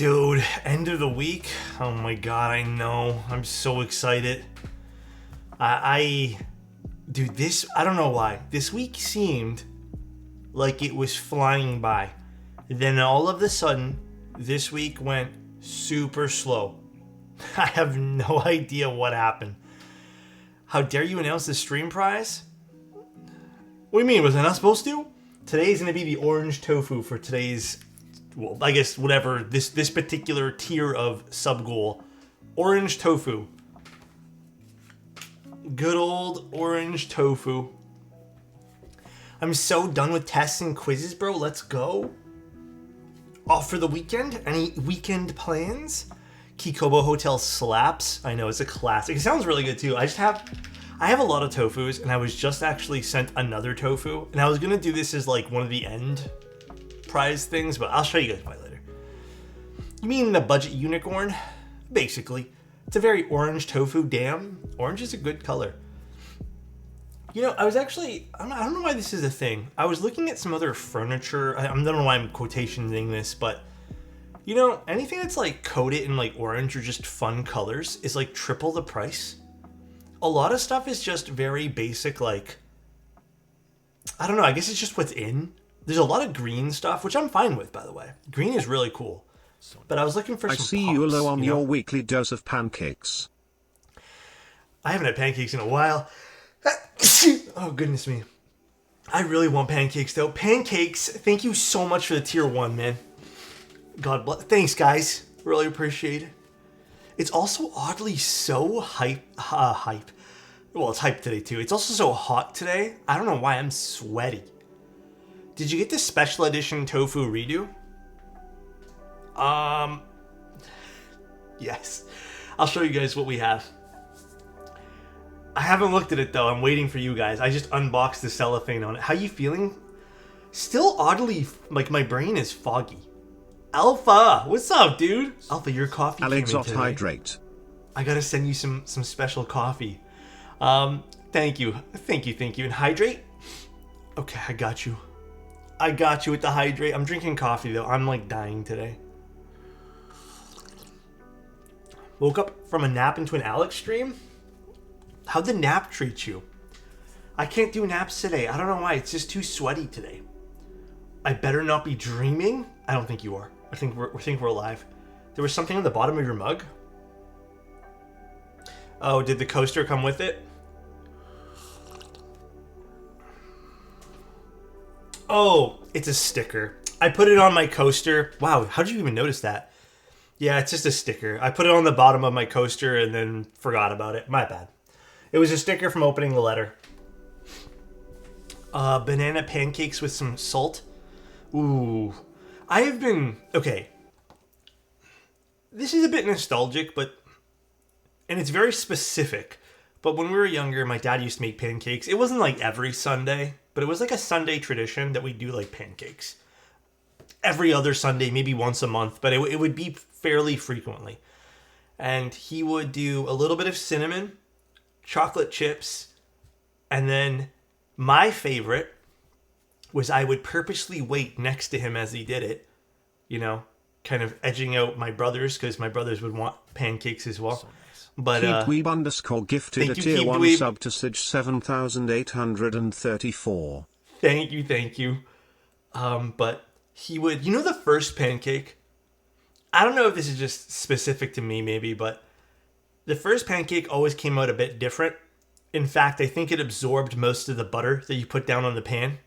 Dude, end of the week. Oh my god, I know. I'm so excited. Dude, I don't know why. This week seemed like it was flying by. Then all of a sudden, this week went super slow. I have no idea what happened. How dare you announce the stream prize? What do you mean? Was I not supposed to? Today's going to be the orange tofu for today's, well, I guess whatever, this particular tier of sub goal. Orange tofu. Good old orange tofu. I'm so done with tests and quizzes, bro. Let's go. Off for the weekend? Any weekend plans? Kikobo Hotel slaps. I know, it's a classic. It sounds really good too. I have a lot of tofus, and I was just actually sent another tofu, and I was gonna do this as like one of the end prize things, but I'll show you guys why later. You mean the budget unicorn? Basically. It's a very orange tofu. Damn, orange is a good color. You know, I don't know why this is a thing. I was looking at some other furniture. I don't know why I'm quotationing this, but you know, anything that's like coated in like orange or just fun colors is like triple the price. A lot of stuff is just very basic, like, I don't know, I guess it's just what's in. There's a lot of green stuff, which I'm fine with, by the way. Green is really cool. But I was looking for some I see pops, you low on your weekly dose of pancakes. I haven't had pancakes in a while. Oh, goodness me. I really want pancakes, though. Pancakes, thank you so much for the tier 1, man. God bless. Thanks, guys. Really appreciate it. It's also oddly so hype. Well, it's hype today, too. It's also so hot today. I don't know why I'm sweaty. Did you get the special edition tofu redo? Yes. I'll show you guys what we have. I haven't looked at it, though. I'm waiting for you guys. I just unboxed the cellophane on it. How you feeling? Still oddly, like, my brain is foggy. Alpha, what's up, dude? Alpha, your coffee came in Alexotos today. hydrate. I gotta send you some special coffee. Thank you. And hydrate? Okay, I got you. I got you with the hydrate. I'm drinking coffee, though. I'm, like, dying today. Woke up from a nap into an Alex stream? How'd the nap treat you? I can't do naps today. I don't know why. It's just too sweaty today. I better not be dreaming. I don't think you are. I think we're alive. There was something on the bottom of your mug. Oh, did the coaster come with it? Oh, it's a sticker. I put it on my coaster. Wow, how did you even notice that? Yeah, it's just a sticker. I put it on the bottom of my coaster and then forgot about it. My bad. It was a sticker from opening the letter. Banana pancakes with some salt. Ooh. I have been... Okay. This is a bit nostalgic, but... And it's very specific. But when we were younger, my dad used to make pancakes. It wasn't like every Sunday, but it was like a Sunday tradition that we do like pancakes. Every other Sunday, maybe once a month, but it would be fairly frequently. And he would do a little bit of cinnamon, chocolate chips, and then my favorite was I would purposely wait next to him as he did it, you know, kind of edging out my brothers, because my brothers would want pancakes as well. So nice. But Keepdweeb _ gifted a tier 1 sub to Sige 7834. Thank you. But he would, you know, the first pancake, I don't know if this is just specific to me maybe, but the first pancake always came out a bit different. In fact, I think it absorbed most of the butter that you put down on the pan.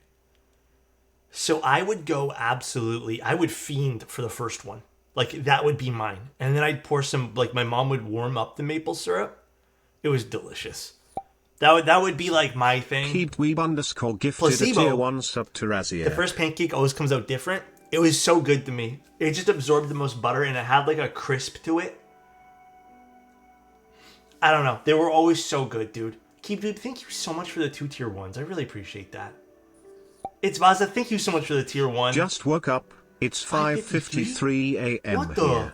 So I would I would fiend for the first one. Like, that would be mine. And then I'd pour some, like, my mom would warm up the maple syrup. It was delicious. That would be, like, my thing. Keepdweeb _ gifted Placebo. a tier 1 sub to Razia. The first pancake always comes out different. It was so good to me. It just absorbed the most butter, and it had, like, a crisp to it. I don't know. They were always so good, dude. Keepdweeb, thank you so much for the 2 tier 1s. I really appreciate that. It's Vaza, thank you so much for the tier 1. Just woke up. It's 5:53 a.m. What the? here.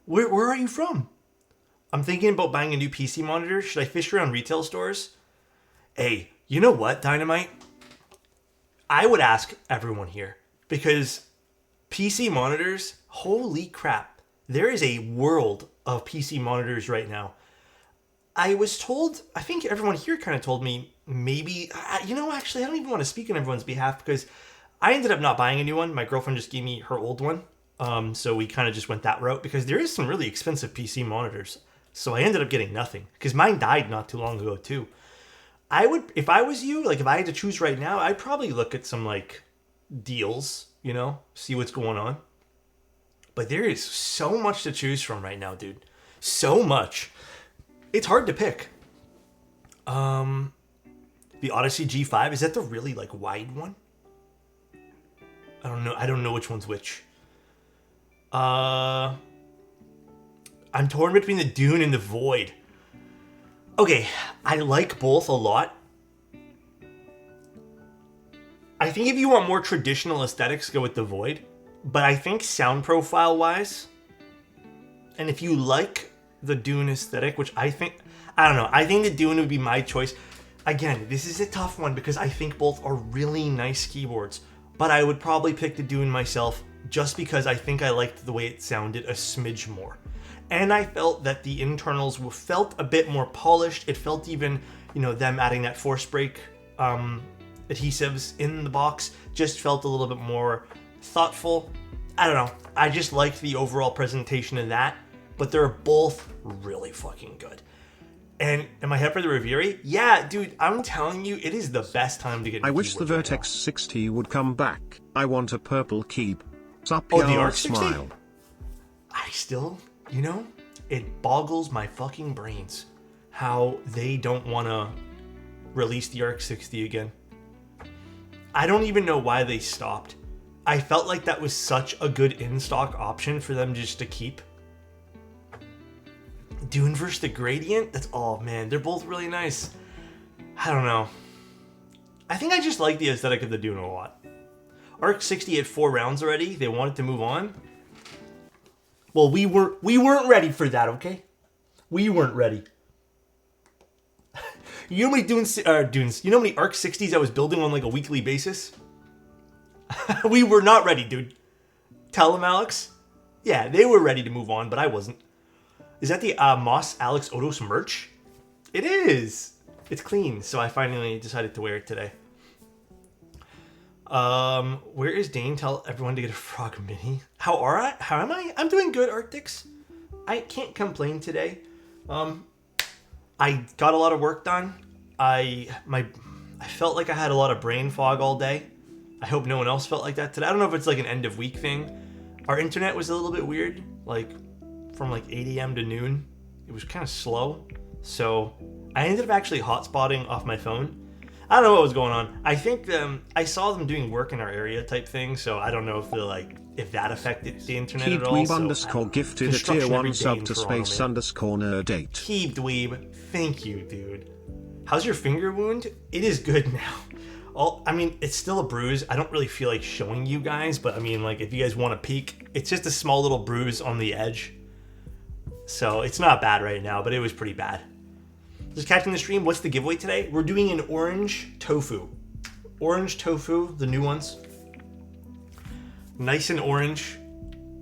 Where are you from? I'm thinking about buying a new PC monitor. Should I fish around retail stores? Hey, you know what, Dynamite? I would ask everyone here, because PC monitors, holy crap. There is a world of PC monitors right now. I was told, I think everyone here kind of told me, maybe, actually, I don't even want to speak on everyone's behalf because I ended up not buying a new one. My girlfriend just gave me her old one. So we kind of just went that route because there is some really expensive PC monitors. So I ended up getting nothing because mine died not too long ago too. I would, if I was you, like if I had to choose right now, I'd probably look at some like deals, see what's going on. But there is so much to choose from right now, dude. So much. It's hard to pick. The Odyssey G5, is that the really like wide one? I don't know which one's which. I'm torn between the Dune and the Void. Okay, I like both a lot. I think if you want more traditional aesthetics, go with the Void. But I think sound profile wise, and if you like the Dune aesthetic, which I think the Dune would be my choice. Again, this is a tough one because I think both are really nice keyboards. But I would probably pick the Dune myself just because I think I liked the way it sounded a smidge more. And I felt that the internals felt a bit more polished. It felt even, them adding that force break adhesives in the box just felt a little bit more thoughtful. I don't know. I just liked the overall presentation of that. But they're both really fucking good. And am I hyped for the Riviera? Yeah, dude, I'm telling you, it is the best time to get I wish the Vertex 60 would come back. I want a purple keep. Sup, the Arc smile. 60? I still, it boggles my fucking brains how they don't want to release the Arc 60 again. I don't even know why they stopped. I felt like that was such a good in-stock option for them just to keep. Dune versus the Gradient? Oh man, they're both really nice. I don't know. I think I just like the aesthetic of the Dune a lot. Arc 60 had 4 rounds already. They wanted to move on. Well, we weren't ready for that, okay? We weren't ready. You know how many Dunes? You know how many Arc 60s I was building on like a weekly basis? We were not ready, dude. Tell them, Alex. Yeah, they were ready to move on, but I wasn't. Is that the Moss Alexotos merch? It is. It's clean, so I finally decided to wear it today. Where is Dane? Tell everyone to get a frog mini. How am I? I'm doing good, Arctics. I can't complain today. I got a lot of work done. I felt like I had a lot of brain fog all day. I hope no one else felt like that today. I don't know if it's like an end of week thing. Our internet was a little bit weird, like from like 8 a.m. to noon. It was kind of slow. So I ended up actually hotspotting off my phone. I don't know what was going on. I think I saw them doing work in our area type thing, so I don't know if that affected the internet Keep at all. Dweeb so, gifted a tier 1 sub to space _nerd8. Keep Dweeb, thank you, dude. How's your finger wound? It is good now. It's still a bruise. I don't really feel like showing you guys, but if you guys want to peek, it's just a small little bruise on the edge. So it's not bad right now, but it was pretty bad. Just catching the stream. What's the giveaway today? We're doing an orange tofu. Orange tofu, the new ones. Nice and orange.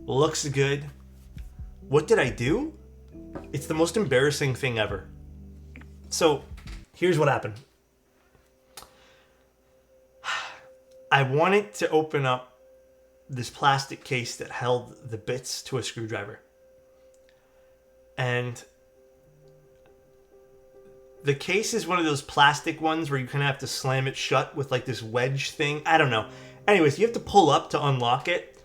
Looks good. What did I do? It's the most embarrassing thing ever. So, here's what happened. I wanted to open up this plastic case that held the bits to a screwdriver. And the case is one of those plastic ones where you kind of have to slam it shut with like this wedge thing. I don't know. Anyways, you have to pull up to unlock it.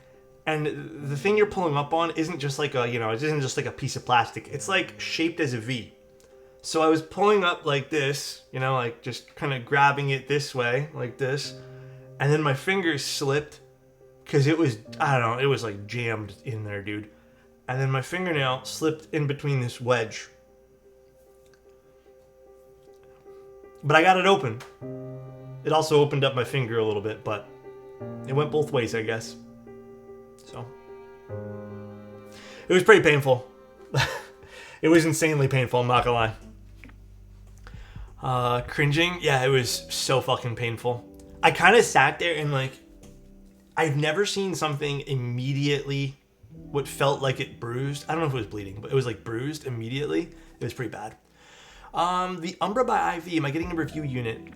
And the thing you're pulling up on isn't just like it isn't just like a piece of plastic. It's like shaped as a V. So I was pulling up like this, like just kind of grabbing it this way, like this. And then my fingers slipped because it was, it was like jammed in there, dude. And then my fingernail slipped in between this wedge. But I got it open. It also opened up my finger a little bit, but it went both ways, I guess. So it was pretty painful. It was insanely painful, I'm not gonna lie. Cringing? Yeah, it was so fucking painful. I kind of sat there and I've never seen something immediately what felt like it bruised. I don't know if it was bleeding, but it was like bruised immediately. It was pretty bad. The Umbra by IV, am I getting a review unit?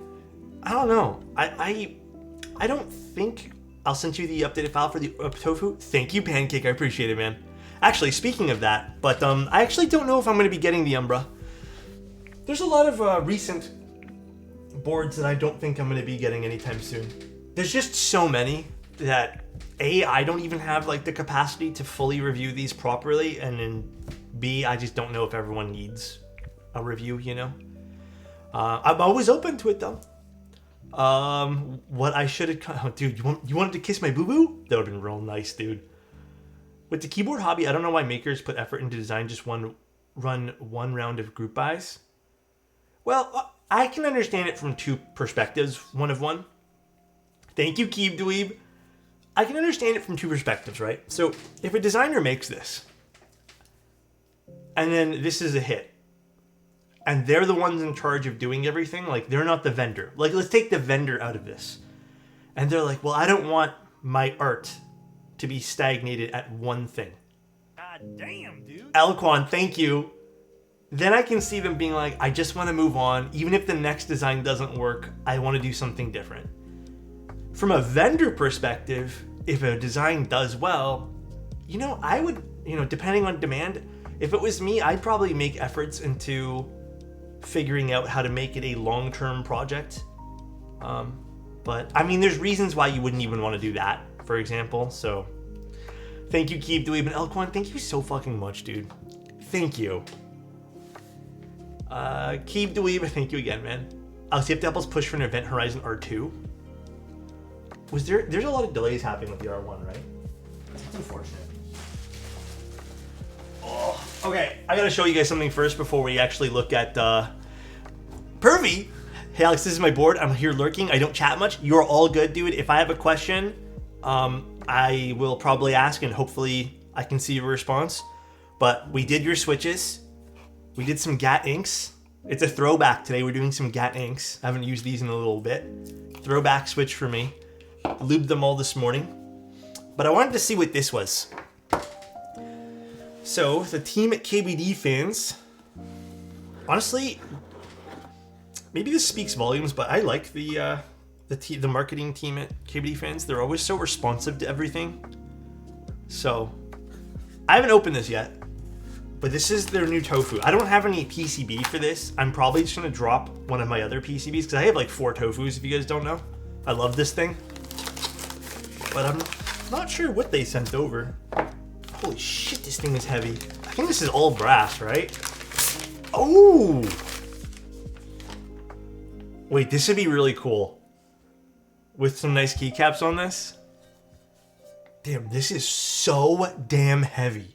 I don't know. I don't think I'll send you the updated file for the Tofu. Thank you, Pancake. I appreciate it, man. Actually, speaking of that, but I actually don't know if I'm going to be getting the Umbra. There's a lot of recent boards that I don't think I'm going to be getting anytime soon. There's just so many that I don't even have like the capacity to fully review these properly, and then B, I just don't know if everyone needs a review, you know? I'm always open to it though. What I should have... Oh, dude, you wanted to kiss my boo-boo? That would have been real nice, dude. With the keyboard hobby, I don't know why makers put effort into design just run one round of group buys. Well, I can understand it from two perspectives, one of one. Thank you, Keeb Dweeb. I can understand it from two perspectives, right? So, if a designer makes this, and then this is a hit, and they're the ones in charge of doing everything, like, they're not the vendor. Like, let's take the vendor out of this. And they're like, well, I don't want my art to be stagnated at one thing. God damn, dude. Alquan, thank you. Then I can see them being like, I just want to move on. Even if the next design doesn't work, I want to do something different. From a vendor perspective, if a design does well, you know, I would, you know, depending on demand, if it was me, I'd probably make efforts into figuring out how to make it a long-term project. But, I mean, there's reasons why you wouldn't even want to do that, for example, so... Thank you, Keep Dweeb and Elquan. Thank you so fucking much, dude. Thank you. Keep Dweeb, thank you again, man. I'll see if the Apple's push for an Event Horizon R2. There's a lot of delays happening with the R1, right? That's unfortunate. Oh, okay, I gotta show you guys something first before we actually look at, Pervy! Hey Alex, this is my board. I'm here lurking. I don't chat much. You're all good, dude. If I have a question, I will probably ask and hopefully I can see your response. But we did your switches. We did some GAT inks. It's a throwback today. We're doing some GAT inks. I haven't used these in a little bit. Throwback switch for me. Lubed them all this morning. But I wanted to see what this was. So, the team at KBD fans. Honestly, maybe this speaks volumes, but I like the marketing team at KBD fans. They're always so responsive to everything. So, I haven't opened this yet. But this is their new Tofu. I don't have any PCB for this. I'm probably just going to drop one of my other PCBs because I have like 4 Tofus, if you guys don't know. I love this thing. But I'm not sure what they sent over. Holy shit, this thing is heavy. I think this is all brass, right? Oh! Wait, this would be really cool. With some nice keycaps on this. Damn, this is so damn heavy.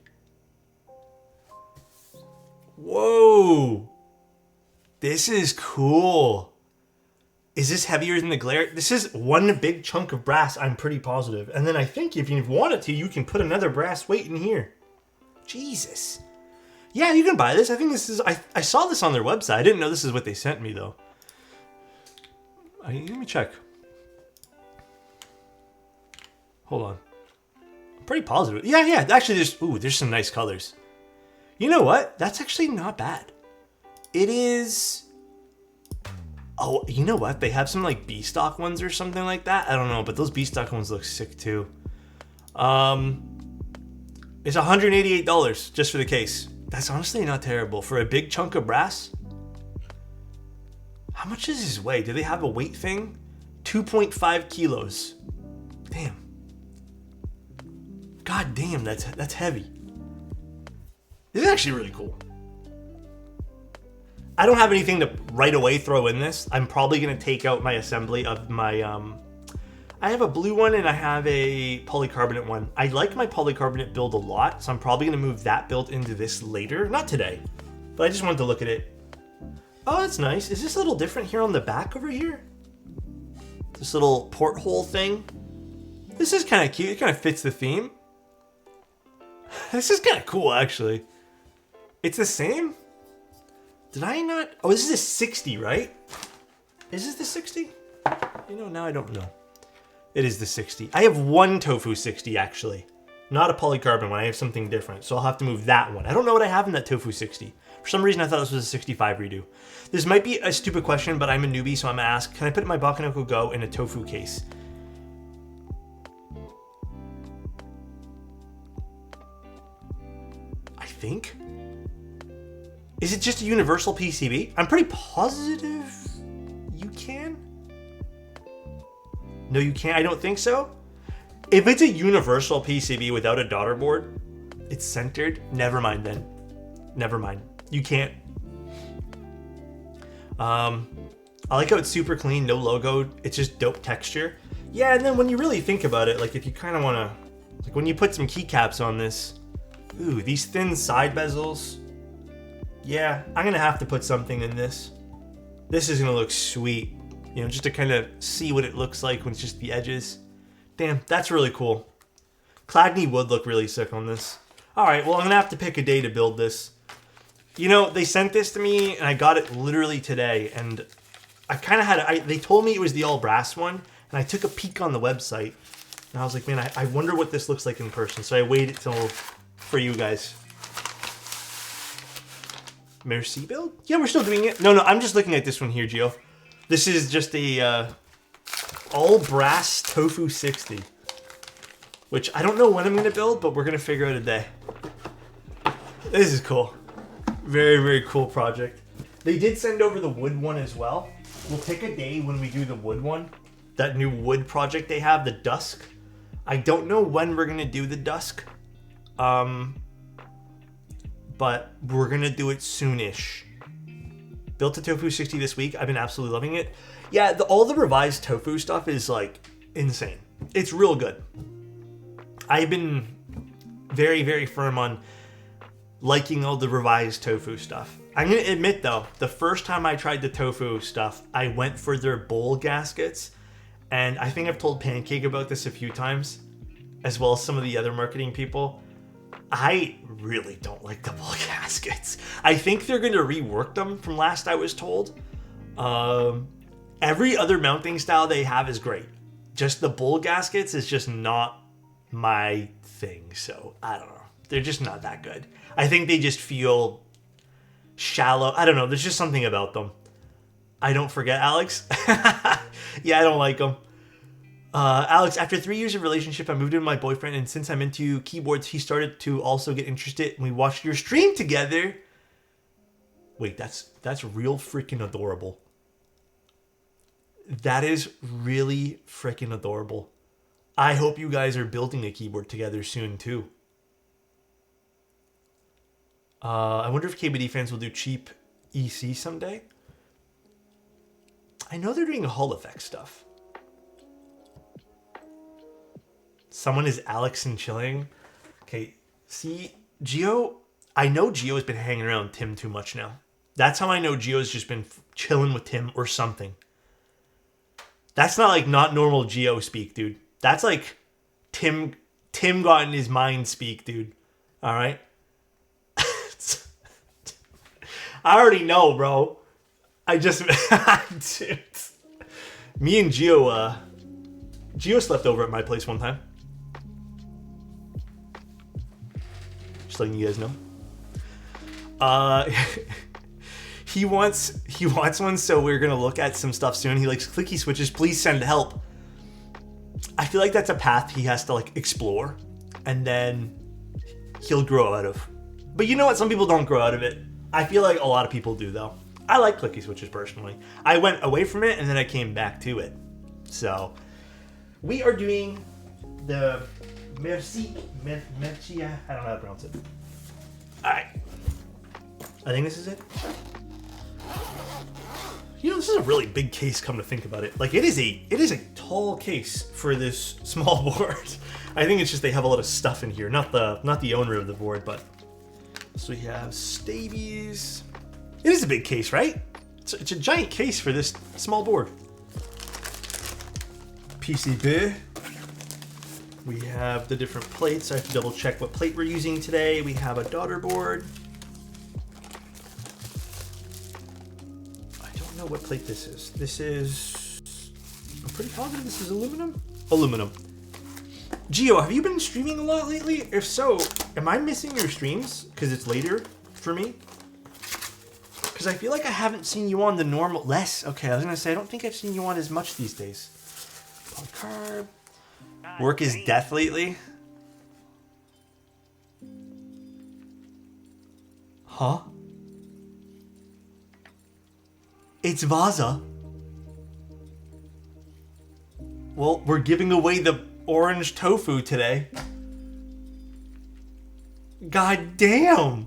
Whoa! This is cool. Is this heavier than the glare? This is one big chunk of brass, I'm pretty positive. And then I think if you wanted to, you can put another brass weight in here. Jesus. Yeah, you can buy this. I think this is... I saw this on their website. I didn't know this is what they sent me, though. Let me check. Hold on. I'm pretty positive. Yeah. Actually, there's some nice colors. You know what? That's actually not bad. It is... Oh, you know what? They have some like B-stock ones or something like that. I don't know, but those B-stock ones look sick too. It's $188 just for the case. That's honestly not terrible. For a big chunk of brass. How much does this weigh? Do they have a weight thing? 2.5 kilos. Damn. God damn, that's heavy. This is actually really cool. I don't have anything to right away throw in this. I'm probably going to take out my assembly of my... I have a blue one and I have a polycarbonate one. I like my polycarbonate build a lot, so I'm probably going to move that build into this later. Not today, but I just wanted to look at it. Oh, that's nice. Is this a little different here on the back over here? This little porthole thing. This is kind of cute. It kind of fits the theme. This is kind of cool, actually. It's the same? Did I not? Oh, this is a 60, right? Is this the 60? You know, now I don't know. It is the 60. I have one Tofu 60, actually. Not a polycarbonate one. I have something different. So I'll have to move that one. I don't know what I have in that Tofu 60. For some reason, I thought this was a 65 redo. This might be a stupid question, but I'm a newbie, so I'm going to ask, can I put my Bakanoko Go in a Tofu case? I think. Is it just a universal PCB? I'm pretty positive you can. No, you can't. I don't think so. If it's a universal PCB without a daughter board, it's centered. Never mind then. Never mind. You can't. I like how it's super clean, no logo. It's just dope texture. Yeah, and then when you really think about it, like if you kind of want to, like when you put some keycaps on this, ooh, these thin side bezels. Yeah, I'm going to have to put something in this. This is going to look sweet. You know, just to kind of see what it looks like when it's just the edges. Damn, that's really cool. Cladney would look really sick on this. Alright, well, I'm going to have to pick a day to build this. You know, they sent this to me, and I got it literally today, and I kind of had... they told me it was the all-brass one, and I took a peek on the website, and I was like, man, I wonder what this looks like in person, so I waited till for you guys. Merisi build? Yeah, we're still doing it. No, I'm just looking at this one here, Gio. This is just a all-brass Tofu 60. Which I don't know when I'm going to build, but we're going to figure out a day. This is cool. Very, very cool project. They did send over the wood one as well. We'll take a day when we do the wood one. That new wood project they have, the dusk. I don't know when we're going to do the dusk. But we're going to do it soonish. Built a Tofu 60 this week. I've been absolutely loving it. Yeah, all the revised Tofu stuff is like insane. It's real good. I've been very, very firm on liking all the revised Tofu stuff. I'm going to admit though, the first time I tried the Tofu stuff, I went for their bowl gaskets. And I think I've told Pancake about this a few times, as well as some of the other marketing people. I really don't like the bowl gaskets. I think they're going to rework them from last I was told. Every other mounting style they have is great. Just the bowl gaskets is just not my thing. So I don't know. They're just not that good. I think they just feel shallow. I don't know. There's just something about them. I don't forget, Alex. Yeah, I don't like them. Alex, after 3 years of relationship, I moved in with my boyfriend, and since I'm into keyboards, he started to also get interested, and we watched your stream together. Wait, that's real freaking adorable. That is really freaking adorable. I hope you guys are building a keyboard together soon, too. I wonder if KBD fans will do cheap EC someday. I know they're doing Hall effect stuff. Someone is Alex and chilling. Okay, see, Gio, I know Gio's been hanging around Tim too much now. That's how I know Gio's just been chilling with Tim or something. That's not like not normal Gio speak, dude. That's like Tim got in his mind speak, dude. All right? I already know, bro. I just... Me and Gio slept over at my place one time. Just letting you guys know. He wants one, so we're gonna look at some stuff soon. He likes clicky switches. Please send help. I feel like that's a path he has to like explore, and then he'll grow out of. But you know what? Some people don't grow out of it. I feel like a lot of people do, though. I like clicky switches personally. I went away from it and then I came back to it. So we are doing the Merisi. I don't know how to pronounce it. All right. I think this is it. You know, this is a really big case, come to think about it. Like, it is a tall case for this small board. I think it's just they have a lot of stuff in here. Not the owner of the board, but... So we have stabies. It is a big case, right? It's a giant case for this small board. PCB. We have the different plates. I have to double check what plate we're using today. We have a daughter board. I don't know what plate this is. I'm pretty positive this is aluminum. aluminum. Gio, have you been streaming a lot lately? If so, am I missing your streams because it's later for me? Because I feel like I haven't seen you on the normal... Less. Okay, I was going to say, I don't think I've seen you on as much these days. Polycarb. Work is death lately. Huh? It's Vaza. Well, we're giving away the orange tofu today. God damn.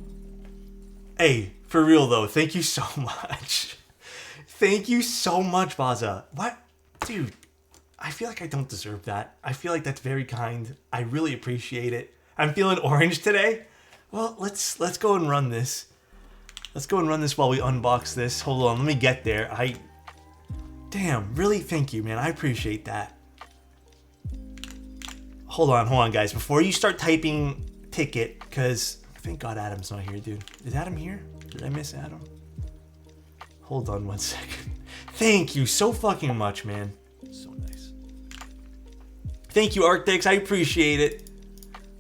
Hey, for real though, thank you so much. Thank you so much, Vaza. What? Dude, I feel like I don't deserve that. I feel like that's very kind. I really appreciate it. I'm feeling orange today. Well, let's go and run this. Let's go and run this while we unbox this. Hold on, let me get there. Damn, really thank you, man. I appreciate that. Hold on, guys. Before you start typing ticket, because thank God Adam's not here, dude. Is Adam here? Did I miss Adam? Hold on 1 second. Thank you so fucking much, man. So nice. Thank you, Arctics. I appreciate it.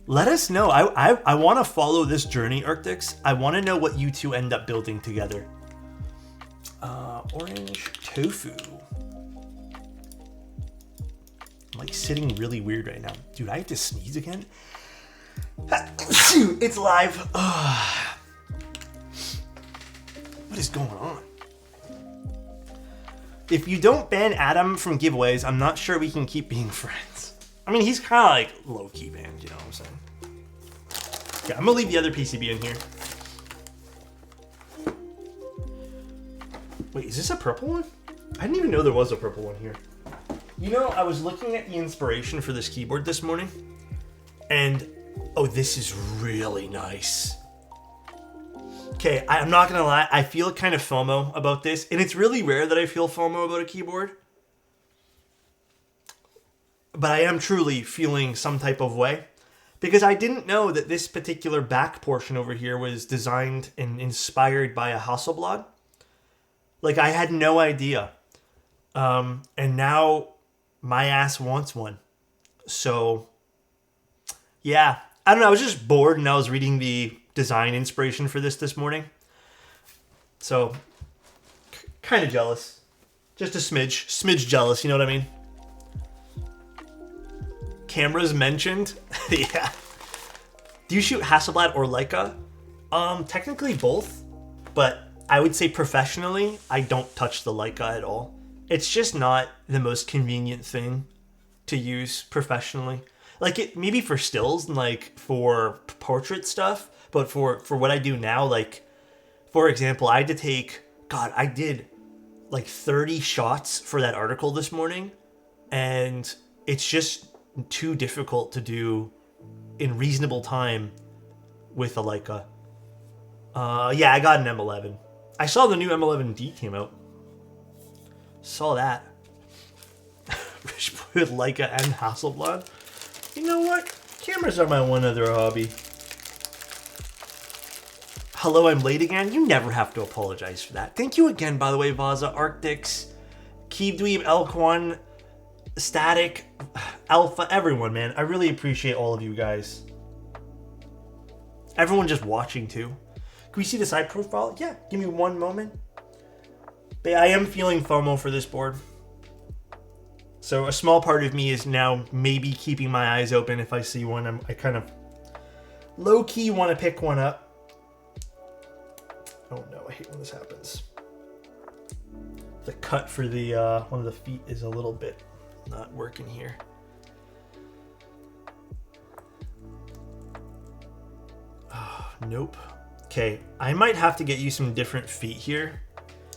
Let us know. I want to follow this journey, Arctics. I want to know what you two end up building together. Orange tofu. I'm like sitting really weird right now. Dude, I have to sneeze again. It's live. What is going on? If you don't ban Adam from giveaways, I'm not sure we can keep being friends. I mean, he's kind of like low-key banned, you know what I'm saying? Okay, I'm gonna leave the other PCB in here. Wait, is this a purple one? I didn't even know there was a purple one here. You know, I was looking at the inspiration for this keyboard this morning, and oh, this is really nice. Okay, I'm not gonna lie, I feel kind of FOMO about this, and it's really rare that I feel FOMO about a keyboard. But I am truly feeling some type of way, because I didn't know that this particular back portion over here was designed and inspired by a Hasselblad. Like, I had no idea. And now my ass wants one. So, yeah. I don't know, I was just bored and I was reading the design inspiration for this morning. So, kind of jealous. Just a smidge jealous, you know what I mean? Cameras mentioned? Yeah. Do you shoot Hasselblad or Leica? Technically both, but I would say professionally, I don't touch the Leica at all. It's just not the most convenient thing to use professionally. Like, it maybe for stills and like for portrait stuff, but for what I do now, like, for example, I had to take, I did like 30 shots for that article this morning, and it's just too difficult to do in reasonable time with a Leica. Yeah, I got an M11. I saw the new M11D came out. Saw that. Rich boy with Leica and Hasselblad. You know what? Cameras are my one other hobby. Hello, I'm late again. You never have to apologize for that. Thank you again, by the way, Vaza, Arctics, Keebdweeb, Elk1, Static, Alpha, everyone, man. I really appreciate all of you guys. Everyone just watching, too. Can we see the side profile? Yeah, give me one moment. But yeah, I am feeling FOMO for this board. So a small part of me is now maybe keeping my eyes open if I see one. I kind of low-key want to pick one up. Oh no, I hate when this happens. The cut for the one of the feet is a little bit not working here. Oh, nope. Okay, I might have to get you some different feet here,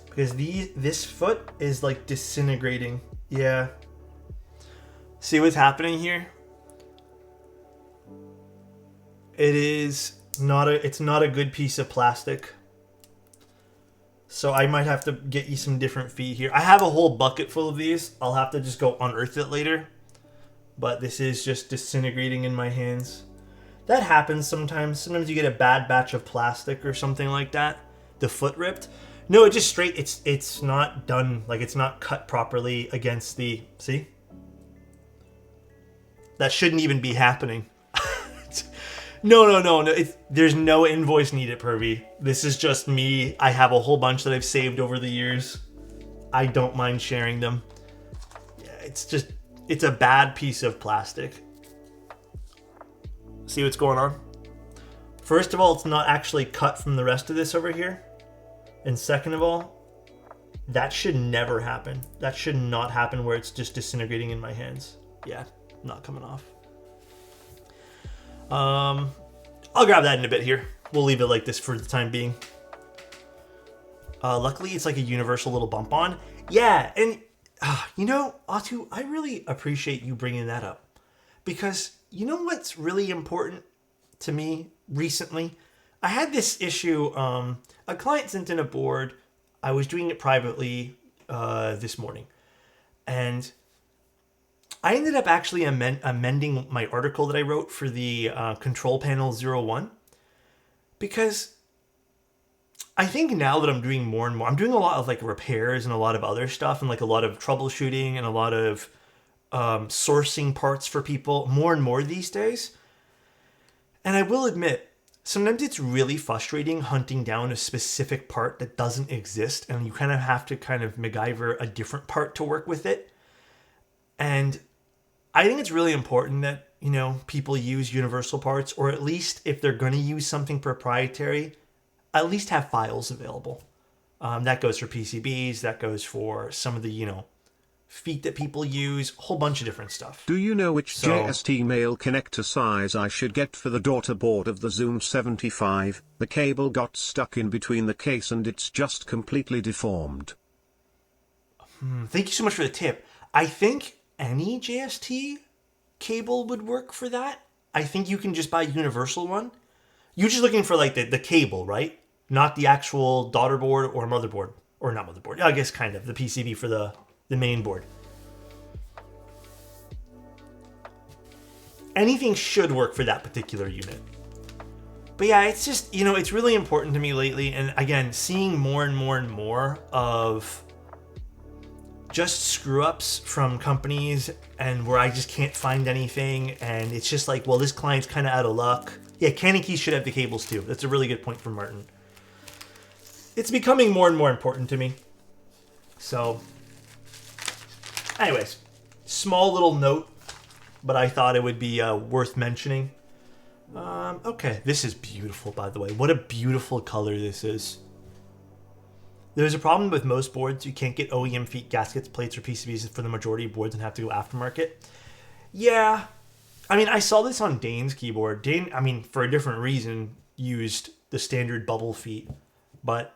because this foot is like disintegrating. Yeah. See what's happening here? It's not a good piece of plastic. So I might have to get you some different feet here. I have a whole bucket full of these. I'll have to just go unearth it later. But this is just disintegrating in my hands. That happens sometimes. Sometimes you get a bad batch of plastic or something like that. The foot ripped. No, it just straight. It's not done. Like, it's not cut properly against the... See? That shouldn't even be happening. No. There's no invoice needed, Pervy. This is just me. I have a whole bunch that I've saved over the years. I don't mind sharing them. Yeah, it's a bad piece of plastic. See what's going on? First of all, it's not actually cut from the rest of this over here. And second of all, that should never happen. That should not happen where it's just disintegrating in my hands. Yeah, not coming off. I'll grab that in a bit here. We'll leave it like this for the time being. Luckily, it's like a universal little bump on. Yeah, and Atu, I really appreciate you bringing that up. Because you know what's really important to me recently? I had this issue. A client sent in a board. I was doing it privately this morning. And I ended up actually amending my article that I wrote for the Control Panel 01. Because I think now that I'm doing more and more, I'm doing a lot of like repairs and a lot of other stuff and like a lot of troubleshooting and a lot of sourcing parts for people more and more these days. And I will admit, sometimes it's really frustrating hunting down a specific part that doesn't exist and you kind of have to kind of MacGyver a different part to work with it. And I think it's really important that, people use universal parts, or at least if they're going to use something proprietary, at least have files available. That goes for PCBs, that goes for some of the, feet that people use, a whole bunch of different stuff. Do you know which JST male connector size I should get for the daughter board of the Zoom 75? The cable got stuck in between the case and it's just completely deformed. Thank you so much for the tip. I think any JST cable would work for that. I think you can just buy a universal one. You're just looking for like the cable, right? Not the actual daughter board or motherboard. Or not motherboard. I guess kind of. The PCB for the main board. Anything should work for that particular unit. But yeah, it's just, it's really important to me lately. And again, seeing more and more and more of just screw ups from companies and where I just can't find anything. And it's just like, well, this client's kind of out of luck. Yeah, Canon keys should have the cables too. That's a really good point from Martin. It's becoming more and more important to me. So, anyways, small little note, but I thought it would be worth mentioning. Okay, this is beautiful, by the way. What a beautiful color this is. There's a problem with most boards. You can't get OEM feet, gaskets, plates, or PCBs for the majority of boards and have to go aftermarket. Yeah. I mean, I saw this on Dane's keyboard. Dane, for a different reason, used the standard bubble feet. But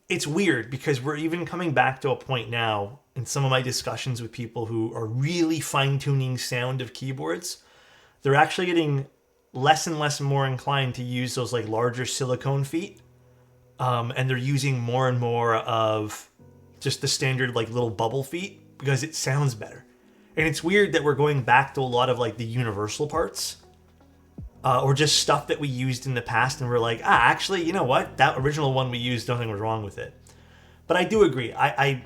it's weird because we're even coming back to a point now in some of my discussions with people who are really fine-tuning sound of keyboards. They're actually getting less and less and more inclined to use those like larger silicone feet. And they're using more and more of just the standard like little bubble feet because it sounds better. And it's weird that we're going back to a lot of like the universal parts or just stuff that we used in the past. And we're like, actually, you know what? That original one we used, nothing was wrong with it. But I do agree. I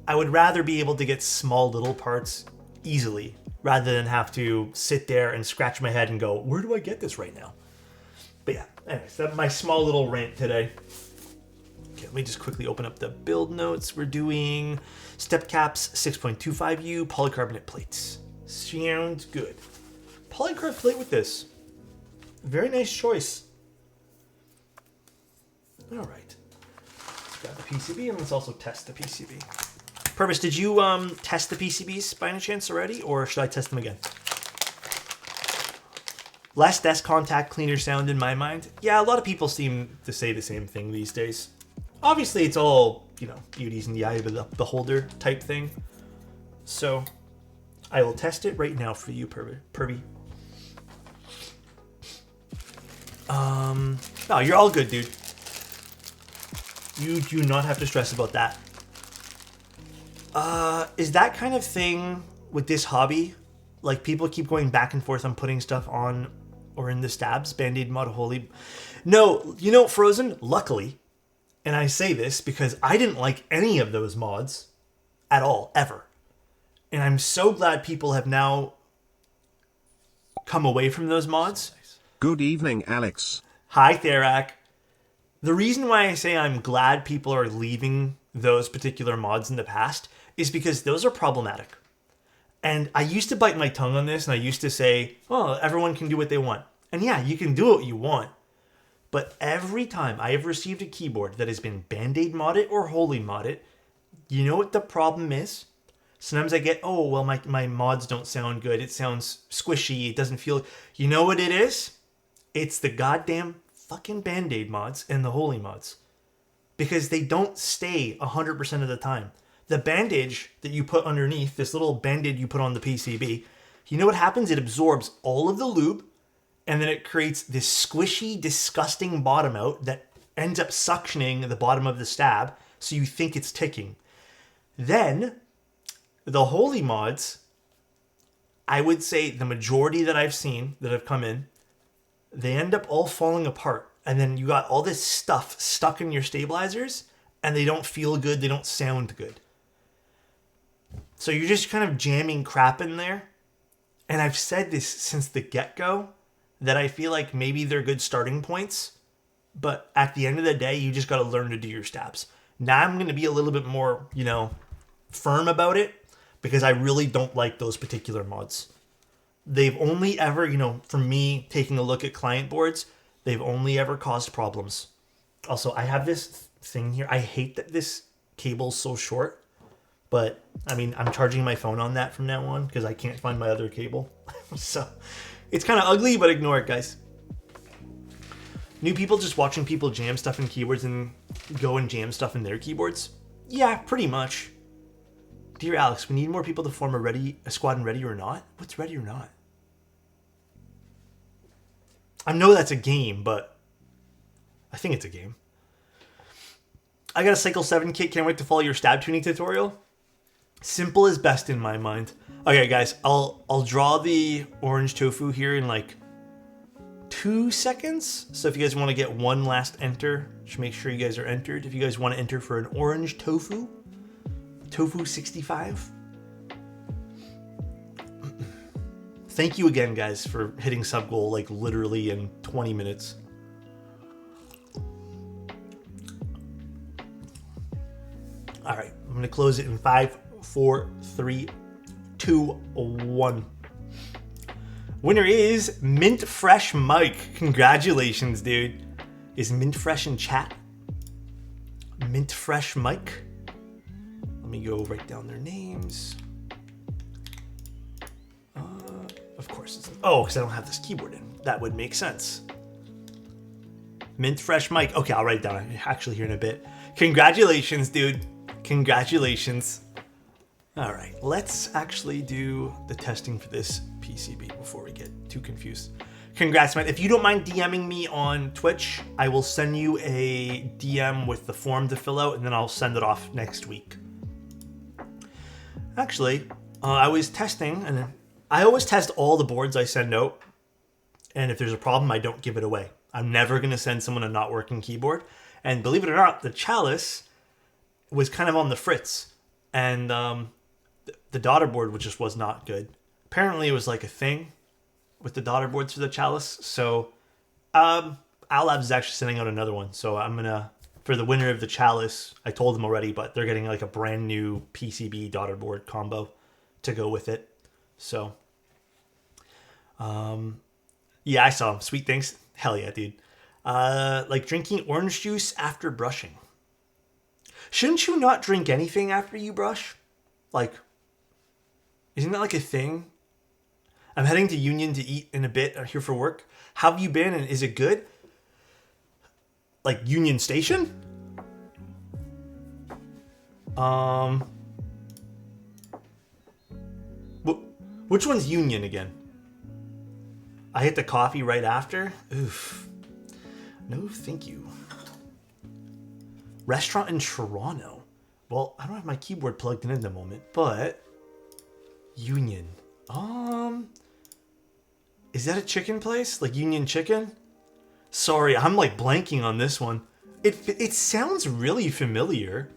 would rather be able to get small little parts easily rather than have to sit there and scratch my head and go, where do I get this right now? But yeah, anyways, that's my small little rant today. Okay, let me just quickly open up the build notes. We're doing step caps, 6.25U, polycarbonate plates. Sounds good. Polycarb plate with this. Very nice choice. All right. Let's grab the PCB and let's also test the PCB. Purvis, did you test the PCBs by any chance already, or should I test them again? Less desk contact, cleaner sound in my mind. Yeah, a lot of people seem to say the same thing these days. Obviously, it's all, beauties in the eye of the beholder type thing. So, I will test it right now for you, Pervy. No, you're all good, dude. You do not have to stress about that. Is that kind of thing with this hobby? Like, people keep going back and forth on putting stuff on or in the stabs, Band-Aid mod, holy. No, Frozen, luckily, and I say this because I didn't like any of those mods at all, ever. And I'm so glad people have now come away from those mods. Good evening, Alex. Hi, Therak. The reason why I say I'm glad people are leaving those particular mods in the past is because those are problematic. And I used to bite my tongue on this, and I used to say, oh, everyone can do what they want. And yeah, you can do what you want. But every time I have received a keyboard that has been Band-Aid modded or Holy modded, you know what the problem is? Sometimes I get, oh, well, my mods don't sound good. It sounds squishy. It doesn't feel... You know what it is? It's the goddamn fucking Band-Aid mods and the Holy mods. Because they don't stay 100% of the time. The bandage that you put underneath, this little Band-Aid you put on the PCB, you know what happens? It absorbs all of the lube, and then it creates this squishy, disgusting bottom out that ends up suctioning the bottom of the stab, so you think it's ticking. Then, the Holy mods, I would say the majority that I've seen that have come in, they end up all falling apart. And then you got all this stuff stuck in your stabilizers, and they don't feel good, they don't sound good. So you're just kind of jamming crap in there. And I've said this since the get-go, that I feel like maybe they're good starting points, but at the end of the day, you just got to learn to do your stabs. Now I'm going to be a little bit more, firm about it, because I really don't like those particular mods. They've only ever, from me taking a look at client boards, they've only ever caused problems. Also, I have this thing here. I hate that this cable's so short, but I'm charging my phone on that from now on because I can't find my other cable. So it's kind of ugly, but ignore it, guys. New people just watching people jam stuff in keyboards and go and jam stuff in their keyboards? Yeah, pretty much. Dear Alex, we need more people to form a squad in Ready or Not? What's Ready or Not? I know that's a game, but I think it's a game. I got a Cycle 7 kit. Can't wait to follow your stab tuning tutorial. Simple is best in my mind. Okay, guys, I'll draw the orange tofu here in like 2 seconds. So if you guys want to get one last enter, just make sure you guys are entered. If you guys want to enter for an orange tofu 65. Thank you again, guys, for hitting sub goal like literally in 20 minutes. All right, I'm gonna close it in 5, 4, 3, 2, 1. Winner is Mint Fresh Mike. Congratulations, dude. Is Mint Fresh in chat? Mint Fresh Mike. Let me go write down their names. Of course it's... Oh, because I don't have this keyboard in. That would make sense. Mint Fresh Mike. Okay, I'll write it down actually here in a bit. Congratulations, dude. Congratulations. All right, let's actually do the testing for this PCB before we get too confused. Congrats, man. If you don't mind DMing me on Twitch, I will send you a DM with the form to fill out, and then I'll send it off next week. Actually, I was testing, and I always test all the boards I send out, and if there's a problem, I don't give it away. I'm never going to send someone a not working keyboard, and believe it or not, the Chalice was kind of on the fritz, and the daughter board just was not good. Apparently, it was like a thing with the daughter boards for the Chalice, so Owl Labs is actually sending out another one, so I'm going to... For the winner of the Chalice, I told them already, but they're getting like a brand new PCB daughter board combo to go with it. So, yeah, I saw them. Sweet things. Hell yeah, dude. Like drinking orange juice after brushing. Shouldn't you not drink anything after you brush? Like, isn't that like a thing? I'm heading to Union to eat in a bit. I'm here for work. How have you been, and is it good? Like Union Station? Which one's Union again? I hit the coffee right after? Oof. No, thank you. Restaurant in Toronto. Well, I don't have my keyboard plugged in at the moment, but Union. Is that a chicken place? Like Union Chicken? Sorry, I'm like blanking on this one. It sounds really familiar.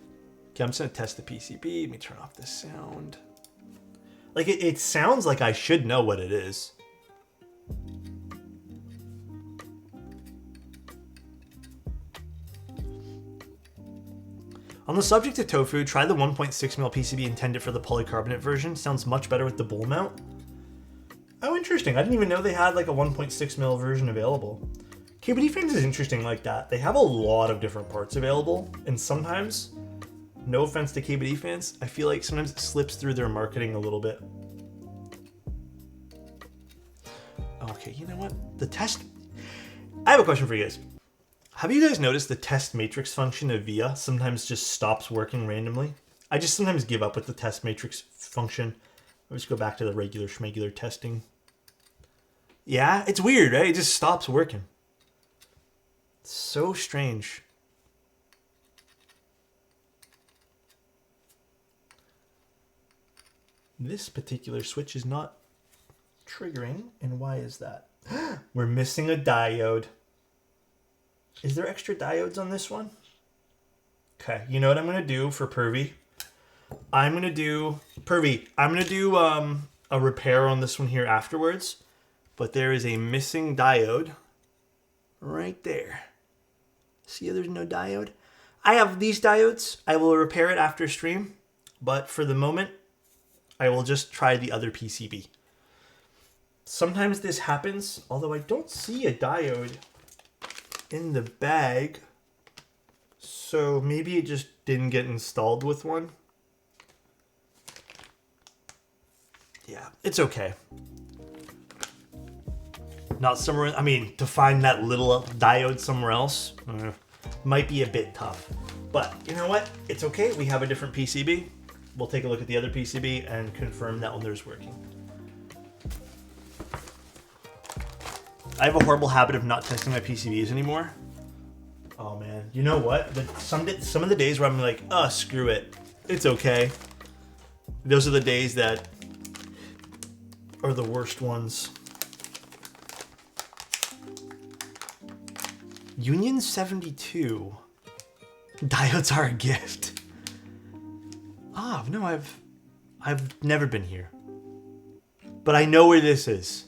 Okay, I'm just gonna test the PCB. Let me turn off the sound. Like it sounds like I should know what it is. On the subject of tofu, try the 1.6mm PCB intended for the polycarbonate version. Sounds much better with the bowl mount. Oh, interesting. I didn't even know they had like a 1.6mm version available. KBD fans is interesting like that. They have a lot of different parts available, and sometimes, no offense to KBD fans, I feel like sometimes it slips through their marketing a little bit. Okay, you know what? The test... I have a question for you guys. Have you guys noticed the test matrix function of VIA sometimes just stops working randomly? I just sometimes give up with the test matrix function. I'll just go back to the regular schmegular testing. Yeah, it's weird, right? It just stops working. It's so strange. This particular switch is not triggering, and why is that? We're missing a diode. Is there extra diodes on this one? Okay, you know what I'm gonna do for Pervy? I'm gonna do a repair on this one here afterwards, but there is a missing diode right there. See how there's no diode? I have these diodes. I will repair it after stream, but for the moment, I will just try the other PCB. Sometimes this happens, although I don't see a diode in the bag, so maybe it just didn't get installed with one. Yeah, it's okay. Not somewhere, I mean, to find that little diode somewhere else might be a bit tough. But you know what? It's okay. We have a different PCB. We'll take a look at the other PCB and confirm that one there's working. I have a horrible habit of not testing my PCBs anymore. Oh man, you know what? Some of the days where I'm like, oh, screw it. It's okay. Those are the days that are the worst ones. Union 72. Diodes are a gift. Ah, no, I've never been here. But I know where this is.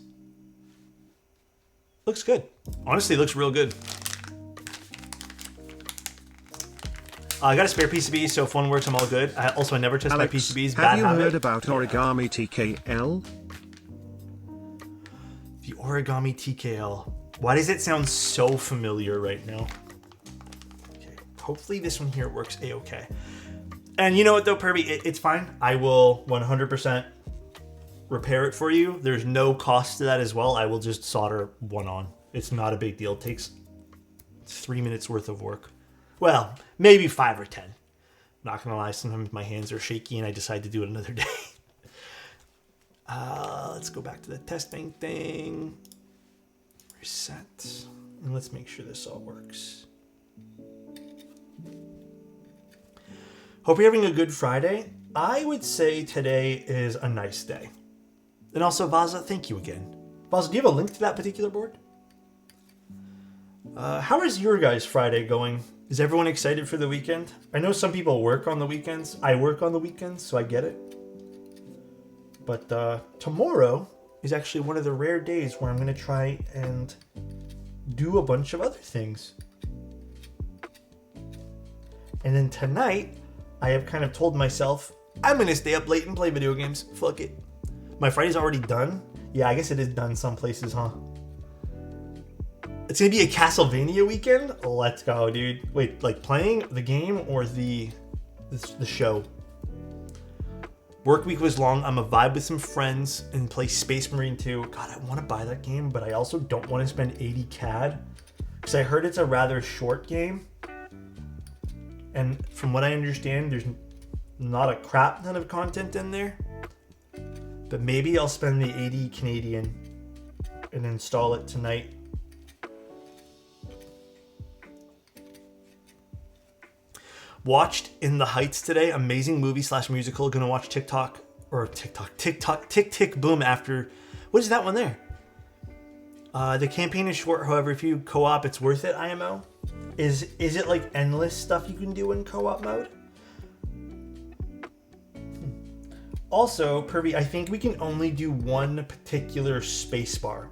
Looks good. Honestly, it looks real good. I got a spare PCB, so if one works, I'm all good. I never test Alex, my PCBs. Have you heard about Origami TKL? The Origami TKL. Why does it sound so familiar right now? Okay, hopefully this one here works a-okay. And you know what though, Pervy? It's fine. I will 100% repair it for you. There's no cost to that as well. I will just solder one on. It's not a big deal. It takes 3 minutes worth of work. Well, maybe 5 or 10. Not gonna lie, sometimes my hands are shaky and I decide to do it another day. Let's go back to the testing thing. Reset. And let's make sure this all works. Hope you're having a good Friday. I would say today is a nice day. And also, Vaza, thank you again. Vaza, do you have a link to that particular board? How is your guys' Friday going? Is everyone excited for the weekend? I know some people work on the weekends. I work on the weekends, so I get it. But tomorrow is actually one of the rare days where I'm going to try and do a bunch of other things. And then tonight, I have kind of told myself, I'm going to stay up late and play video games. Fuck it. My Friday's already done. Yeah, I guess it is done some places, huh? It's going to be a Castlevania weekend? Let's go, dude. Wait, like playing the game or the show? Work week was long. I'm a vibe with some friends and play Space Marine 2. God, I want to buy that game, but I also don't want to spend 80 CAD. Because I heard it's a rather short game. And from what I understand, there's not a crap ton of content in there. But maybe I'll spend the 80 Canadian and install it tonight. Watched In the Heights today. Amazing movie / musical. Gonna watch Tick Tick Boom after. What is that one there? The campaign is short. However, if you co-op, it's worth it. IMO. Is it like endless stuff you can do in co-op mode? Also, Pervy, I think we can only do one particular spacebar.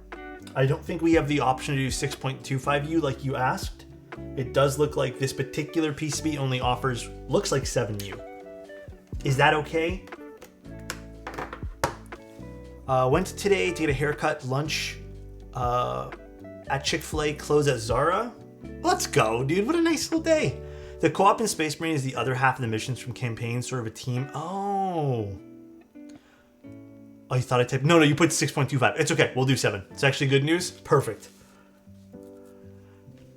I don't think we have the option to do 6.25U like you asked. It does look like this particular PCB only offers, looks like 7U. Is that okay? Went today to get a haircut, lunch at Chick-fil-A, close at Zara. Let's go, dude. What a nice little day. The co-op in Space Marine is the other half of the missions from campaign, sort of a team. Oh, you thought I typed? No, you put 6.25. It's okay. We'll do 7. It's actually good news. Perfect.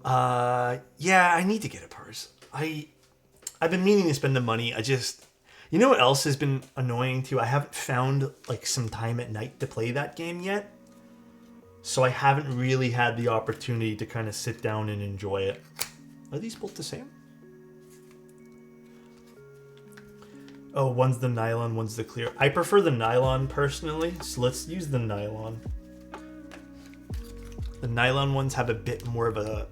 Yeah, I need to get a purse. I've been meaning to spend the money. You know what else has been annoying too? I haven't found like some time at night to play that game yet. So I haven't really had the opportunity to kind of sit down and enjoy it. Are these both the same? Oh, one's the nylon, one's the clear. I prefer the nylon personally, so let's use the nylon. The nylon ones have a bit more of a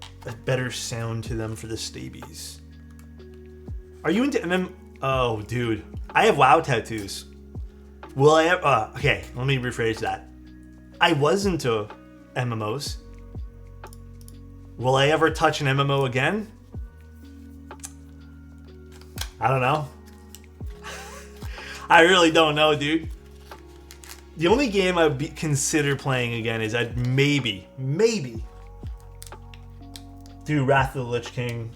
better sound to them for the stabies. Are you into MM? Oh, dude. I have WoW tattoos. Will I ever... okay, let me rephrase that. I was into MMOs. Will I ever touch an MMO again? I don't know. I really don't know, dude. The only game I'd consider playing again is I'd maybe do Wrath of the Lich King.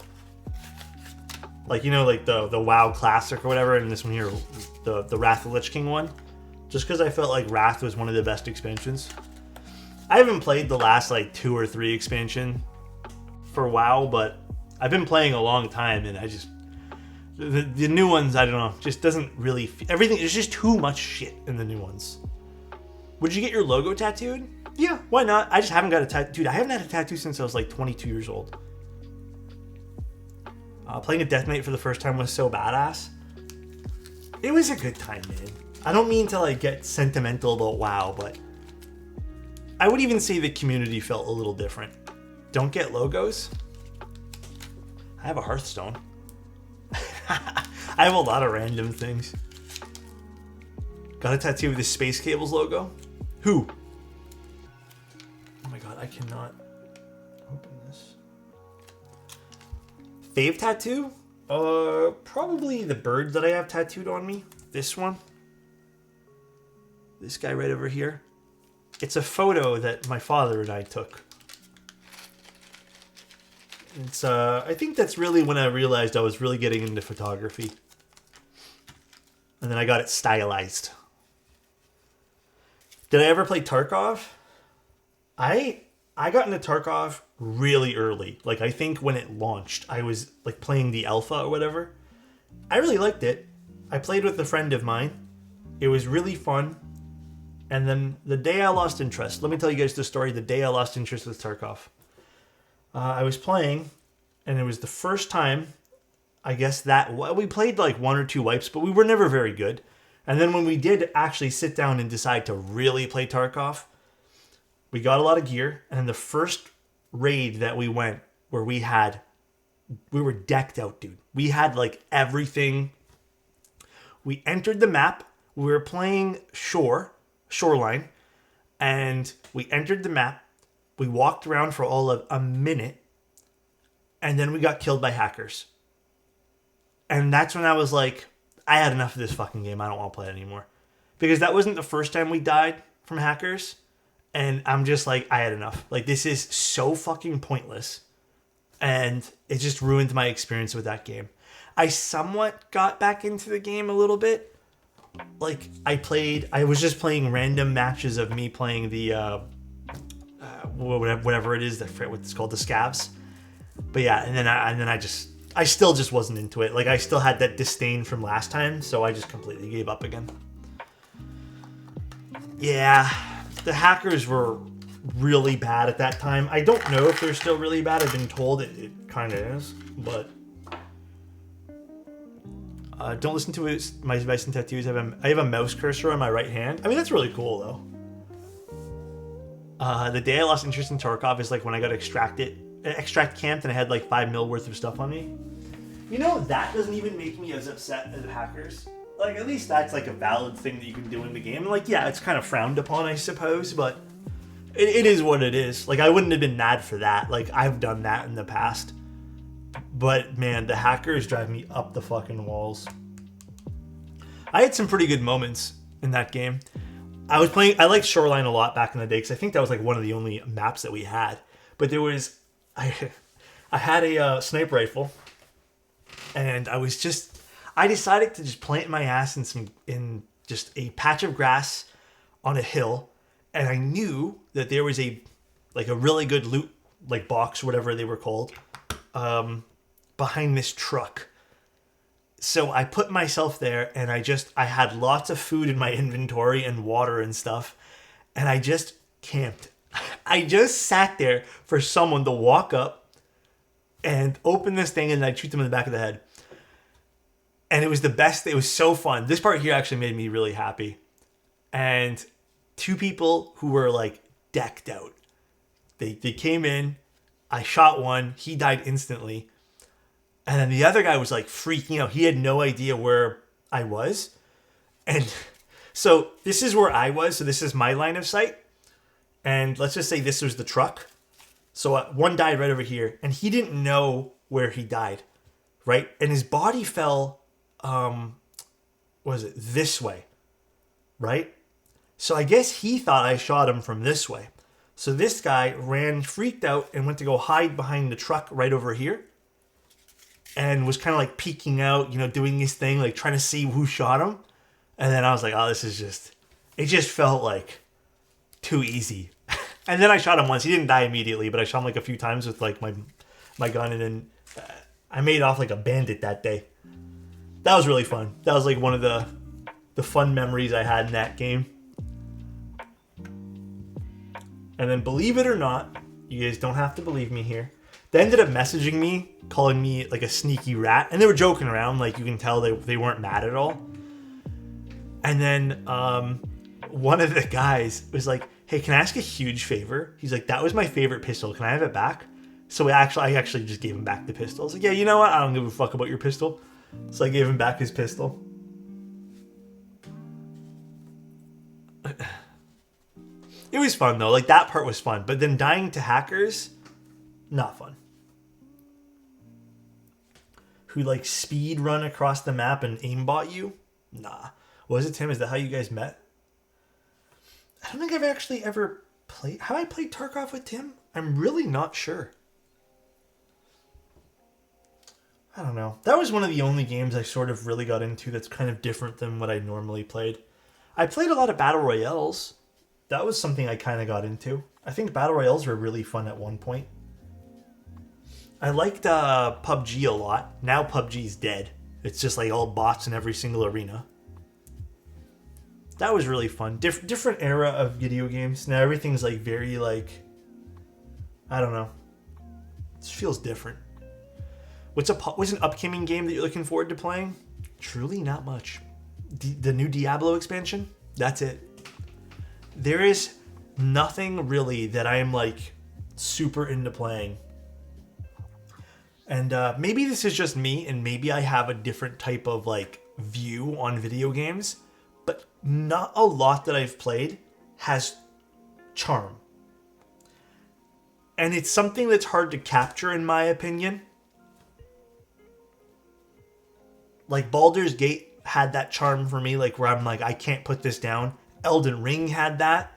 Like, you know, like the WoW Classic or whatever, and this one here, the Wrath of the Lich King one. Just because I felt like Wrath was one of the best expansions. I haven't played the last like 2 or 3 expansion for WoW, but I've been playing a long time, and I just... The new ones, I don't know, just doesn't really... everything, there's just too much shit in the new ones. Would you get your logo tattooed? Yeah, why not? I just haven't got a tattoo. Dude, I haven't had a tattoo since I was like 22 years old. Playing a Deathmate for the first time was so badass. It was a good time, man. I don't mean to like get sentimental about WoW, but I would even say the community felt a little different. Don't get logos? I have a Hearthstone. I have a lot of random things. Got a tattoo with the Space Cables logo? Who? Oh my god, I cannot open this. Fave tattoo? Probably the bird that I have tattooed on me. This one. This guy right over here. It's a photo that my father and I took. It's I think that's really when I realized I was really getting into photography. And then I got it stylized. Did I ever play Tarkov? I got into Tarkov really early. Like, I think when it launched, I was like playing the alpha or whatever. I really liked it. I played with a friend of mine. It was really fun. And then the day I lost interest, let me tell you guys the story. The day I lost interest with Tarkov. I was playing, and it was the first time, I guess, that we played like 1 or 2 wipes, but we were never very good. And then when we did actually sit down and decide to really play Tarkov, we got a lot of gear. And the first raid that we went, where we were decked out, dude. We had like everything. We entered the map. We were playing shoreline, and we entered the map. We walked around for all of a minute, and then we got killed by hackers. And that's when I was like, I had enough of this fucking game. I don't want to play it anymore. Because that wasn't the first time we died from hackers. And I'm just like, I had enough. Like, this is so fucking pointless. And it just ruined my experience with that game. I somewhat got back into the game a little bit. Like, I was just playing random matches of me playing the... whatever it is, what it's called, the scavs. But yeah, and then I still just wasn't into it. Like, I still had that disdain from last time, so I just completely gave up again. Yeah, the hackers were really bad at that time. I don't know if they're still really bad. I've been told it kind of is, but don't listen to my advice and tattoos. I have a mouse cursor on my right hand. I mean, that's really cool though. The day I lost interest in Tarkov is like when I got extract camped and I had like 5 mil worth of stuff on me. You know, that doesn't even make me as upset as hackers. Like, at least that's like a valid thing that you can do in the game. Like, yeah, it's kind of frowned upon, I suppose, but it is what it is. Like, I wouldn't have been mad for that. Like, I've done that in the past. But man, the hackers drive me up the fucking walls. I had some pretty good moments in that game. I liked Shoreline a lot back in the day because I think that was like one of the only maps that we had. But I had a sniper rifle, and I decided to just plant my ass in just a patch of grass on a hill, and I knew that there was a really good loot like box, whatever they were called, behind this truck. So I put myself there, and I had lots of food in my inventory and water and stuff, and I just camped. I just sat there for someone to walk up and open this thing, and I'd shoot them in the back of the head. And it was the best. It was so fun. This part here actually made me really happy. And two people who were like decked out. They came in. I shot one. He died instantly. And then the other guy was like freaking out. He had no idea where I was. And so this is where I was. So this is my line of sight. And let's just say this was the truck. So one died right over here. And he didn't know where he died. Right? And his body fell, this way. Right? So I guess he thought I shot him from this way. So this guy ran, freaked out, and went to go hide behind the truck right over here. And was kind of like peeking out, doing his thing, like trying to see who shot him. And then I was like, oh, it just felt like too easy. And then I shot him once. He didn't die immediately, but I shot him like a few times with like my gun. And then I made off like a bandit that day. That was really fun. That was like one of the fun memories I had in that game. And then believe it or not, you guys don't have to believe me here, they ended up messaging me, calling me like a sneaky rat. And they were joking around, like you can tell they weren't mad at all. And then one of the guys was like, hey, can I ask a huge favor? He's like, that was my favorite pistol. Can I have it back? So I actually just gave him back the pistol. I was like, yeah, you know what? I don't give a fuck about your pistol. So I gave him back his pistol. It was fun though. Like that part was fun. But then dying to hackers, not fun. Who like speed run across the map and aimbot you? Nah. Was it Tim? Is that how you guys met? I don't think I've actually ever played. Have I played Tarkov with Tim? I'm really not sure. I don't know. That was one of the only games I sort of really got into that's kind of different than what I normally played. I played a lot of Battle Royales. That was something I kind of got into. I think Battle Royales were really fun at one point. I liked PUBG a lot. Now PUBG's dead. It's just like all bots in every single arena. That was really fun. Different era of video games. Now everything's like very like, I don't know. It just feels different. What's an upcoming game that you're looking forward to playing? Truly not much. The new Diablo expansion? That's it. There is nothing really that I am like super into playing. And maybe this is just me, and maybe I have a different type of like view on video games, but not a lot that I've played has charm. And it's something that's hard to capture in my opinion. Like Baldur's Gate had that charm for me, like where I'm like, I can't put this down. Elden Ring had that.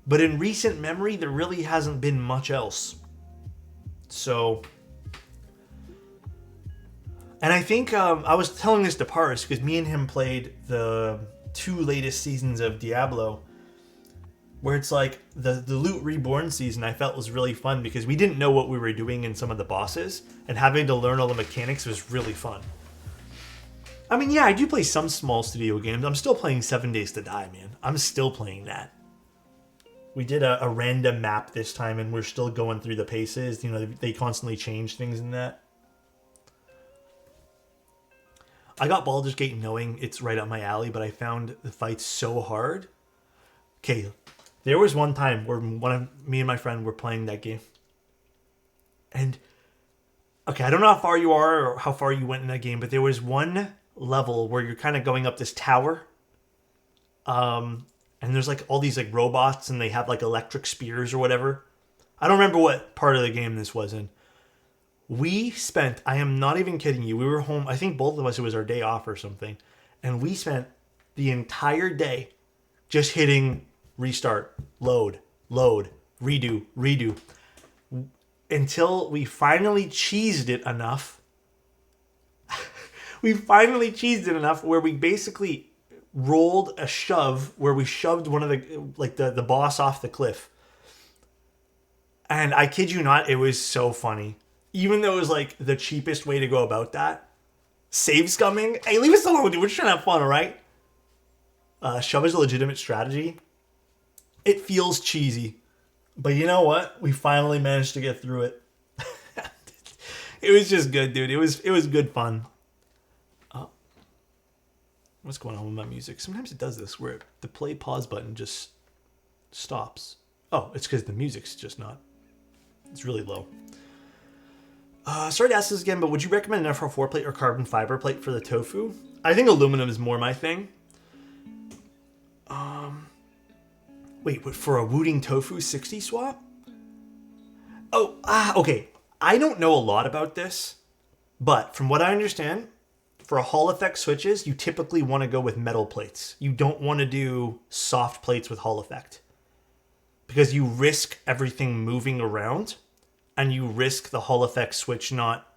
But in recent memory, there really hasn't been much else. So, and I think I was telling this to Paris because me and him played the 2 latest seasons of Diablo, where it's like the Loot Reborn season I felt was really fun because we didn't know what we were doing in some of the bosses, and having to learn all the mechanics was really fun. I mean, yeah, I do play some small studio games. I'm still playing 7 Days to Die, man. I'm still playing that. We did a random map this time, and we're still going through the paces. You know, they constantly change things in that. I got Baldur's Gate knowing it's right up my alley, but I found the fights so hard. Okay, there was one time where me and my friend were playing that game. And, okay, I don't know how far you are or how far you went in that game, but there was one level where you're kind of going up this tower. And there's like all these like robots and they have like electric spears or whatever. I don't remember what part of the game this was in. We spent, I am not even kidding you, we were home, I think both of us, it was our day off or something, and we spent the entire day just hitting restart, load, redo, until we finally cheesed it enough. We finally cheesed it enough where we basically rolled a shove, where we shoved one of the boss off the cliff. And I kid you not, it was so funny. Even though it was like the cheapest way to go about that. Save scumming. Hey, leave us alone, dude. We're just trying to have fun, all right? Shove is a legitimate strategy. It feels cheesy. But you know what? We finally managed to get through it. It was just good, dude. It was good fun. What's going on with my music? Sometimes it does this where the play pause button just stops. Oh, it's because the music's just not. It's really low. Sorry to ask this again, but would you recommend an FR4 plate or carbon fiber plate for the tofu? I think aluminum is more my thing. Wait, but for a Wooting Tofu 60 swap? Okay. I don't know a lot about this, but from what I understand, for a Hall effect switches, you typically want to go with metal plates. You don't want to do soft plates with Hall effect, because you risk everything moving around, and you risk the Hall effect switch not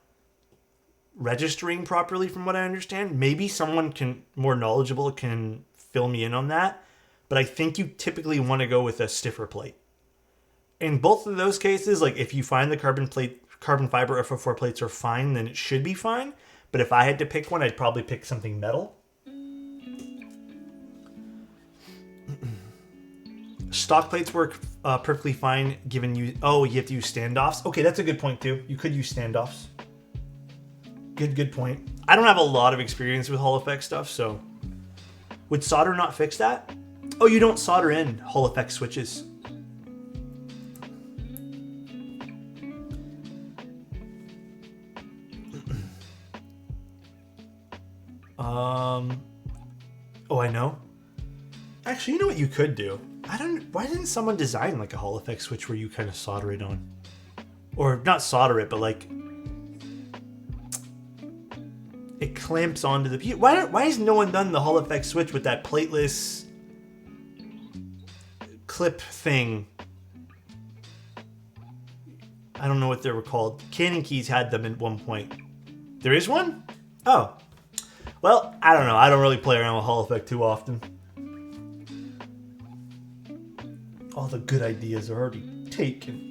registering properly, from what I understand. Maybe someone more knowledgeable can fill me in on that, but I think you typically want to go with a stiffer plate. In both of those cases, like if you find the carbon fiber FO4 plates are fine, then it should be fine. But if I had to pick one, I'd probably pick something metal. Stock plates work perfectly fine given you... Oh, you have to use standoffs? Okay, that's a good point too. You could use standoffs. Good point. I don't have a lot of experience with Hall effect stuff, so... Would solder not fix that? Oh, you don't solder in Hall effect switches. Oh, I know. Actually, you know what you could do? Why didn't someone design like a Hall effect switch where you kind of solder it on? Or not solder it, but like it clamps onto the... Why has no one done the Hall effect switch with that plateless clip thing? I don't know what they were called. Cannon Keys had them at one point. There is one? Oh. Well, I don't know. I don't really play around with Hall effect too often. All the good ideas are already taken.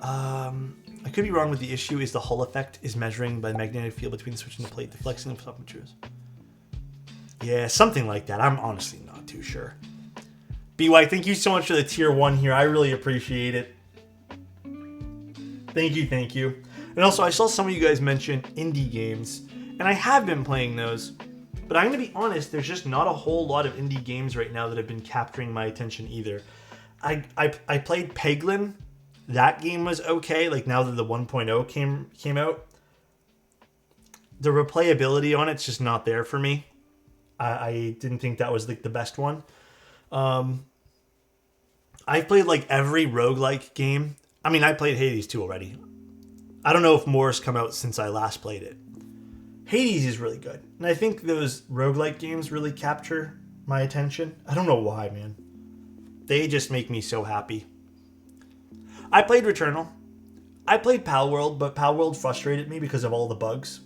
I could be wrong with the issue is the Hall effect is measuring by the magnetic field between the switch and the plate, the flexing of soft materials. Yeah, something like that. I'm honestly not too sure. BY, thank you so much for the tier 1 here. I really appreciate it. Thank you. And also, I saw some of you guys mention indie games, and I have been playing those. But I'm going to be honest, there's just not a whole lot of indie games right now that have been capturing my attention either. I played Peglin. That game was okay, like now that the 1.0 came out. The replayability on it's just not there for me. I didn't think that was like the best one. I've played like every roguelike game. I mean, I played Hades 2 already. I don't know if more has come out since I last played it. Hades is really good. And I think those roguelike games really capture my attention. I don't know why, man. They just make me so happy. I played Returnal. I played Palworld, but Palworld frustrated me because of all the bugs.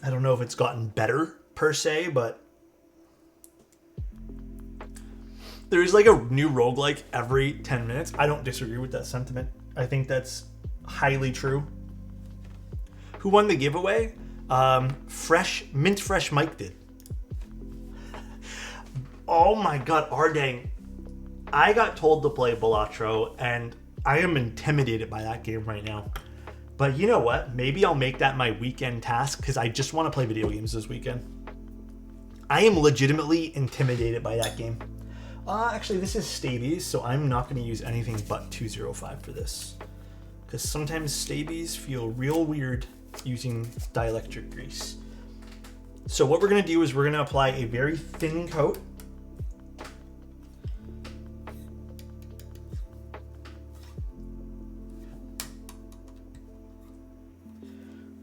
I don't know if it's gotten better, per se, but... there is like a new roguelike every 10 minutes. I don't disagree with that sentiment. I think that's highly true. Who won the giveaway? Mint Fresh Mike did. Oh my god, Ardang. I got told to play Balatro, and I am intimidated by that game right now. But you know what? Maybe I'll make that my weekend task, because I just want to play video games this weekend. I am legitimately intimidated by that game. Actually, this is Stabies, so I'm not going to use anything but 205 for this. Because sometimes Stabies feel real weird using dielectric grease. So what we're going to do is we're going to apply a very thin coat.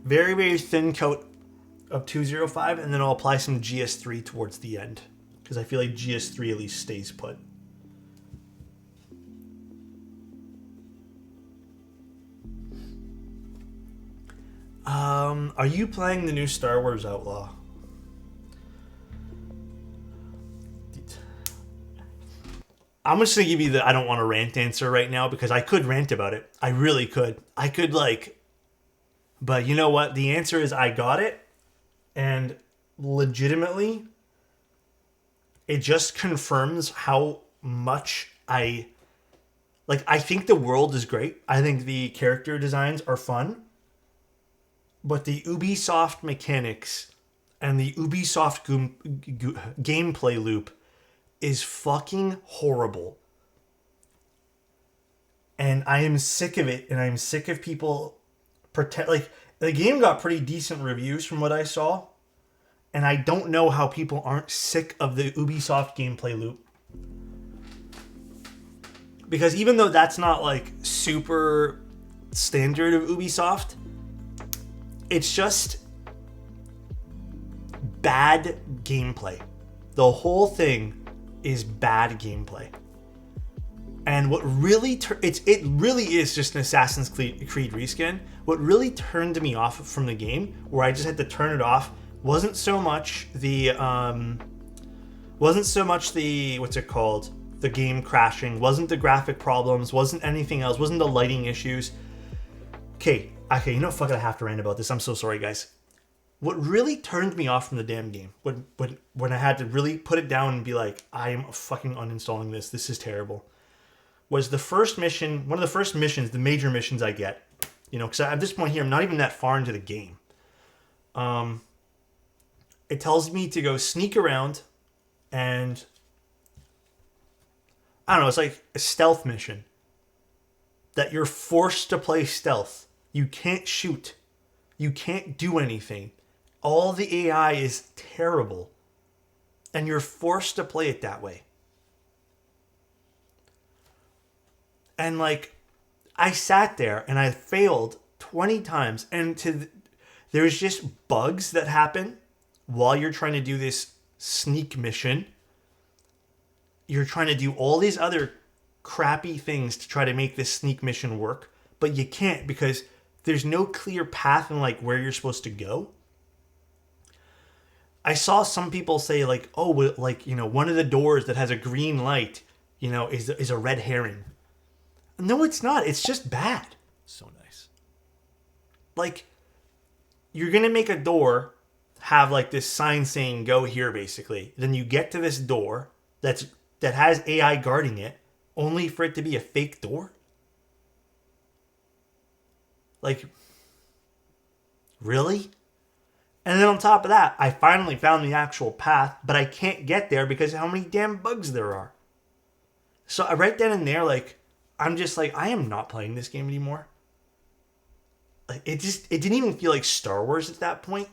Very, very thin coat of 205, and then I'll apply some GS3 towards the end. Because I feel like GS3 at least stays put. Are you playing the new Star Wars Outlaw? I'm just gonna give you the I don't want to rant answer right now because I could rant about it. I really could. I could but you know what? The answer is I got it, and legitimately, it just confirms how much I think the world is great. I think the character designs are fun. But the Ubisoft mechanics and the Ubisoft gameplay loop is fucking horrible. And I am sick of it, and I'm sick of people the game got pretty decent reviews from what I saw, and I don't know how people aren't sick of the Ubisoft gameplay loop. Because even though that's not super standard of Ubisoft, it's just bad gameplay. The whole thing is bad gameplay. And what really it really is just an Assassin's Creed reskin. What really turned me off from the game, where I just had to turn it off, wasn't so much the what's it called? The game crashing, wasn't the graphic problems, wasn't anything else, wasn't the lighting issues. Okay, you know, fuck it, I have to rant about this. I'm so sorry, guys. What really turned me off from the damn game, when I had to really put it down and be like, I am fucking uninstalling this. This is terrible. Was the first mission, one of the first missions, the major missions I get. You know, because at this point here, I'm not even that far into the game. It tells me to go sneak around and I don't know, it's like a stealth mission. That you're forced to play stealth. You can't shoot. You can't do anything. All the AI is terrible. And you're forced to play it that way. And I sat there and I failed 20 times. And there's just bugs that happen while you're trying to do this sneak mission. You're trying to do all these other crappy things to try to make this sneak mission work. But you can't because there's no clear path in where you're supposed to go. I saw some people say one of the doors that has a green light, is a red herring. No, it's not. It's just bad. So nice. You're going to make a door have this sign saying go here basically. Then you get to this door that has AI guarding it only for it to be a fake door. Really? And then on top of that, I finally found the actual path, but I can't get there because of how many damn bugs there are. So right then and there, I'm just I am not playing this game anymore. It didn't even feel like Star Wars at that point.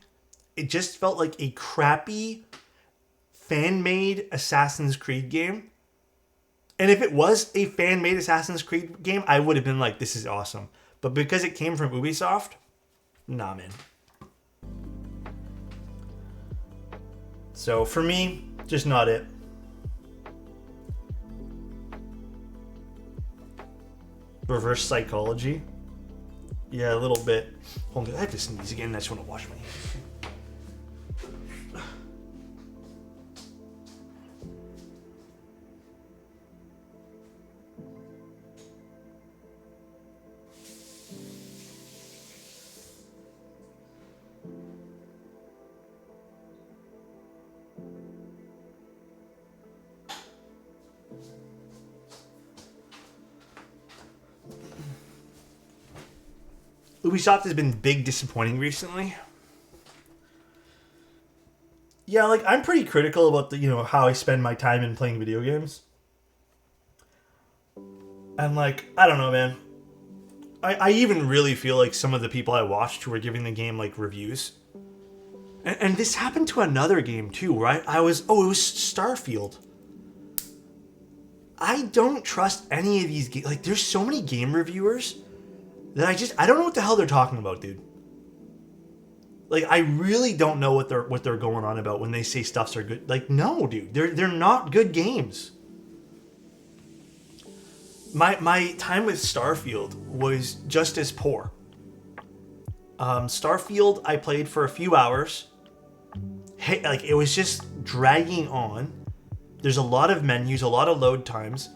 It just felt like a crappy, fan-made Assassin's Creed game. And if it was a fan-made Assassin's Creed game, I would have been like, this is awesome. But because it came from Ubisoft, nah, man. So for me, just not it. Reverse psychology. Yeah, a little bit. Hold on, I have to sneeze again. I just want to wash my hands. Ubisoft has been big disappointing recently. Yeah, I'm pretty critical about how I spend my time in playing video games. And I don't know, man. I even really feel like some of the people I watched who were giving the game reviews. And this happened to another game too, right? It was Starfield. I don't trust any of these games. There's so many game reviewers that I don't know what the hell they're talking about, dude. Like, I really don't know what they're going on about when they say stuffs are good. Like, no, dude, they're not good games. My time with Starfield was just as poor. Starfield, I played for a few hours. Hey, like, it was just dragging on. There's a lot of menus, a lot of load times.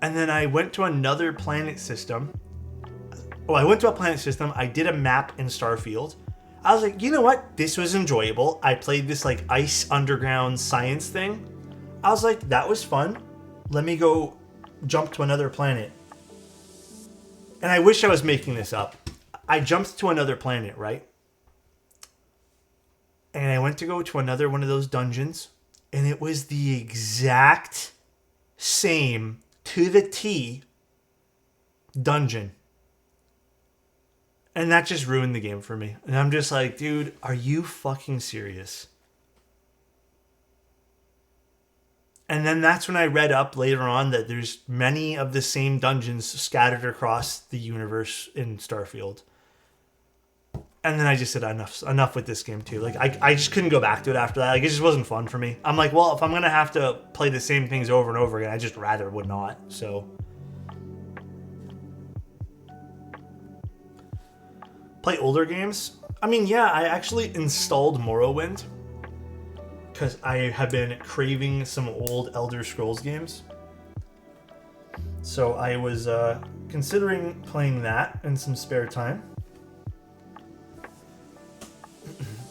And then I went to another planet system. Oh, I went to a planet system. I did a map in Starfield. I was like, you know what? This was enjoyable. I played this like ice underground science thing. I was like, that was fun. Let me go jump to another planet. And I wish I was making this up. I jumped to another planet, right? And I went to go to another one of those dungeons. And it was the exact same, to the T, dungeon. And that just ruined the game for me. And I'm just like, dude, are you fucking serious? And then that's when I read up later on that there's many of the same dungeons scattered across the universe in Starfield. And then I just said, enough with this game too. Like, I just couldn't go back to it after that. Like, it just wasn't fun for me. I'm like, well, if I'm going to have to play the same things over and over again, I just rather would not. So... play older games? I mean, yeah, I actually installed Morrowind because I have been craving some old Elder Scrolls games. So I was considering playing that in some spare time.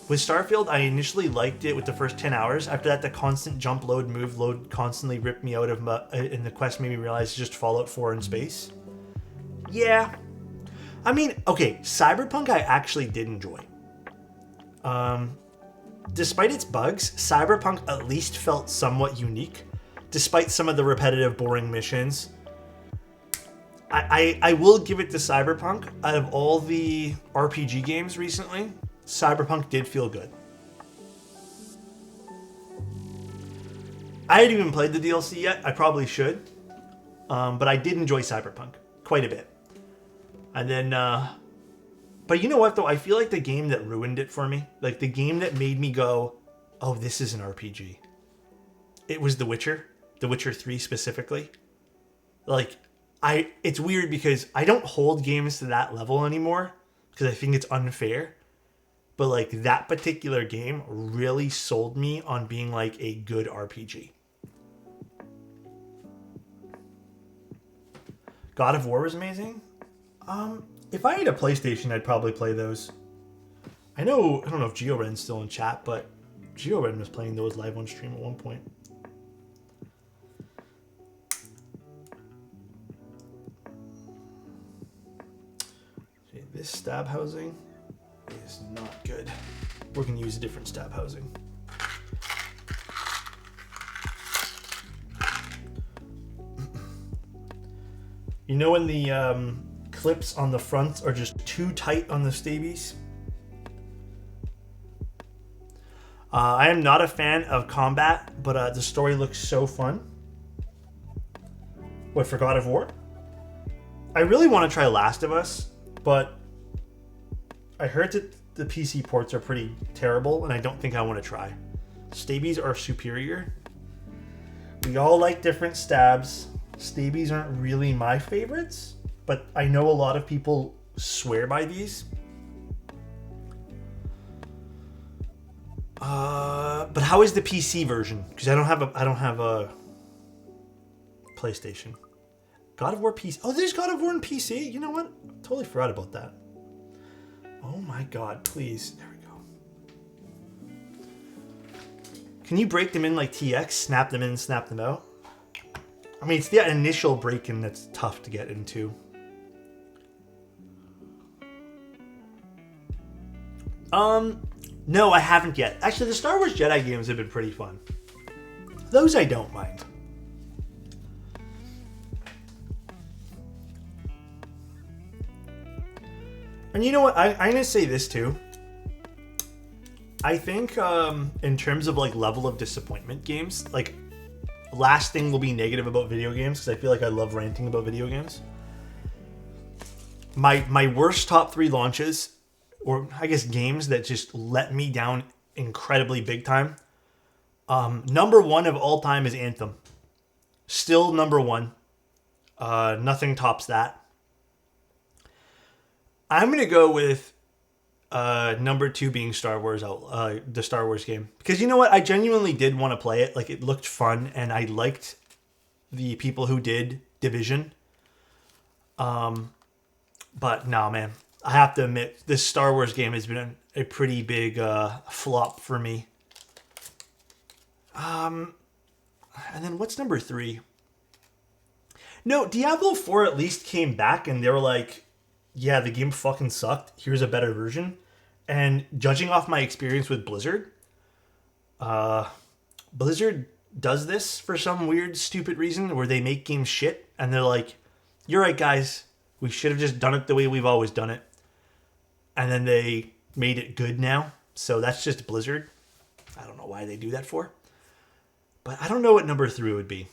With Starfield, I initially liked it with the first 10 hours. After that, the constant jump, load, move, load constantly ripped me out of and the quest made me realize it's just Fallout 4 in space. Yeah. I mean, okay, Cyberpunk I actually did enjoy. Despite its bugs, Cyberpunk at least felt somewhat unique, despite some of the repetitive, boring missions. I will give it to Cyberpunk. Out of all the RPG games recently, Cyberpunk did feel good. I hadn't even played the DLC yet. I probably should. But I did enjoy Cyberpunk quite a bit. And then, but you know what though? I feel like the game that ruined it for me, like the game that made me go, oh, this is an RPG. It was The Witcher 3 specifically. Like, it's weird because I don't hold games to that level anymore because I think it's unfair. But like that particular game really sold me on being like a good RPG. God of War was amazing. If I had a PlayStation, I'd probably play those. I don't know if GeoRen's still in chat, but GeoRen was playing those live on stream at one point. Okay, this stab housing is not good. We're going to use a different stab housing. You know when the clips on the front are just too tight on the stabies? I am not a fan of combat, but the story looks so fun. What, for God of War? I really want to try Last of Us, but I heard that the PC ports are pretty terrible, and I don't think I want to try. Stabies are superior. We all like different stabs. Stabies aren't really my favorites, but I know a lot of people swear by these. But how is the PC version? Because I don't have a PlayStation. God of War PC. Oh, there's God of War in PC. You know what? Totally forgot about that. Oh my God! Please, there we go. Can you break them in like TX? Snap them in, snap them out. I mean, it's the initial break-in that's tough to get into. No, I haven't yet. Actually, the Star Wars Jedi games have been pretty fun. Those I don't mind. And you know what? I'm going to say this too. I think in terms of like level of disappointment games, like last thing will be negative about video games because I feel like I love ranting about video games. My worst top 3 launches or I guess games that just let me down incredibly big time. Number one of all time is Anthem. Still number one. Nothing tops that. I'm gonna go with number two being Star Wars, the Star Wars game, because you know what, I genuinely did want to play it. Like, it looked fun, and I liked the people who did Division. But no, man, I have to admit, this Star Wars game has been a pretty big flop for me. And then what's number three? No, Diablo 4 at least came back and they were like, yeah, the game fucking sucked. Here's a better version. And judging off my experience with Blizzard, Blizzard does this for some weird, stupid reason where they make games shit and they're like, you're right, guys. We should have just done it the way we've always done it. And then they made it good now. So that's just Blizzard. I don't know why they do that for. But I don't know what number three would be.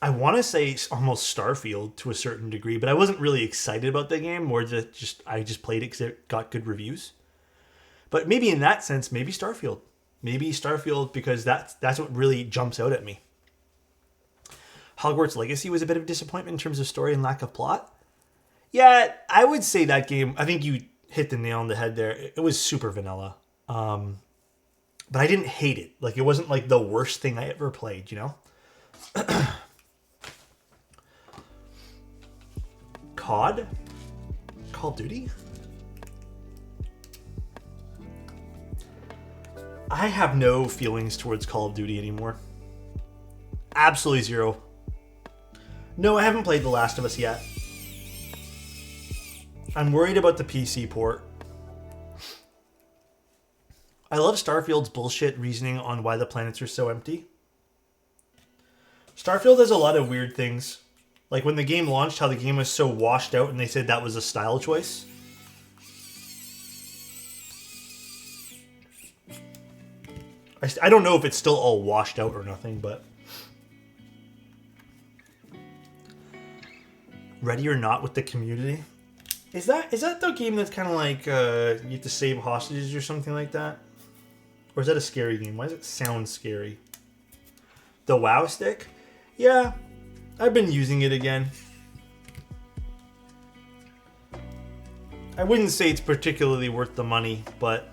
I want to say almost Starfield to a certain degree, but I wasn't really excited about the game. More just I just played it because it got good reviews. But maybe in that sense, maybe Starfield. Maybe Starfield because that's what really jumps out at me. Hogwarts Legacy was a bit of a disappointment in terms of story and lack of plot. Yeah, I would say that game, I think you hit the nail on the head there. It was super vanilla. But I didn't hate it. Like, it wasn't like the worst thing I ever played, you know? COD? Call of Duty? I have no feelings towards Call of Duty anymore. Absolutely zero. No, I haven't played The Last of Us yet. I'm worried about the PC port. I love Starfield's bullshit reasoning on why the planets are so empty. Starfield has a lot of weird things. Like when the game launched, how the game was so washed out and they said that was a style choice. I don't know if it's still all washed out or nothing, but... Ready or Not with the community? Is that the game that's kind of like you have to save hostages or something like that? Or is that a scary game? Why does it sound scary? The WoW stick? Yeah, I've been using it again. I wouldn't say it's particularly worth the money, but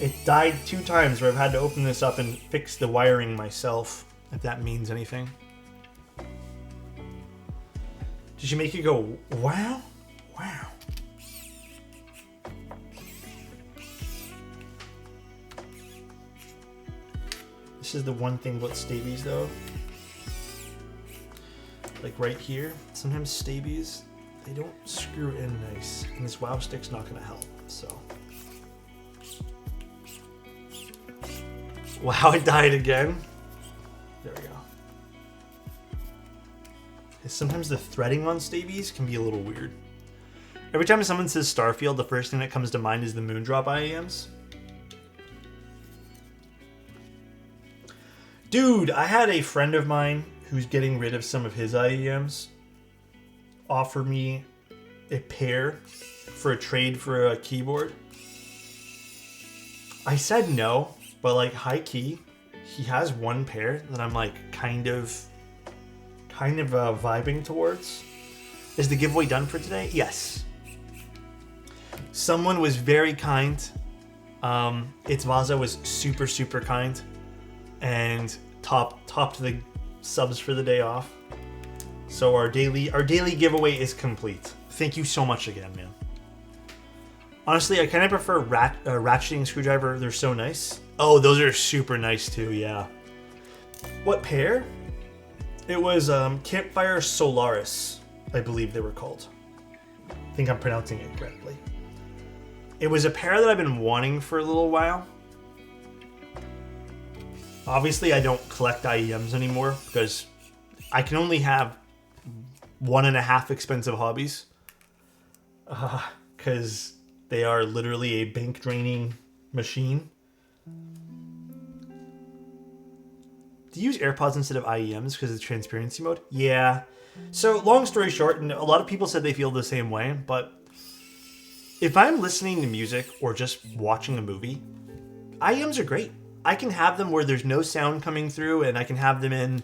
it died 2 times where I've had to open this up and fix the wiring myself, if that means anything. Did she make you go, wow? Wow. This is the one thing about stabies, though. Like right here, sometimes stabies, they don't screw in nice. And this WoW stick's not going to help, so. Wow, it died again. There we go. Sometimes the threading on stabies can be a little weird. Every time someone says Starfield, the first thing that comes to mind is the Moondrop IEMs. Dude, I had a friend of mine who's getting rid of some of his IEMs offer me a pair for a trade for a keyboard. I said no, but like high key, he has one pair that I'm like kind of vibing towards. Is the giveaway done for today? Yes. Someone was very kind. It's Vaza was super, super kind. And topped the subs for the day off. So our daily giveaway is complete. Thank you so much again, man. Honestly, I kind of prefer ratcheting screwdriver. They're so nice. Oh, those are super nice too, yeah. What pair? It was Campfire Solaris, I believe they were called. I think I'm pronouncing it correctly. It was a pair that I've been wanting for a little while. Obviously, I don't collect IEMs anymore because I can only have 1.5 expensive hobbies. Because they are literally a bank draining machine. Do you use AirPods instead of IEMs because of the transparency mode? Yeah. So, long story short, and a lot of people said they feel the same way, but if I'm listening to music or just watching a movie, IEMs are great. I can have them where there's no sound coming through and I can have them in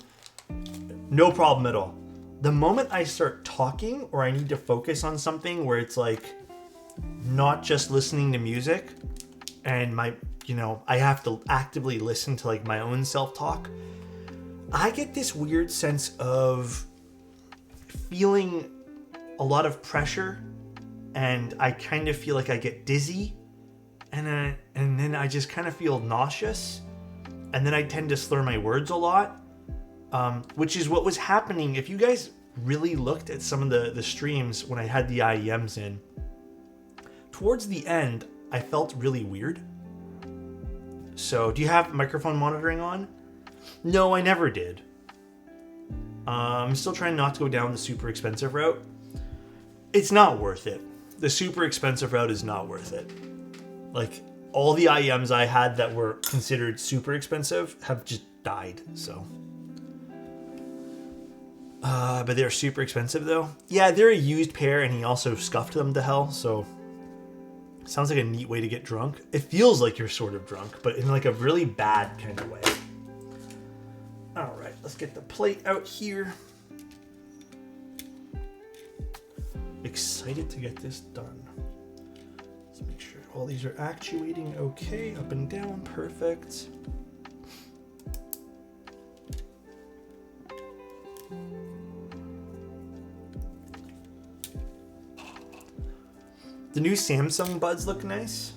no problem at all. The moment I start talking or I need to focus on something where it's like not just listening to music and I have to actively listen to like my own self-talk, I get this weird sense of feeling a lot of pressure, and I kind of feel like I get dizzy, and then I just kind of feel nauseous, and then I tend to slur my words a lot, which is what was happening. If you guys really looked at some of the streams when I had the IEMs in, towards the end, I felt really weird. So, do you have microphone monitoring on? No, I never did. I'm still trying not to go down the super expensive route. It's not worth it. The super expensive route is not worth it. Like, all the IEMs I had that were considered super expensive have just died, so. But they're super expensive, though. Yeah, they're a used pair, and he also scuffed them to hell, so. Sounds like a neat way to get drunk. It feels like you're sort of drunk, but in like a really bad kind of way. All right, let's get the plate out here. Excited to get this done. Let's make sure all these are actuating okay, up and down, perfect. The new Samsung buds look nice.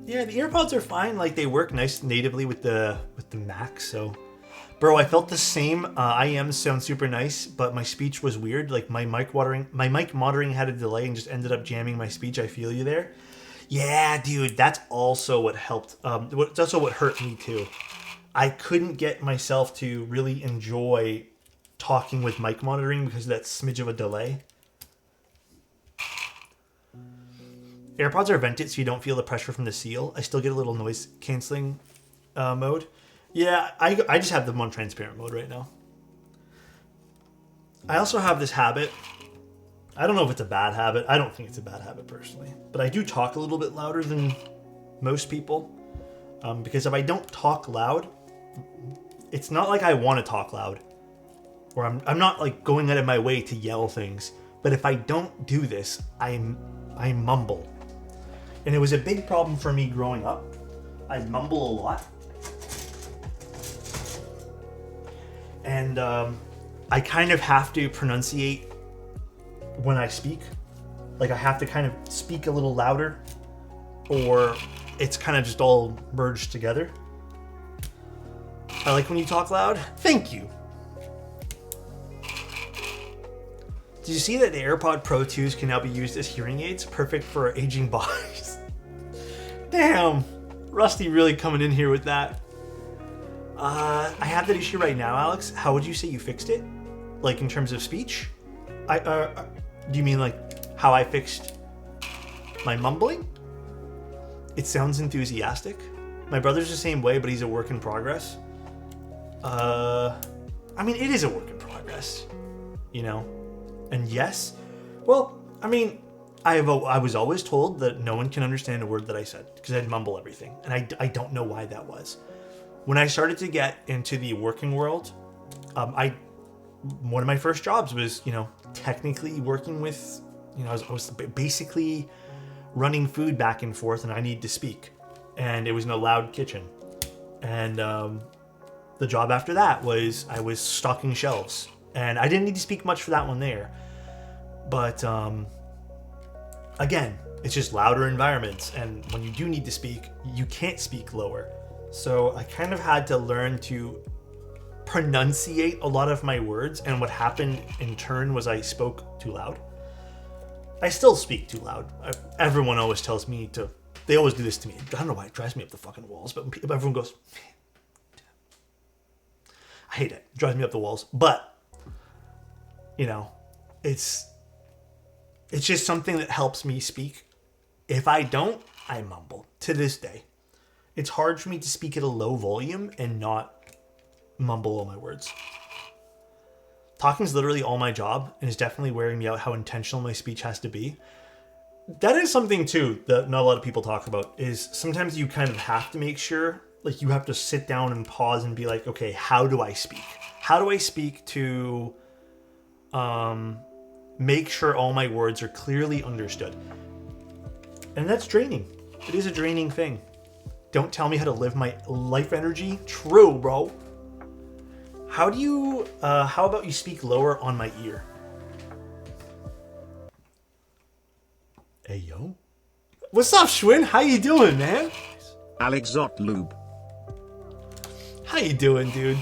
Yeah, the AirPods are fine. Like, they work nice natively with the Mac. So, bro, I felt the same. IEMs sound super nice, but my speech was weird. Like my mic monitoring had a delay and just ended up jamming my speech. I feel you there. Yeah, dude, that's also what helped. That's also what hurt me too. I couldn't get myself to really enjoy talking with mic monitoring because of that smidge of a delay. AirPods are vented so you don't feel the pressure from the seal. I still get a little noise canceling mode. Yeah, I just have them on transparent mode right now. I also have this habit. I don't know if it's a bad habit. I don't think it's a bad habit personally. But I do talk a little bit louder than most people. Because if I don't talk loud, it's not like I want to talk loud. Or I'm not like going out of my way to yell things. But if I don't do this, I mumble. And it was a big problem for me growing up. I mumble a lot. And I kind of have to pronunciate when I speak. Like, I have to kind of speak a little louder, or it's kind of just all merged together. I like when you talk loud. Thank you. Did you see that the AirPod Pro 2s can now be used as hearing aids? Perfect for aging bodies. Damn. Rusty really coming in here with that. I have that issue right now, Alex. How would you say you fixed it? Like, in terms of speech? Do you mean like how I fixed my mumbling? It sounds enthusiastic. My brother's the same way, but he's a work in progress. I mean, it is a work in progress, you know? And yes, well, I mean, I was always told that no one can understand a word that I said because I'd mumble everything. And I don't know why that was. When I started to get into the working world, one of my first jobs was, technically working with, I was basically running food back and forth, and I needed to speak. And it was in a loud kitchen. And the job after that was I was stocking shelves. And I didn't need to speak much for that one there. But again, it's just louder environments. And when you do need to speak, you can't speak lower. So I kind of had to learn to pronunciate a lot of my words. And what happened in turn was I spoke too loud. I still speak too loud. Everyone always tells me to. They always do this to me. I don't know why it drives me up the fucking walls. But everyone goes, I hate it. It drives me up the walls. But it's just something that helps me speak. If I don't, I mumble to this day. It's hard for me to speak at a low volume and not mumble all my words. Talking is literally all my job and is definitely wearing me out how intentional my speech has to be. That is something too that not a lot of people talk about, is sometimes you kind of have to make sure, like you have to sit down and pause and be like, okay, how do I speak? How do I speak to make sure all my words are clearly understood? And that's draining. It is a draining thing. Don't tell me how to live my life energy. True, bro. How about you speak lower on my ear? Hey, yo. What's up, Schwinn? How you doing, man? Alexotos Lube. How you doing, dude?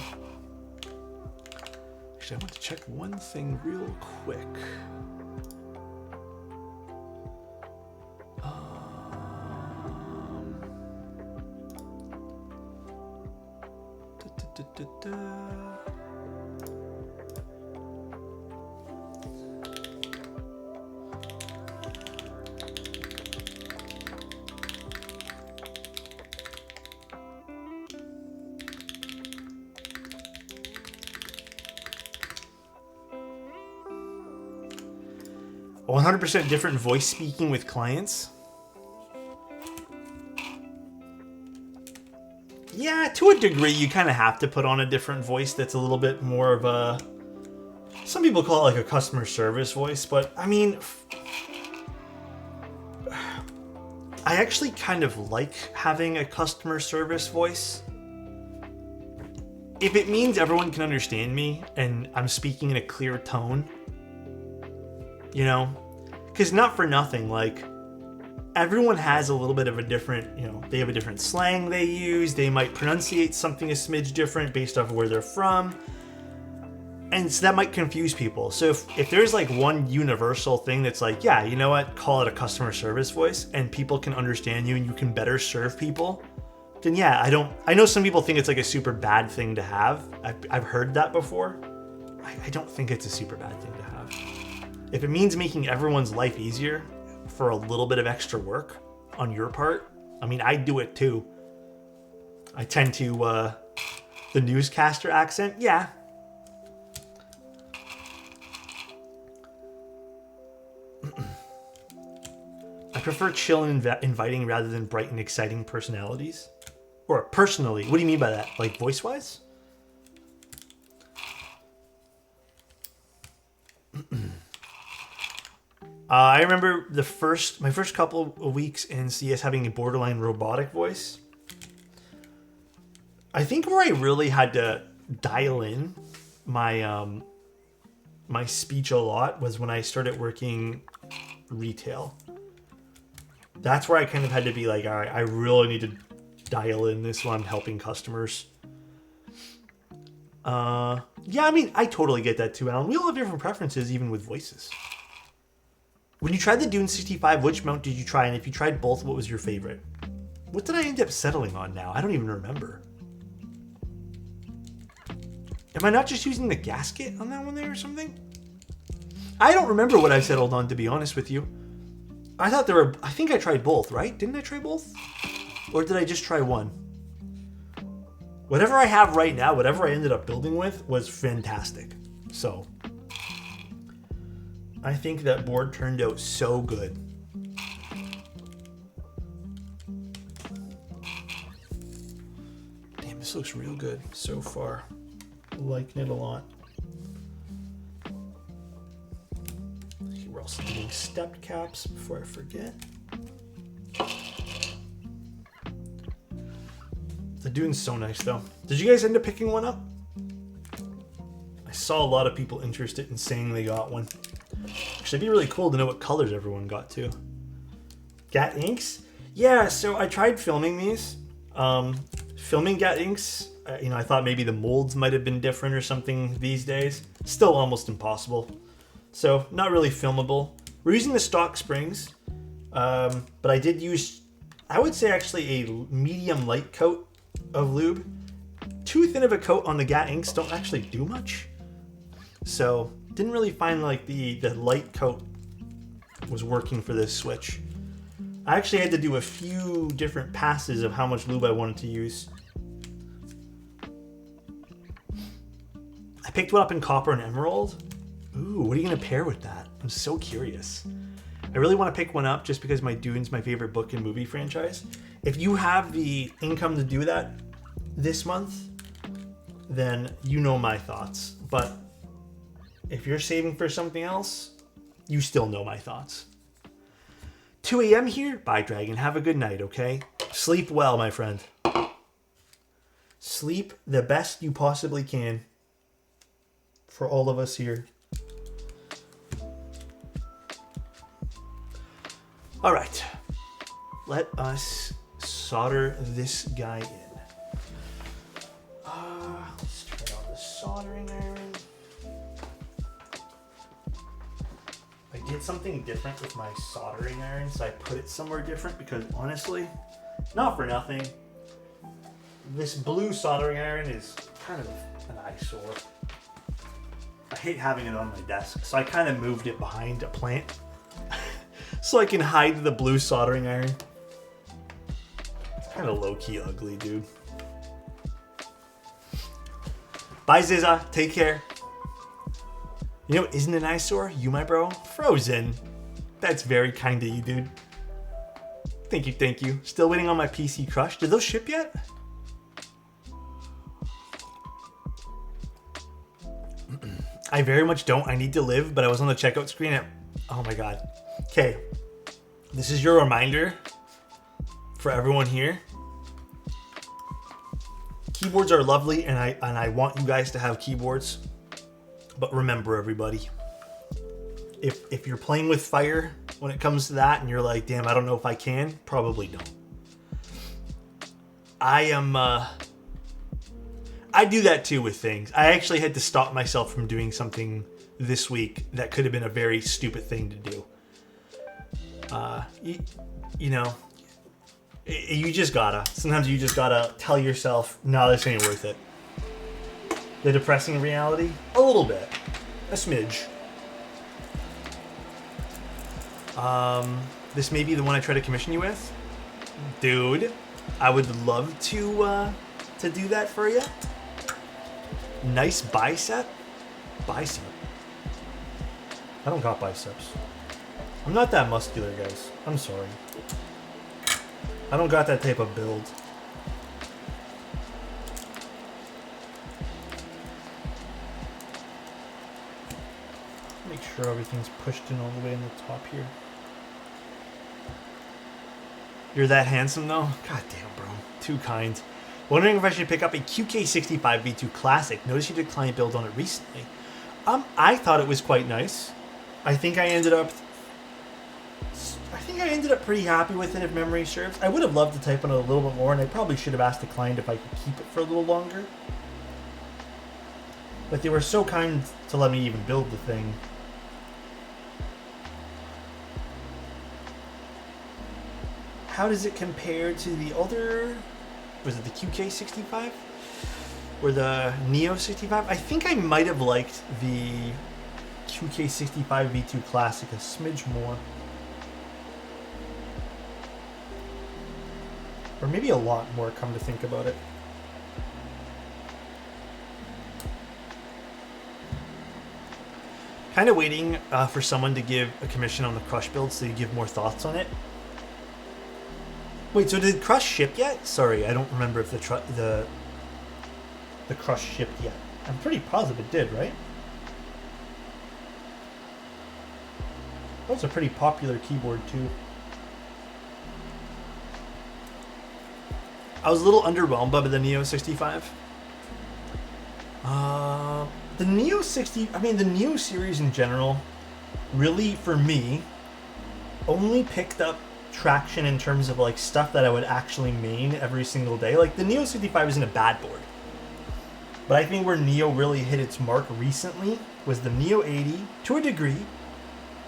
Actually, I want to check one thing real quick. Da. 100% different voice speaking with clients. Yeah, to a degree, you kind of have to put on a different voice that's a little bit more of a... Some people call it like a customer service voice, but I mean... I actually kind of like having a customer service voice. If it means everyone can understand me and I'm speaking in a clear tone, you know? Because not for nothing, like... Everyone has a little bit of a different, you know, they have a different slang they use. They might pronunciate something a smidge different based off of where they're from. And so that might confuse people. So if there's like one universal thing that's like, yeah, you know what, call it a customer service voice and people can understand you and you can better serve people, then yeah, I know some people think it's like a super bad thing to have. I've heard that before. I don't think it's a super bad thing to have. If it means making everyone's life easier, for a little bit of extra work on your part, I mean, I do it too. I tend to, the newscaster accent, yeah. I prefer chill and inviting rather than bright and exciting personalities. Or personally, what do you mean by that? Like voice-wise? I remember my first couple of weeks in CS having a borderline robotic voice. I think where I really had to dial in my my speech a lot was when I started working retail. That's where I kind of had to be like, all right, I really need to dial in this when I'm helping customers. Yeah, I mean, I totally get that too, Alan. We all have different preferences, even with voices. When you tried the Dune 65, which mount did you try? And if you tried both, what was your favorite? What did I end up settling on now? I don't even remember. Am I not just using the gasket on that one there or something? I don't remember what I settled on, to be honest with you. I think I tried both, right? Didn't I try both? Or did I just try one? Whatever I have right now, whatever I ended up building with, was fantastic. So... I think that board turned out so good. Damn, this looks real good so far. Liking it a lot. We're also doing Sept caps before I forget. The Dune's so nice though. Did you guys end up picking one up? I saw a lot of people interested in saying they got one. Actually, it'd be really cool to know what colors everyone got too. Gat inks? Yeah, so I tried filming these. Filming Gat inks, I thought maybe the molds might have been different or something these days. Still almost impossible. So, not really filmable. We're using the stock springs, but I did use, I would say actually a medium light coat of lube. Too thin of a coat on the Gat inks don't actually do much. So, didn't really find like the light coat was working for this switch. I actually had to do a few different passes of how much lube I wanted to use. I picked one up in copper and emerald. Ooh, what are you gonna pair with that? I'm so curious. I really want to pick one up just because my Dune's my favorite book and movie franchise. If you have the income to do that this month, then you know my thoughts. But if you're saving for something else, you still know my thoughts. 2 a.m. here? Bye, Dragon. Have a good night, okay? Sleep well, my friend. Sleep the best you possibly can for all of us here. All right. Let us solder this guy in. Let's turn on the soldering iron. I did something different with my soldering iron, so I put it somewhere different because honestly, not for nothing, this blue soldering iron is kind of an eyesore. I hate having it on my desk, so I kind of moved it behind a plant so I can hide the blue soldering iron. It's kind of low-key ugly, dude. Bye, Zizza. Take care. You know what isn't an eyesore? You, my bro? Frozen. That's very kind of you, dude. Thank you, thank you. Still waiting on my PC Crush. Did those ship yet? I very much don't. I need to live, but I was on the checkout screen at... Oh my god. Okay. This is your reminder for everyone here. Keyboards are lovely, and I want you guys to have keyboards. But remember, everybody, if you're playing with fire when it comes to that and you're like, damn, I don't know if I can, probably don't. I do that too with things. I actually had to stop myself from doing something this week that could have been a very stupid thing to do. You know, you just gotta. Sometimes you just gotta tell yourself, no, this ain't worth it. The depressing reality? A little bit. A smidge. This may be the one I try to commission you with. Dude, I would love to do that for you. Nice bicep. Bicep. I don't got biceps. I'm not that muscular, guys. I'm sorry. I don't got that type of build. Make sure everything's pushed in all the way in the top here. You're that handsome, though? God damn, bro. Too kind. Wondering if I should pick up a QK65 V2 Classic. Noticed you did client build on it recently. I thought it was quite nice. I think I ended up pretty happy with it, if memory serves. I would have loved to type on it a little bit more, and I probably should have asked the client if I could keep it for a little longer. But they were so kind to let me even build the thing. How does it compare to the other... Was it the QK65? Or the Neo 65? I think I might have liked the QK65 V2 Classic a smidge more. Or maybe a lot more, come to think about it. Kind of waiting for someone to give a commission on the Crush build so you give more thoughts on it. Wait, so did Crush ship yet? Sorry, I don't remember if the Crush shipped yet. I'm pretty positive it did, right? That was a pretty popular keyboard too. I was a little underwhelmed by the Neo 65. The Neo the Neo series in general, really, for me, only picked up traction in terms of like stuff that I would actually main every single day. Like the Neo 65 isn't a bad board, but I think where Neo really hit its mark recently was the Neo 80 to a degree,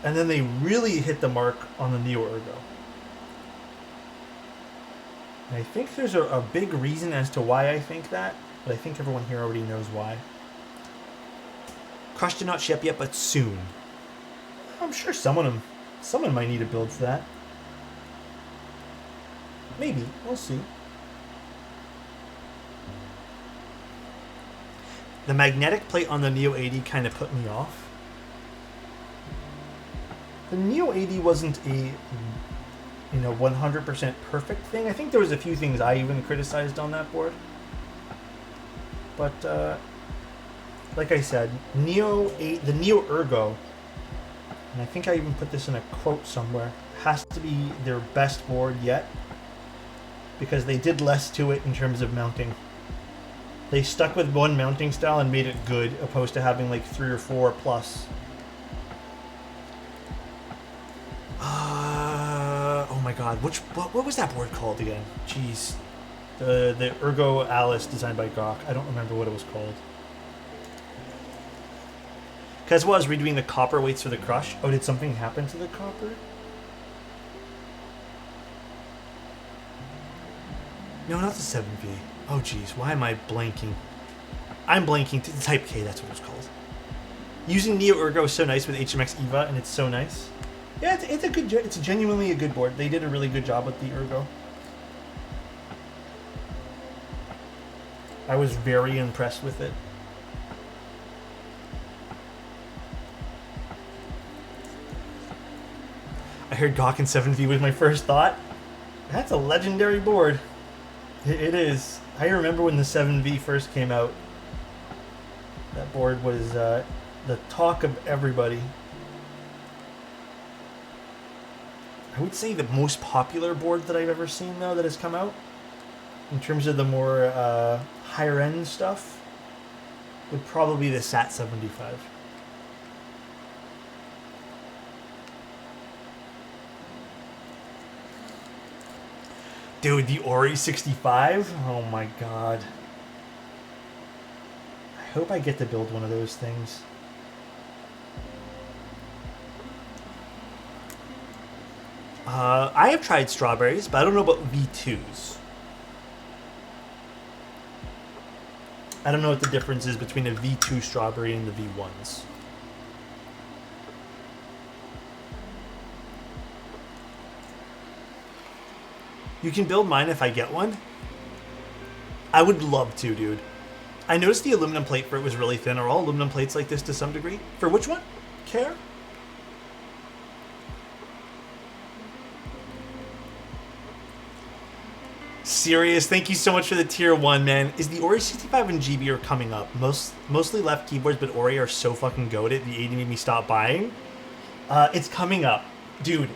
and then they really hit the mark on the Neo Ergo. And I think there's a big reason as to why I think that, but I think everyone here already knows why. Crush did not ship yet, but soon. I'm sure someone might need a build for that. Maybe. We'll see. The magnetic plate on the Neo 80 kind of put me off. The Neo 80 wasn't a 100% perfect thing. I think there was a few things I even criticized on that board. But like I said, the Neo Ergo, and I think I even put this in a quote somewhere, has to be their best board yet, because they did less to it in terms of mounting. They stuck with one mounting style and made it good, opposed to having like 3 or 4 plus. Oh my god, what was that board called again? Jeez. The Ergo Alice designed by Gawk. I don't remember what it was called. Because while I was redoing the copper weights for the crush, oh, did something happen to the copper? No, not the 7V. Oh, jeez, why am I blanking? I'm blanking. The Type K, that's what it's called. Using Neo Ergo is so nice with HMX EVA, and it's so nice. Yeah, it's genuinely a good board. They did a really good job with the Ergo. I was very impressed with it. I heard Gawk and 7V was my first thought. That's a legendary board. It is. I remember when the 7V first came out. That board was the talk of everybody. I would say the most popular board that I've ever seen, though, that has come out, in terms of the more higher end stuff, would probably be the SAT 75. Dude, the Ori 65? Oh my god. I hope I get to build one of those things. I have tried strawberries, but I don't know about V2s. I don't know what the difference is between a V2 strawberry and the V1s. You can build mine if I get one. I would love to, dude. I noticed the aluminum plate for it was really thin. Are all aluminum plates like this to some degree? For which one? Care? Serious, thank you so much for the tier 1, man. Is the Ori 65 and GB are coming up? Mostly left keyboards, but Ori are so fucking goated. The 80 made me stop buying. It's coming up. Dude,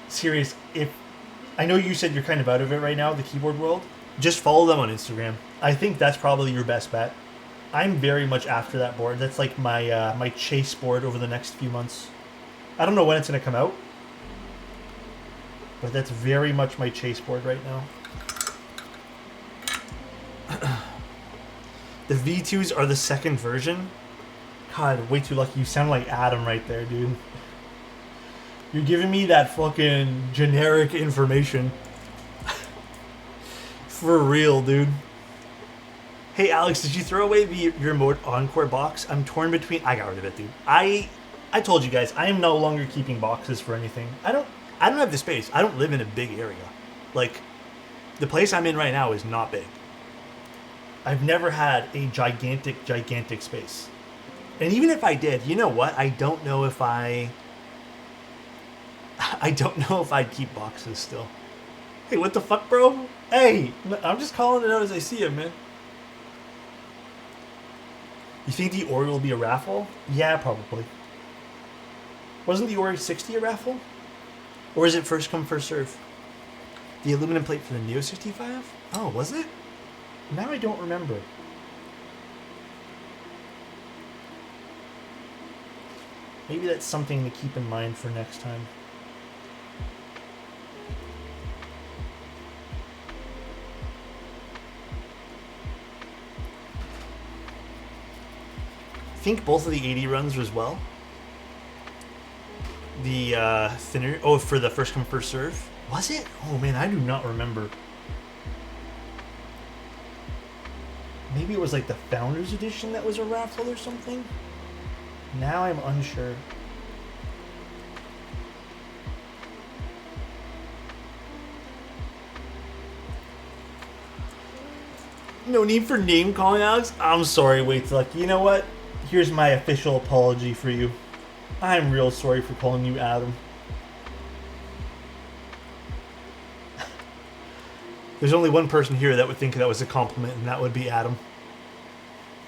serious, if I know you said you're kind of out of it right now, the keyboard world. Just follow them on Instagram. I think that's probably your best bet. I'm very much after that board. That's like my my chase board over the next few months. I don't know when it's going to come out, but that's very much my chase board right now. The V2s are the second version. God, way too lucky. You sound like Adam right there, dude. You're giving me that fucking generic information. For real, dude. Hey, Alex, did you throw away your remote Encore box? I'm torn between... I got rid of it, dude. I told you guys, I am no longer keeping boxes for anything. I don't have the space. I don't live in a big area. Like, the place I'm in right now is not big. I've never had a gigantic space. And even if I did, you know what? I don't know if I'd keep boxes still. Hey, what the fuck, bro? Hey, I'm just calling it out as I see it, man. You think the Ori will be a raffle? Yeah, probably. Wasn't the Ori 60 a raffle? Or is it first come, first serve? The aluminum plate for the Neo 65? Oh, was it? Now I don't remember. Maybe that's something to keep in mind for next time. I think both of the 80 runs as well. The thinner... Oh, for the first come, first serve? Was it? Oh man, I do not remember. Maybe it was like the Founders Edition that was a raffle or something? Now I'm unsure. No need for name calling, Alex? I'm sorry, wait till like, you know what? Here's my official apology for you. I'm real sorry for calling you Adam. There's only one person here that would think that was a compliment, and that would be Adam.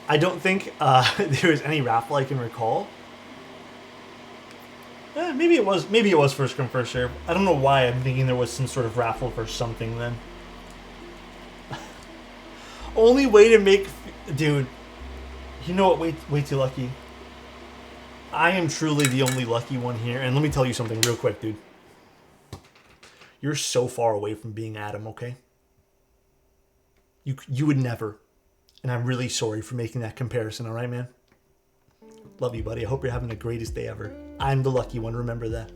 I don't think there was any raffle I can recall. Maybe it was. Maybe it was first come first serve. I don't know why I'm thinking there was some sort of raffle for something then. Only way to make, dude. You know what? Way too lucky. I am truly the only lucky one here, and let me tell you something real quick, dude. You're so far away from being Adam, okay? You would never. And I'm really sorry for making that comparison, alright, man? Love you, buddy. I hope you're having the greatest day ever. I'm the lucky one, remember that.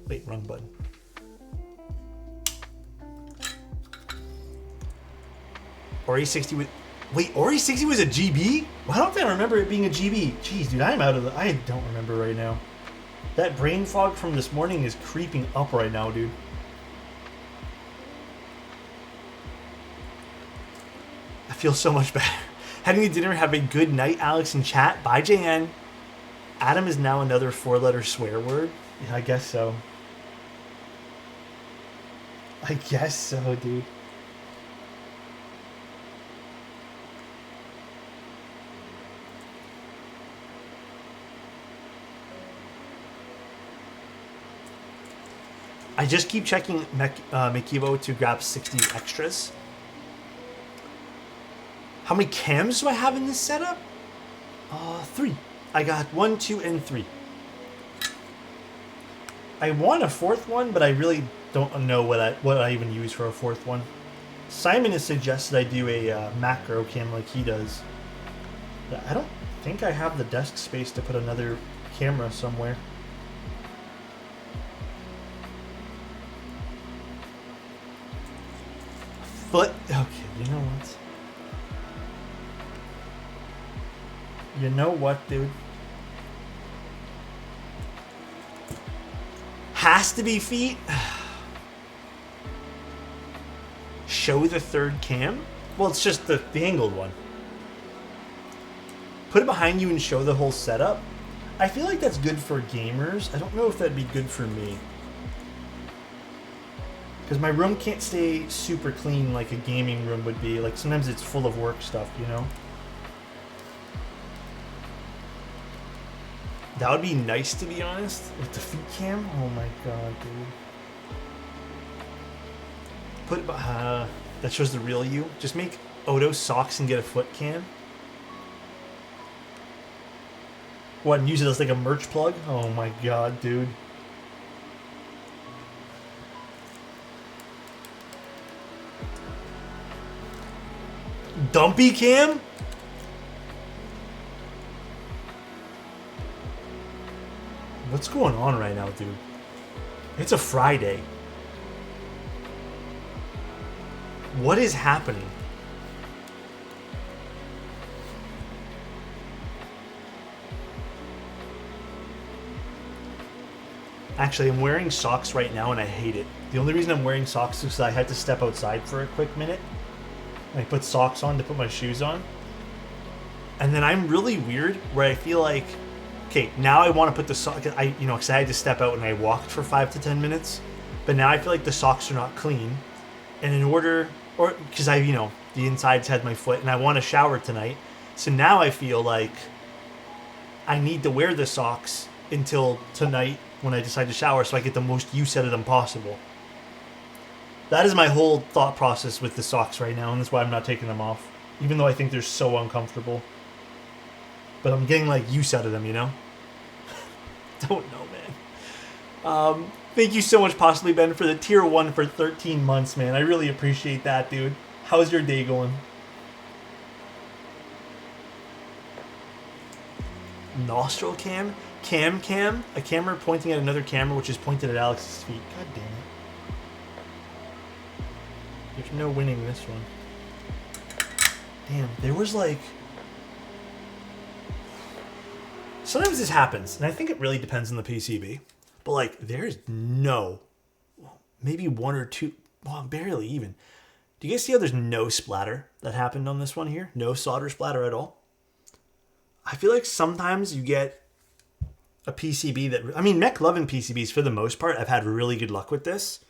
Wait, wrong button. Ori 60 was... Wait, Ori 60 was a GB? Why don't I remember it being a GB? Jeez, dude, I'm out of the... I don't remember right now. That brain fog from this morning is creeping up right now, dude. I feel so much better. Heading to dinner, have a good night, Alex in chat. Bye, JN. Adam is now another 4-letter swear word? Yeah, I guess so. I guess so, dude. I just keep checking Mekivo to grab 60 extras. How many cams do I have in this setup? 3. I got 1, 2, and 3. I want a 4th one, but I really don't know what I even use for a 4th one. Simon has suggested I do a macro cam like he does. But I don't think I have the desk space to put another camera somewhere. Foot. Okay, you know what? You know what, dude? Has to be feet. Show the third cam? Well, it's just the angled one. Put it behind you and show the whole setup. I feel like that's good for gamers. I don't know if that'd be good for me. Because my room can't stay super clean like a gaming room would be. Like, sometimes it's full of work stuff, you know? That would be nice, to be honest. With the feet cam? Oh my god, dude. Put that shows the real you. Just make Odo socks and get a foot cam. What, and use it as like a merch plug? Oh my god, dude. Dumpy cam? What's going on right now, dude? It's a Friday. What is happening? Actually, I'm wearing socks right now and I hate it. The only reason I'm wearing socks is because I had to step outside for a quick minute. I put socks on to put my shoes on. And then I'm really weird where I feel like, okay, now I want to put the socks, because I had to step out and I walked for 5 to 10 minutes. But now I feel like the socks are not clean. And in order, or because the insides had my foot and I want to shower tonight. So now I feel like I need to wear the socks until tonight when I decide to shower so I get the most use out of them possible. That is my whole thought process with the socks right now, and that's why I'm not taking them off. Even though I think they're so uncomfortable. But I'm getting, use out of them, you know? Don't know, man. Thank you so much, Possibly Ben, for the tier 1 for 13 months, man. I really appreciate that, dude. How's your day going? Nostril cam? Cam? A camera pointing at another camera, which is pointed at Alex's feet. God damn it. There's no winning this one. Damn, there was sometimes this happens, and I think it really depends on the PCB. But there's maybe 1 or 2, well, barely even. Do you guys see how there's no splatter that happened on this one here? No solder splatter at all. I feel like sometimes you get a PCB that, Mech Lovin' PCBs for the most part, I've had really good luck with this.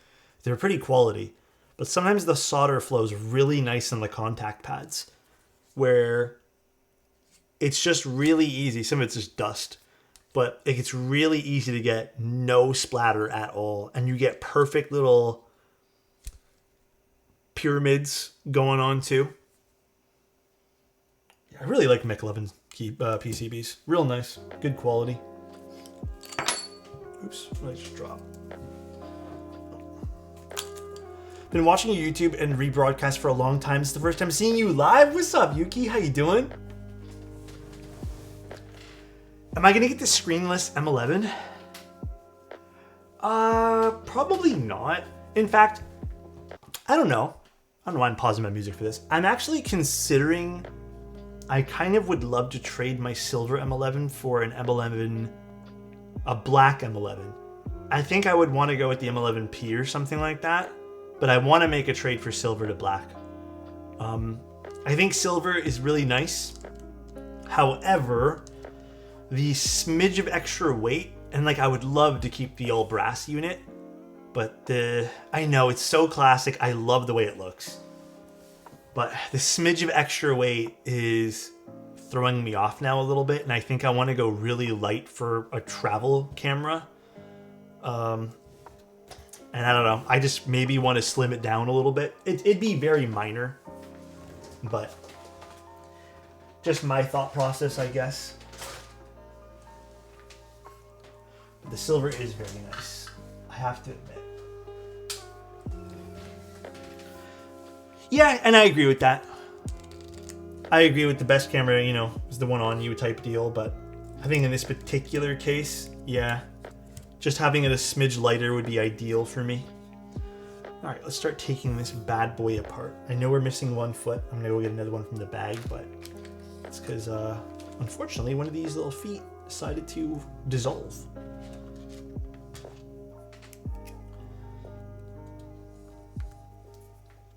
They're pretty quality. But sometimes the solder flows really nice in the contact pads, where it's just really easy. Some of it's just dust, but it's really easy to get no splatter at all. And you get perfect little pyramids going on too. I really like Mc11 PCBs. Real nice. Good quality. Oops, I just dropped. Been watching your YouTube and rebroadcast for a long time. It's the first time seeing you live. What's up, Yuki? How you doing? Am I gonna get the screenless M11? Probably not. In fact, I don't know. I don't know why I'm pausing my music for this. I'm actually considering, I kind of would love to trade my silver M11 for an M11, a black M11. I think I would want to go with the M11P or something like that, but I want to make a trade for silver to black. I think silver is really nice. However, the smidge of extra weight, and like I would love to keep the all brass unit, but I know it's so classic. I love the way it looks, but the smidge of extra weight is throwing me off now a little bit, and I think I want to go really light for a travel camera. And I don't know. I just maybe want to slim it down a little bit. It'd be very minor, but just my thought process, I guess. But the silver is very nice, I have to admit. Yeah, and I agree with that. I agree with the best camera, you know, is the one on you type deal, but I think in this particular case, yeah, just having it a smidge lighter would be ideal for me. All right, let's start taking this bad boy apart. I know we're missing one foot. I'm gonna go get another one from the bag, but it's because, unfortunately, one of these little feet decided to dissolve.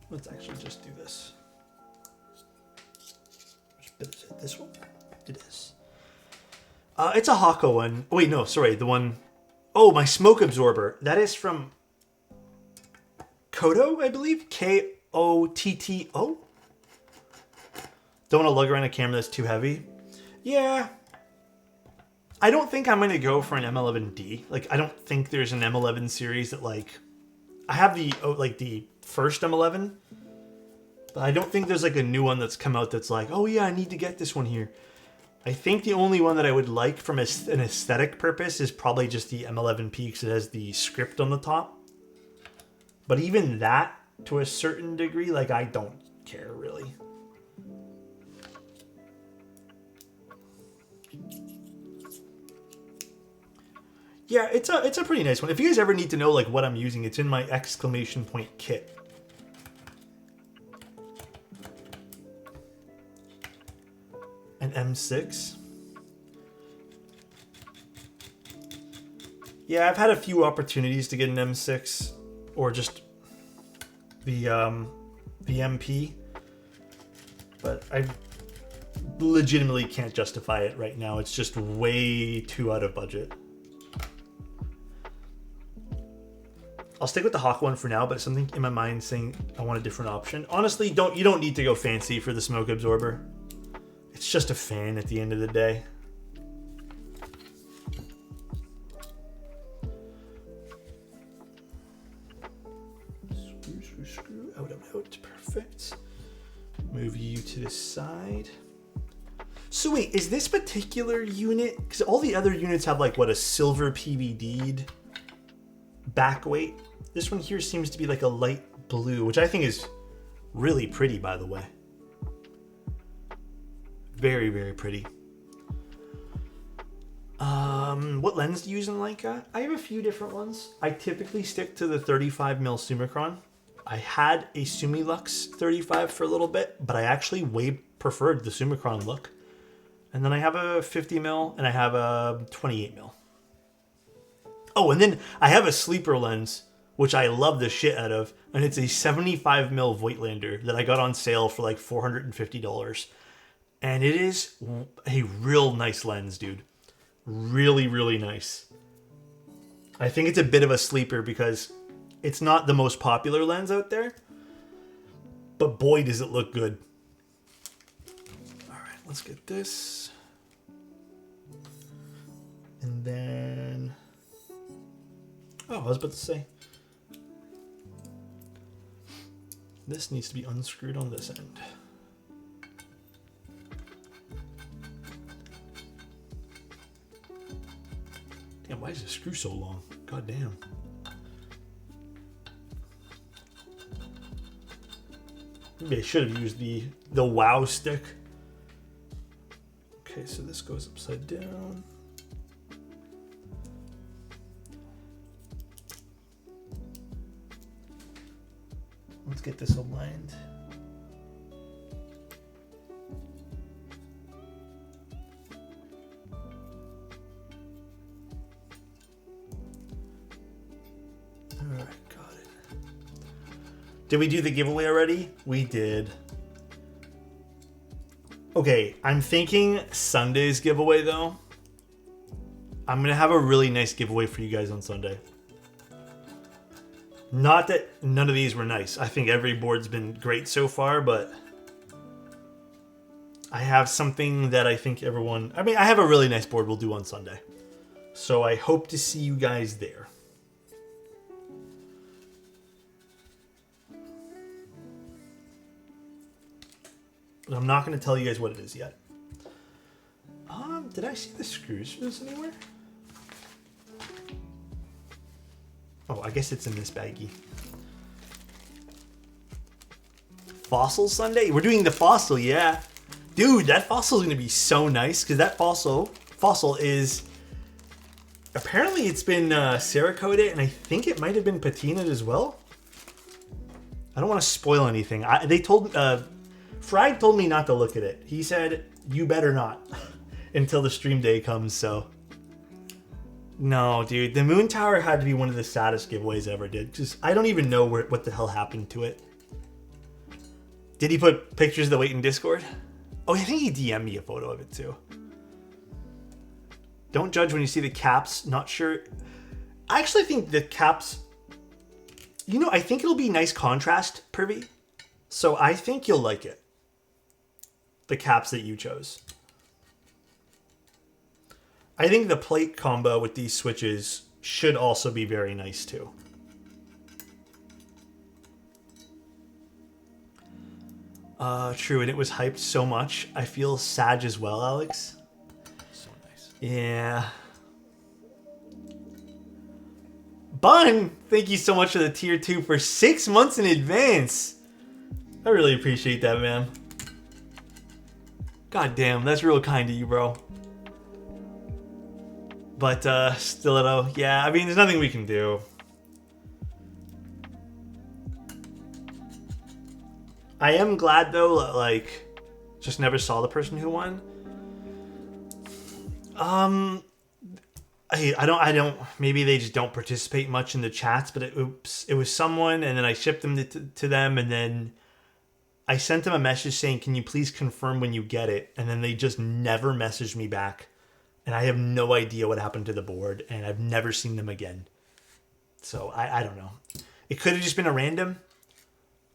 Let's actually just do this. Which bit is it? This one? It is. It's a Hako one. Oh, wait, no, sorry. The one... Oh, my smoke absorber. That is from Koto, I believe. Kotto. Don't want to lug around a camera that's too heavy. Yeah. I don't think I'm going to go for an M11D. Like, I don't think there's an M11 series that, like... I have the, the first M11, but I don't think there's, like, a new one that's come out that's like, oh, yeah, I need to get this one here. I think the only one that I would like from an aesthetic purpose is probably just the M11P because it has the script on the top. But even that, to a certain degree, like, I don't care, really. Yeah, it's a pretty nice one. If you guys ever need to know like what I'm using, it's in my exclamation point kit. An M6. Yeah, I've had a few opportunities to get an M6 or just the MP, but I legitimately can't justify it right now. It's just way too out of budget. I'll stick with the Hawk one for now, but something in my mind saying I want a different option. Honestly, you don't need to go fancy for the smoke absorber. It's just a fan at the end of the day. Screw. Out. Perfect. Move you to the side. So wait, is this particular unit, because all the other units have like what, a silver PVD'd back weight? This one here seems to be like a light blue, which I think is really pretty, by the way. Very, very pretty. What lens do you use in Leica? I have a few different ones. I typically stick to the 35mm Summicron. I had a Sumilux 35 for a little bit, but I actually way preferred the Summicron look. And then I have a 50mm and I have a 28mm. Oh, and then I have a sleeper lens, which I love the shit out of, and it's a 75mm Voigtlander that I got on sale for like $450. And it is a real nice lens, dude. Really, really nice. I think it's a bit of a sleeper because it's not the most popular lens out there, But boy, does it look good. All right, let's get this. And then... Oh, I was about to say. This needs to be unscrewed on this end. Damn, why is this screw so long? God damn. Maybe I should have used the wow stick. Okay, so this goes upside down. Let's get this aligned. All right, got it. Did we do the giveaway already? We did. Okay, I'm thinking Sunday's giveaway though. I'm gonna have a really nice giveaway for you guys on Sunday. Not that none of these were nice. I think every board's been great so far, but I have something that I think everyone... I mean, I have a really nice board we'll do on Sunday. So I hope to see you guys there. But I'm not going to tell you guys what it is yet. Did I see the screws for this anywhere? Oh, I guess it's in this baggie. Fossil Sunday? We're doing the fossil, yeah. Dude, that fossil is going to be so nice because that fossil is... Apparently it's been Cerakoted and I think it might have been patinaed as well. I don't want to spoil anything. Fried told me not to look at it. He said, you better not until the stream day comes, so... No, dude, the Moon Tower had to be one of the saddest giveaways I ever did. Just, I don't even know what the hell happened to it. Did he put pictures of the weight in Discord? Oh, I think he DM'd me a photo of it too. Don't judge when you see the caps. Not sure. I actually think the caps... You know, I think it'll be nice contrast, Pervy. So I think you'll like it. The caps that you chose. I think the plate combo with these switches should also be very nice too. True, and it was hyped so much. I feel sad as well, Alex. So nice. Yeah. Bun, thank you so much for the tier 2 for 6 months in advance. I really appreciate that, man. God damn, that's real kind of you, bro. But, Stiletto, yeah, I mean, there's nothing we can do. I am glad, though, like, just never saw the person who won. I don't, maybe they just don't participate much in the chats, but it was someone, and then I shipped them to them, and then I sent them a message saying, can you please confirm when you get it? And then they just never messaged me back. And I have no idea what happened to the board, and I've never seen them again. So, I don't know. It could have just been a random,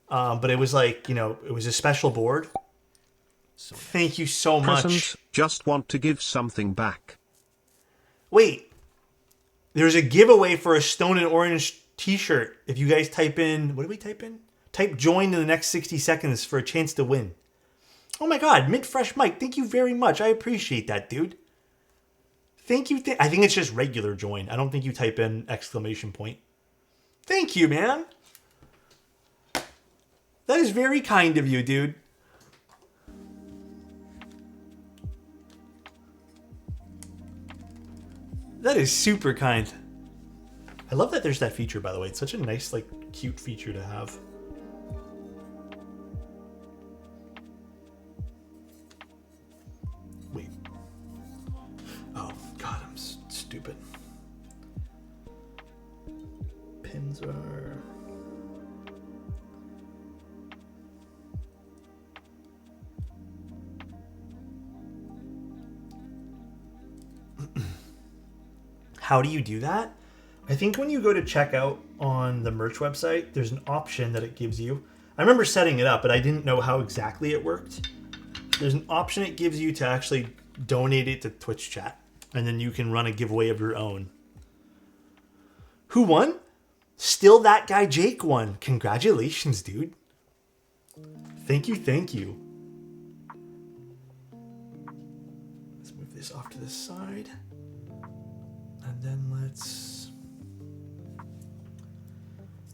but it was like, you know, it was a special board. So thank you so much. Present, just want to give something back. Wait. There's a giveaway for a Stone and Orange t-shirt. If you guys type in... What do we type in? Type join in the next 60 seconds for a chance to win. Oh my god, Mint Fresh Mike, thank you very much. I appreciate that, dude. Thank you. I think it's just regular join. I don't think you type in exclamation point. Thank you, man. That is very kind of you, dude. That is super kind. I love that there's that feature, by the way. It's such a nice, like, cute feature to have. Wait. Oh, God, I'm stupid. Pins are... How do you do that? I think when you go to checkout on the merch website, there's an option that it gives you. I remember setting it up, but I didn't know how exactly it worked. There's an option it gives you to actually donate it to Twitch chat, and then you can run a giveaway of your own. Who won? Still that guy Jake won. Congratulations, dude. Thank you, thank you. Let's move this off to the side. And then let's...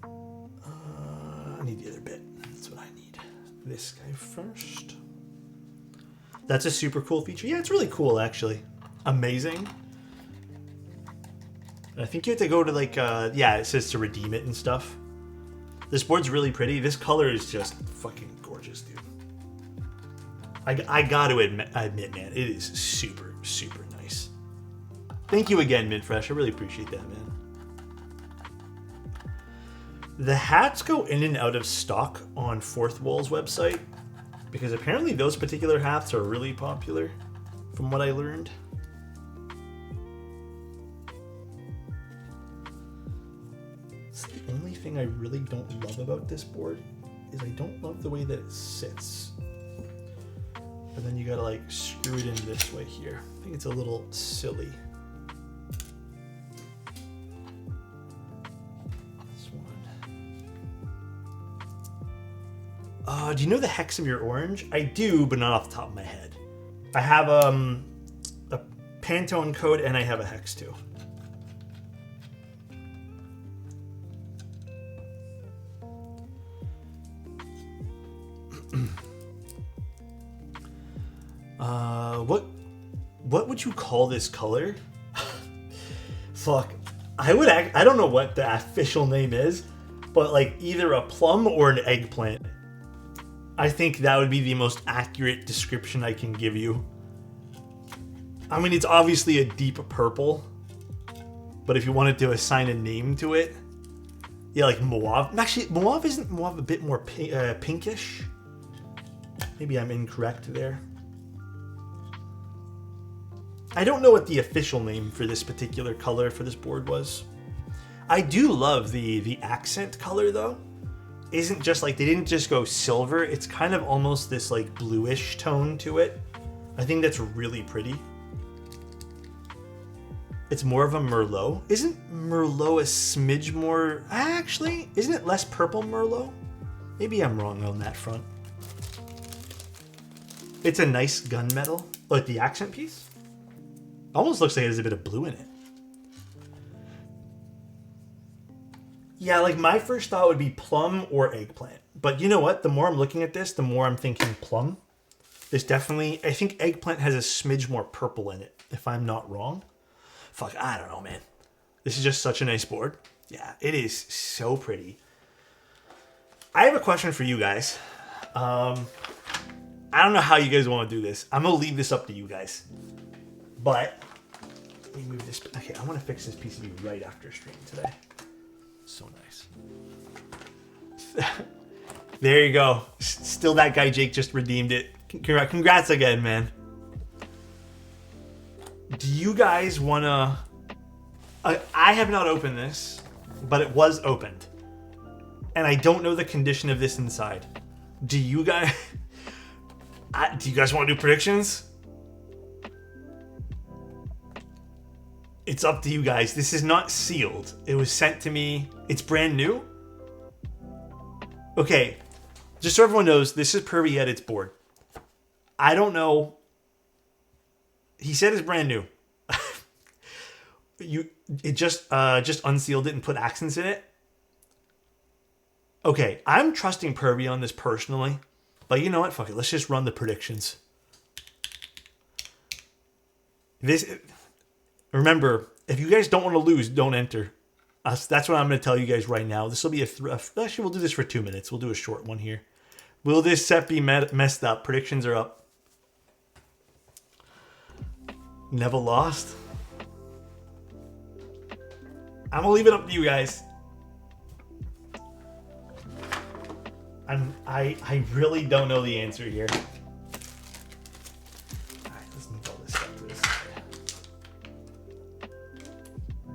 I need the other bit. That's what I need. This guy first. That's a super cool feature. Yeah, it's really cool, actually. Amazing. I think you have to go to like, yeah, it says to redeem it and stuff. This board's really pretty. This color is just fucking gorgeous, dude. I got to admit, man, it is super, super nice. Thank you again, Midfresh. I really appreciate that, man. The hats go in and out of stock on Fourth Wall's website because apparently those particular hats are really popular, from what I learned. The only thing I really don't love about this board is I don't love the way that it sits. But then you gotta like screw it in this way here. I think it's a little silly. This one. Do you know the hex of your orange? I do, but not off the top of my head. I have a Pantone code and I have a hex too. What would you call this color? Fuck. I don't know what the official name is, but like either a plum or an eggplant. I think that would be the most accurate description I can give you. I mean, it's obviously a deep purple, but if you wanted to assign a name to it, yeah, like mauve. Actually, isn't mauve a bit more pinkish? Maybe I'm incorrect there. I don't know what the official name for this particular color for this board was. I do love the accent color though. Isn't just like, they didn't just go silver. It's kind of almost this like bluish tone to it. I think that's really pretty. It's more of a Merlot. Isn't Merlot a smidge more... Actually, isn't it less purple Merlot? Maybe I'm wrong on that front. It's a nice gunmetal. Like the accent piece? Almost looks like it has a bit of blue in it. Yeah, like my first thought would be plum or eggplant. But you know what? The more I'm looking at this, the more I'm thinking plum. This definitely... I think eggplant has a smidge more purple in it, if I'm not wrong. Fuck, I don't know, man. This is just such a nice board. Yeah, it is so pretty. I have a question for you guys. I don't know how you guys want to do this. I'm going to leave this up to you guys. But, let me move this. Okay, I want to fix this PCB right after stream today. So nice. There you go. Still that guy Jake just redeemed it. Congrats again, man. Do you guys want to... I have not opened this, but it was opened. And I don't know the condition of this inside. Do you guys... do you guys want to do predictions? It's up to you guys. This is not sealed. It was sent to me. It's brand new. Okay. Just so everyone knows, this is Pervy Edit's board. I don't know. He said it's brand new. It just unsealed it and put accents in it. Okay, I'm trusting Pervy on this personally. But you know what? Fuck it. Let's just run the predictions. Remember, if you guys don't want to lose, don't enter. That's what I'm going to tell you guys right now. This will be actually, we'll do this for 2 minutes. We'll do a short one here. Will this set be messed up? Predictions are up. Never lost. I'm going to leave it up to you guys. I really don't know the answer here.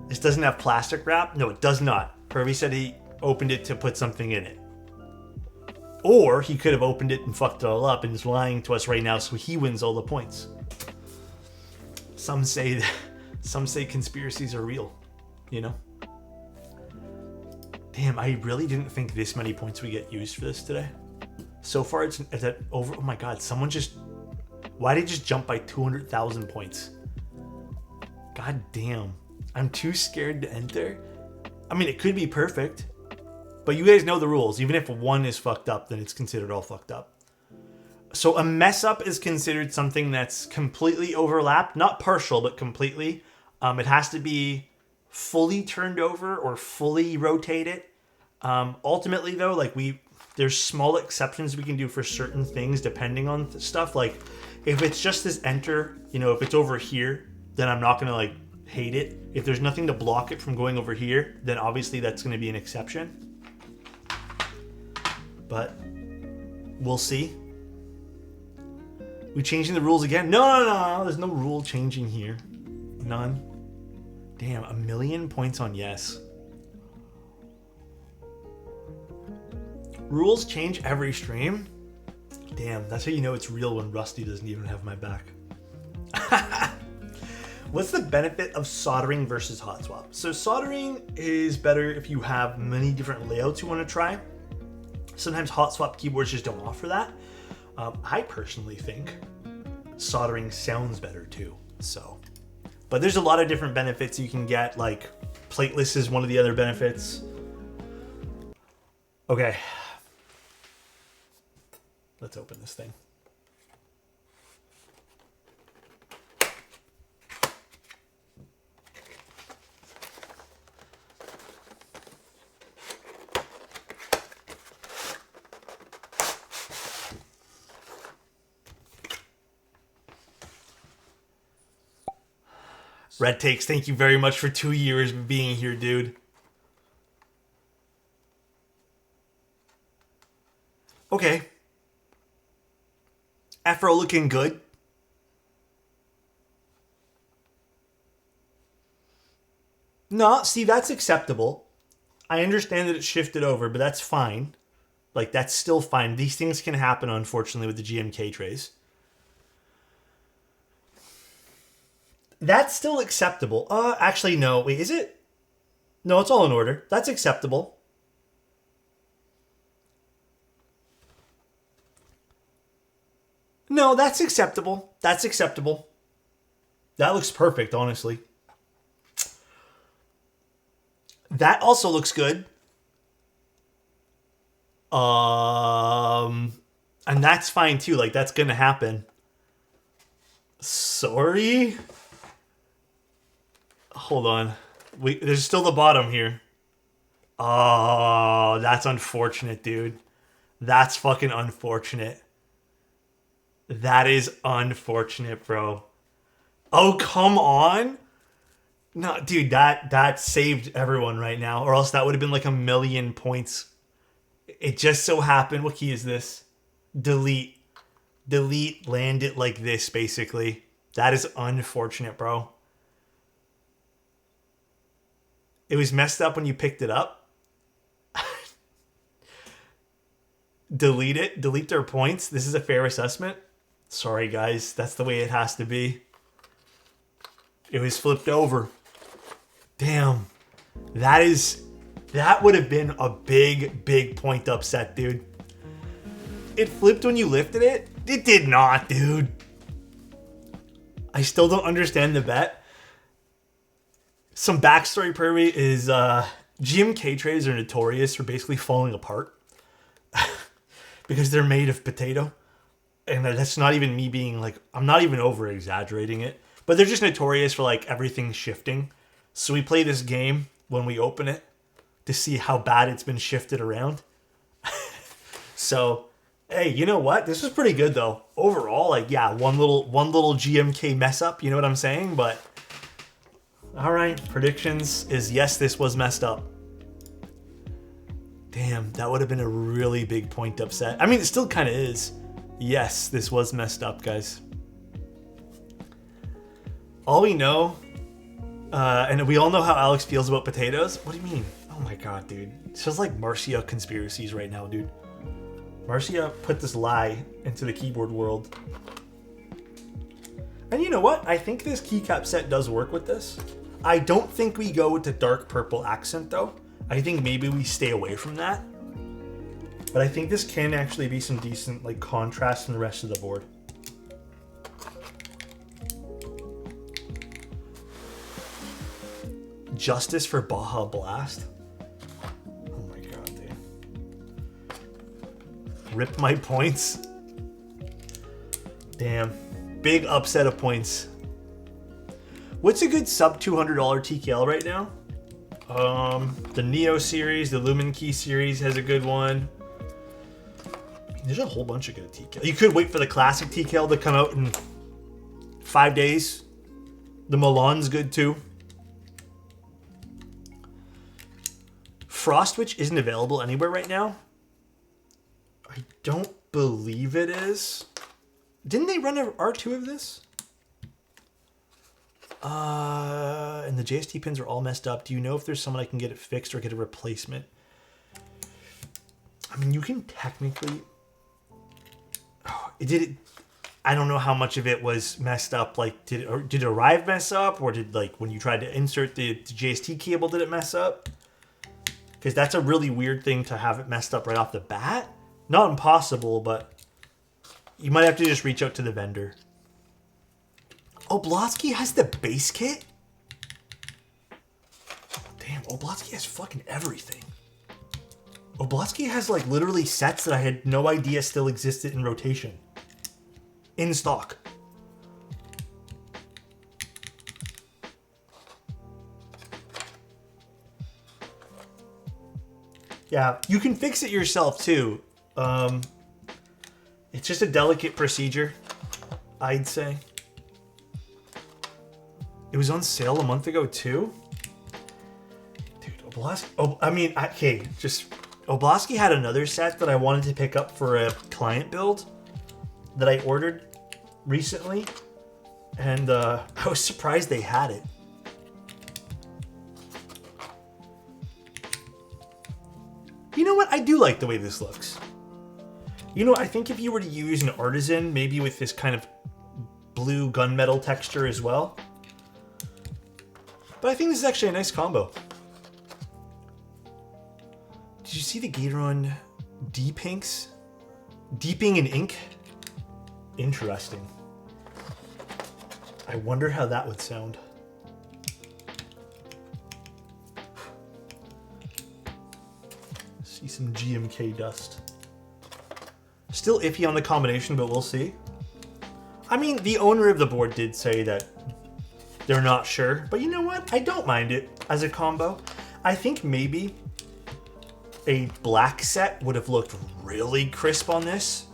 This doesn't have plastic wrap? No, it does not. Pervy said he opened it to put something in it. Or he could have opened it and fucked it all up and is lying to us right now so he wins all the points. Some say conspiracies are real, you know? Damn, I really didn't think this many points would get used for this today. So far, it's at over... Oh my god, someone just... Why did it just jump by 200,000 points? God damn. I'm too scared to enter. I mean, it could be perfect. But you guys know the rules. Even if one is fucked up, then it's considered all fucked up. So a mess up is considered something that's completely overlapped. Not partial, but completely. It has to be fully turned over or fully rotated. Ultimately, though, like there's small exceptions we can do for certain things depending on stuff. Like if it's just this enter, you know, if it's over here, then I'm not gonna like hate it. If there's nothing to block it from going over here, then obviously that's gonna be an exception. But we'll see. We changing the rules again? No. There's no rule changing here. None. Damn, 1,000,000 points on yes. Rules change every stream? Damn, that's how you know it's real when Rusty doesn't even have my back. What's the benefit of soldering versus hot swap? So soldering is better if you have many different layouts you want to try. Sometimes hot swap keyboards just don't offer that. I personally think soldering sounds better too. So, but there's a lot of different benefits you can get. Like plateless is one of the other benefits. Okay. Let's open this thing. Red Takes, thank you very much for 2 years of being here, dude. Okay. Afro looking good. No, see, that's acceptable. I understand that it's shifted over, but that's fine. Like, that's still fine. These things can happen, unfortunately, with the GMK trays. That's still acceptable. Actually, no. Wait, is it? No, it's all in order. That's acceptable. No, that's acceptable. That's acceptable. That looks perfect, honestly. That also looks good. And that's fine too. Like, that's gonna happen. Sorry? Hold on. There's still the bottom here. Oh, that's unfortunate, dude. That's fucking unfortunate. That is unfortunate, bro. Oh, come on. No, dude, that saved everyone right now. Or else that would have been like 1,000,000 points. It just so happened. What key is this? Delete. Delete, land it like this, basically. That is unfortunate, bro. It was messed up when you picked it up. Delete it. Delete their points. This is a fair assessment. Sorry, guys. That's the way it has to be. It was flipped over. Damn. That would have been a big point upset, dude. It flipped when you lifted it? It did not, dude. I still don't understand the bet. Some backstory, Pervy, is GMK trays are notorious for basically falling apart. Because they're made of potato. And that's not even me being like, I'm not even over exaggerating it. But they're just notorious for like everything shifting. So we play this game when we open it to see how bad it's been shifted around. So, hey, you know what? This was pretty good though. Overall, like, yeah, one little GMK mess up, you know what I'm saying? But all right, predictions is yes, this was messed up. Damn, that would have been a really big point upset. I mean, it still kind of is. Yes, this was messed up, guys. All we know, and we all know how Alex feels about potatoes. What do you mean? Oh my god, dude. It feels like Marcia conspiracies right now, dude. Marcia put this lie into the keyboard world. And you know what? I think this keycap set does work with this. I don't think we go with the dark purple accent though. I think maybe we stay away from that. But I think this can actually be some decent like contrast in the rest of the board. Justice for Baja Blast. Oh my god, dude. Rip my points. Damn. Big upset of points. What's a good sub $200 TKL right now? The Neo series, the Lumen Key series has a good one. There's a whole bunch of good TKL. You could wait for the classic TKL to come out in 5 days. The Milan's good too. Frostwitch isn't available anywhere right now. I don't believe it is. Didn't they run an R2 of this? And the JST pins are all messed up. Do you know if there's someone I can get it fixed or get a replacement? I mean, you can technically... Oh, I don't know how much of it was messed up. Like, did Arrive mess up? Or did, like, when you tried to insert the JST cable, did it mess up? Because that's a really weird thing to have it messed up right off the bat. Not impossible, but you might have to just reach out to the vendor. Oblotsky has the base kit? Damn, Oblotsky has fucking everything. Oblotsky has like literally sets that I had no idea still existed in rotation. In stock. Yeah, you can fix it yourself too. It's just a delicate procedure, I'd say. It was on sale a month ago too? Dude, Oblotsky... Oblotsky had another set that I wanted to pick up for a client build that I ordered recently. And I was surprised they had it. You know what? I do like the way this looks. You know, I think if you were to use an artisan, maybe with this kind of blue gunmetal texture as well. But I think this is actually a nice combo. Did you see the Gateron D-Pinks? Deeping in ink? Interesting. I wonder how that would sound. See some GMK dust. Still iffy on the combination, but we'll see. I mean, the owner of the board did say that they're not sure, but you know what? I don't mind it as a combo. I think maybe a black set would have looked really crisp on this,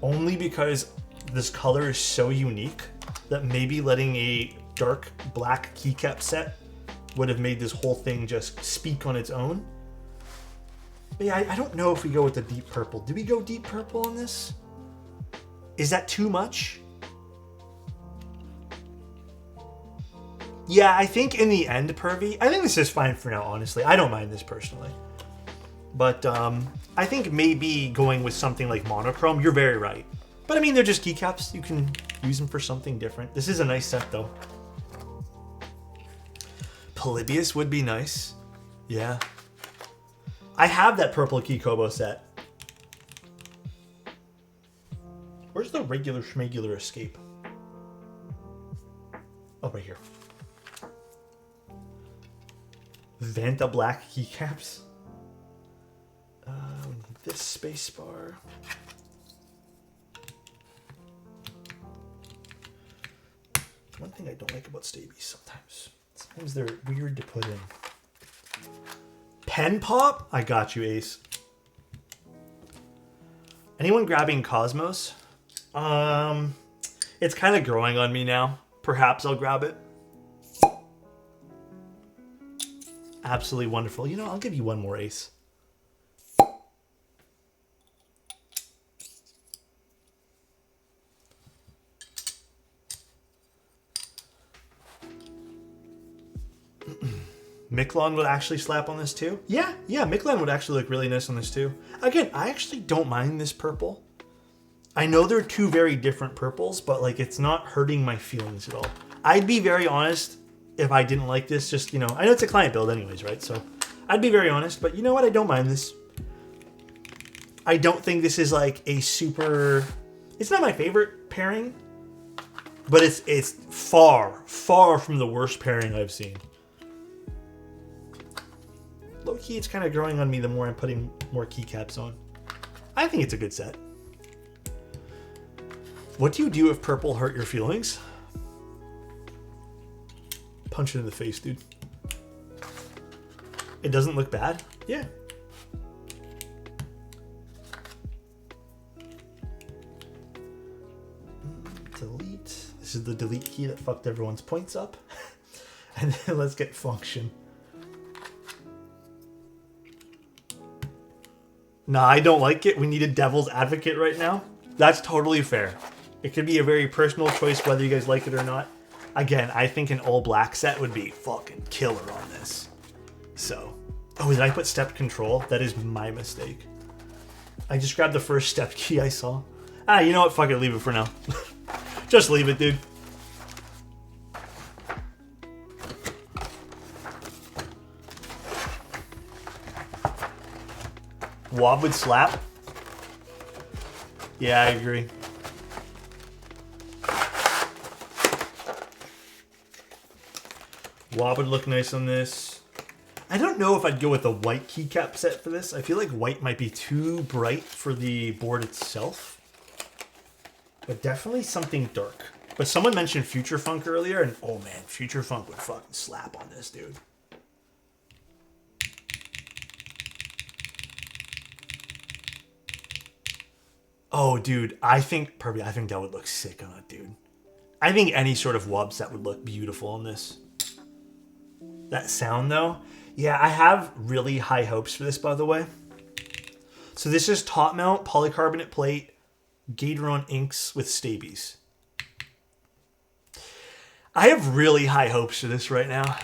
only because this color is so unique that maybe letting a dark black keycap set would have made this whole thing just speak on its own. But yeah, I don't know if we go with the deep purple. Do we go deep purple on this? Is that too much? Yeah, I think in the end, Pervy, I think this is fine for now, honestly. I don't mind this personally. But I think maybe going with something like monochrome, you're very right. But I mean, they're just keycaps. You can use them for something different. This is a nice set, though. Polybius would be nice. Yeah. I have that purple key Kobo set. Where's the regular schmegular escape? Oh, right here. Vanta black keycaps. This space bar. One thing I don't like about Stabies sometimes they're weird to put in. Pen pop? I got you, Ace. Anyone grabbing Cosmos? It's kind of growing on me now. Perhaps I'll grab it. Absolutely wonderful. You know, I'll give you one more, Ace. Michelin would actually slap on this too. Yeah, Michelin would actually look really nice on this too. Again, I actually don't mind this purple. I know they're two very different purples, but like it's not hurting my feelings at all. I'd be very honest if I didn't like this, just, you know, I know it's a client build anyways, right? So I'd be very honest, but you know what? I don't mind this. I don't think this is like a super, it's not my favorite pairing, but it's far, far from the worst pairing I've seen. Low-key, it's kind of growing on me the more I'm putting more keycaps on. I think it's a good set. What do you do if purple hurt your feelings? Punch it in the face, dude. It doesn't look bad? Yeah. Delete. This is the delete key that fucked everyone's points up. And then let's get function. Nah, I don't like it. We need a devil's advocate right now. That's totally fair. It could be a very personal choice whether you guys like it or not. Again, I think an all black set would be fucking killer on this. So, oh, did I put step control? That is my mistake. I just grabbed the first step key I saw. Ah, you know what? Fuck it, leave it for now. Just leave it, dude. Wob would slap. Yeah, I agree. Wob would look nice on this. I don't know if I'd go with a white keycap set for this. I feel like white might be too bright for the board itself. But definitely something dark. But someone mentioned Future Funk earlier, and oh man, Future Funk would fucking slap on this, dude. Oh, dude, I think that would look sick on it, dude. I think any sort of wob set would look beautiful on this. That sound, though, yeah, I have really high hopes for this, by the way. So this is top mount, polycarbonate plate, Gateron inks with stabies. I have really high hopes for this right now.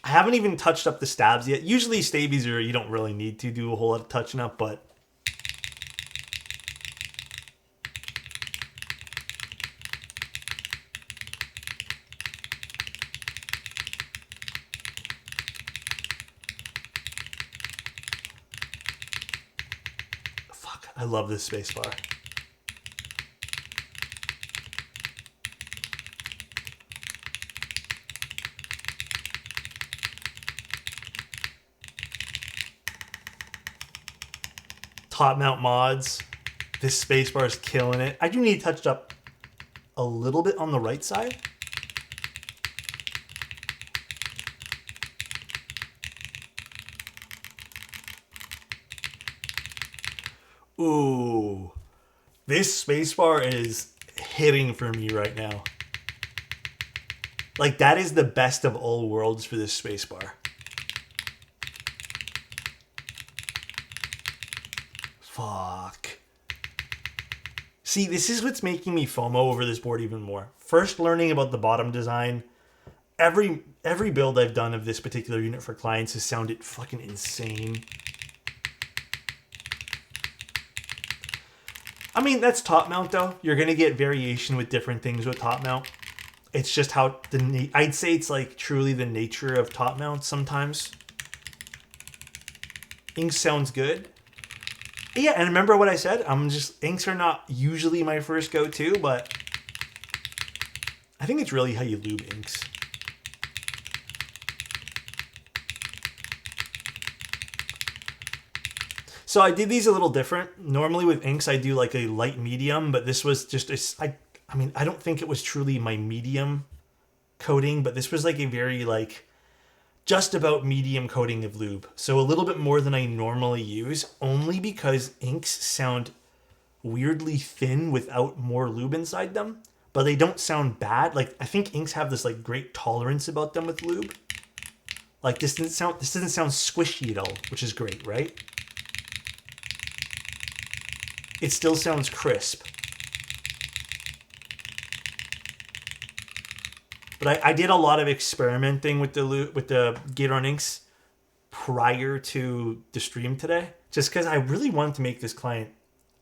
I haven't even touched up the stabs yet. Usually stabies are, you don't really need to do a whole lot of touching up, but fuck, I love this spacebar. Top mount mods. This spacebar is killing it. I do need touched up a little bit on the right side. Ooh. This spacebar is hitting for me right now. Like, that is the best of all worlds for this spacebar. Fuck. See, this is what's making me FOMO over this board even more. First, learning about the bottom design. Every build I've done of this particular unit for clients has sounded fucking insane. I mean, that's top mount though. You're gonna get variation with different things with top mount. It's just how I'd say it's like truly the nature of top mount sometimes. Ink sounds good. Yeah, and remember what I said? Inks are not usually my first go-to, but I think it's really how you lube inks. So I did these a little different. Normally with inks, I do like a light medium, but this was just I don't think it was truly my medium coating, but this was like a very like just about medium coating of lube. So a little bit more than I normally use, only because inks sound weirdly thin without more lube inside them, but they don't sound bad. Like, I think inks have this like great tolerance about them with lube. Like, this doesn't sound squishy at all, which is great, right? It still sounds crisp. But I did a lot of experimenting with the Gator on Inks prior to the stream today, just because I really wanted to make this client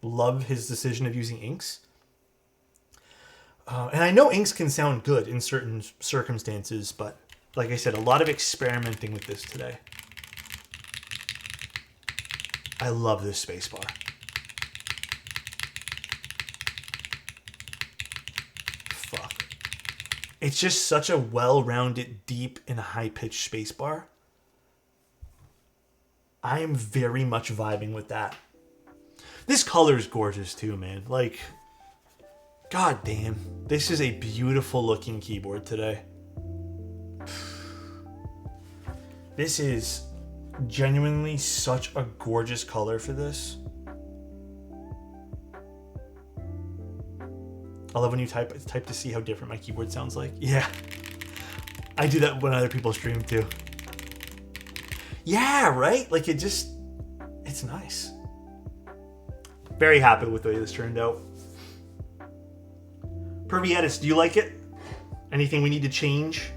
love his decision of using inks. And I know inks can sound good in certain circumstances, but like I said, a lot of experimenting with this today. I love this spacebar. Fuck. It's just such a well-rounded, deep, and high-pitched spacebar. I am very much vibing with that. This color is gorgeous too, man. Like, god damn. This is a beautiful looking keyboard today. This is genuinely such a gorgeous color for this. I love when you type to see how different my keyboard sounds like. Yeah. I do that when other people stream too. Yeah, right? Like it's nice. Very happy with the way this turned out. Pervietis, do you like it? Anything we need to change?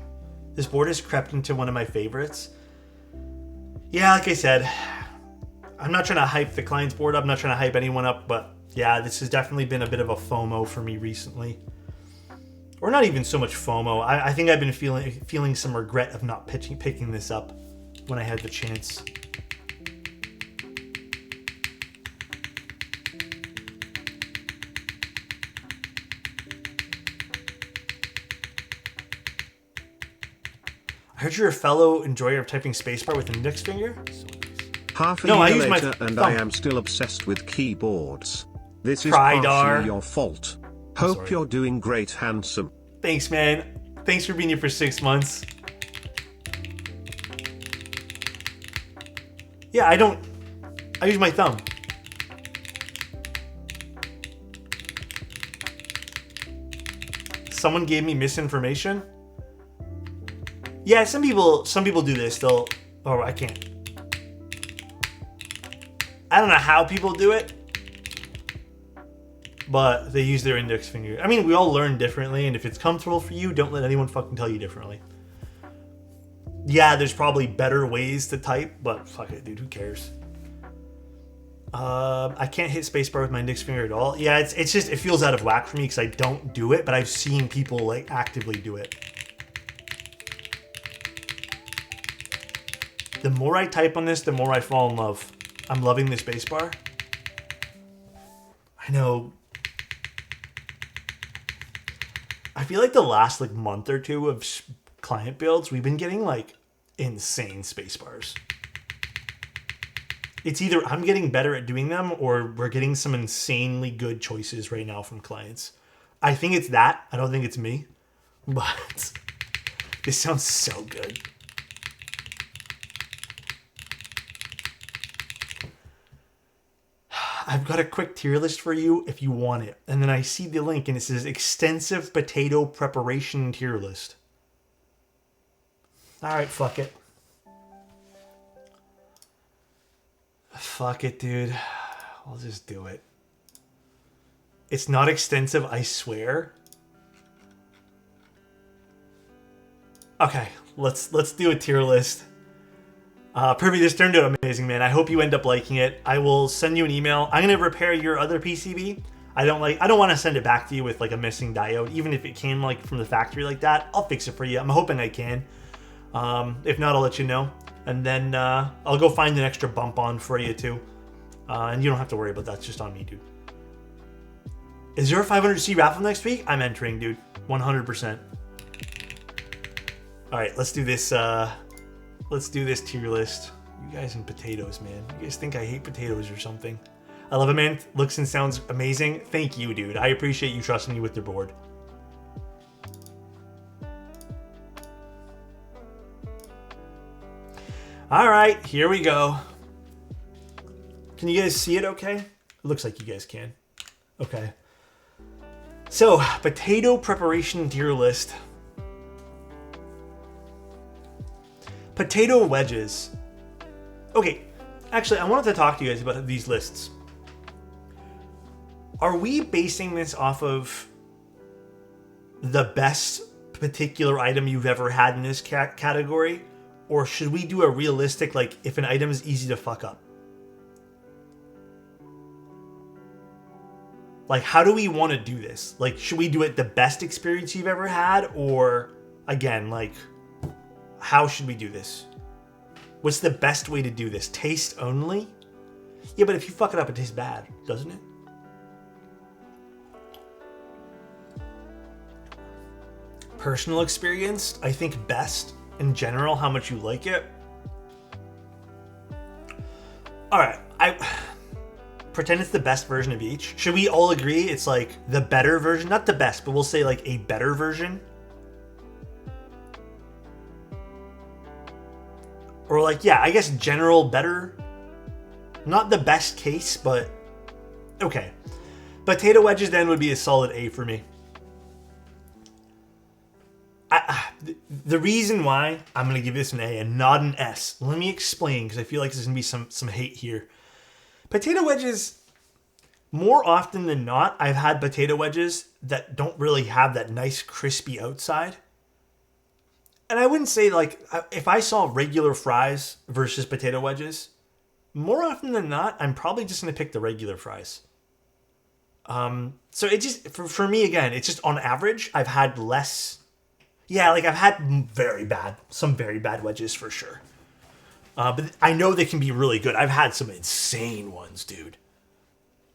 This board has crept into one of my favorites. Yeah, like I said, I'm not trying to hype the client's board up. I'm not trying to hype anyone up, but yeah, this has definitely been a bit of a FOMO for me recently. Or not even so much FOMO. I think I've been feeling some regret of not picking this up when I had the chance. I heard you're a fellow enjoyer of typing spacebar with an index finger. Half a year later, and I am still obsessed with keyboards. This is partially your fault. Hope you're doing great, handsome. Thanks, man. Thanks for being here for 6 months. Yeah, I use my thumb. Someone gave me misinformation. Yeah, some people do this. Oh, I can't. I don't know how people do it, but they use their index finger. I mean, we all learn differently, and if it's comfortable for you, don't let anyone fucking tell you differently. Yeah, there's probably better ways to type, but fuck it, dude, who cares? I can't hit spacebar with my index finger at all. Yeah, it's just, it feels out of whack for me because I don't do it, but I've seen people like actively do it. The more I type on this, the more I fall in love. I'm loving this spacebar. I know. I feel like the last like month or two of client builds, we've been getting like insane spacebars. It's either I'm getting better at doing them or we're getting some insanely good choices right now from clients. I think it's that. I don't think it's me. But this sounds so good. I've got a quick tier list for you if you want it. And then I see the link and it says extensive potato preparation tier list. All right, fuck it. Fuck it, dude. I'll just do it. It's not extensive, I swear. Okay, let's do a tier list. Pervy, this turned out amazing, man. I hope you end up liking it. I will send you an email. I'm gonna repair your other PCB. I don't want to send it back to you with like a missing diode, even if it came like from the factory like that. I'll fix it for you. I'm hoping I can. If not, I'll let you know. And then I'll go find an extra bump on for you too. And you don't have to worry about that. It's just on me, dude. Is there a 500C raffle next week? I'm entering, dude. 100%. All right, let's do this. Let's do this tier list. You guys and potatoes, man. You guys think I hate potatoes or something? I love it, man. Looks and sounds amazing. Thank you, dude. I appreciate you trusting me with your board. All right, here we go. Can you guys see it okay? It looks like you guys can. Okay. So, potato preparation tier list. Potato wedges. Okay, actually, I wanted to talk to you guys about these lists. Are we basing this off of the best particular item you've ever had in this category, or should we do a realistic, like, if an item is easy to fuck up? Like, how do we want to do this? Like, should we do it the best experience you've ever had? Or, again, like, how should we do this? What's the best way to do this? Taste only? Yeah, but if you fuck it up, it tastes bad, doesn't it? Personal experience, I think best. In general, how much you like it. Alright, pretend it's the best version of each. Should we all agree it's like the better version? Not the best, but we'll say like a better version. Or like, yeah, I guess general better. Not the best case, but okay. Potato wedges then would be a solid A for me. The reason why I'm going to give this an A and not an S, let me explain, because I feel like there's going to be some hate here. Potato wedges, more often than not, I've had potato wedges that don't really have that nice crispy outside. And I wouldn't say, like, if I saw regular fries versus potato wedges, more often than not, I'm probably just going to pick the regular fries. So it just, for me, again, it's just on average, I've had less. Yeah, like I've had some very bad wedges for sure. But I know they can be really good. I've had some insane ones, dude.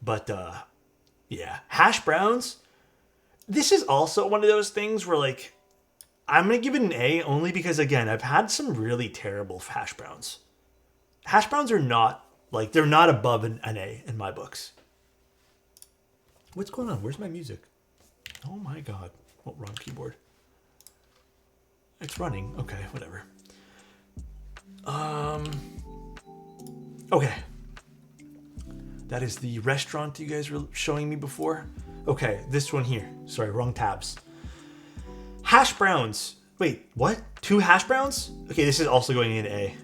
But, yeah. Hash browns. This is also one of those things where, like, I'm going to give it an A only because, again, I've had some really terrible hash browns. Hash browns are not, like, they're not above an A in my books. What's going on? Where's my music? Oh my god. Oh, wrong keyboard. It's running. Okay, whatever. Okay. That is the restaurant you guys were showing me before. Okay, this one here. Sorry, wrong tabs. Hash browns. Wait, what? 2 hash browns? Okay, this is also going in A.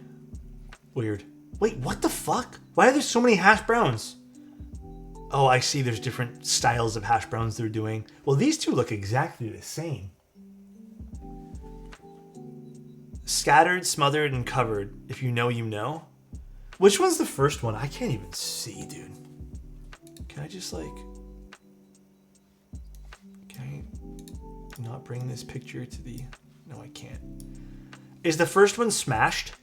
Weird. Wait, what the fuck? Why are there so many hash browns? Oh, I see. There's different styles of hash browns they're doing. Well, these two look exactly the same. Scattered, smothered, and covered. If you know, you know. Which one's the first one? I can't even see, dude. Can I just, like... Can I not bring this picture to the... No, I can't. Is the first one smashed?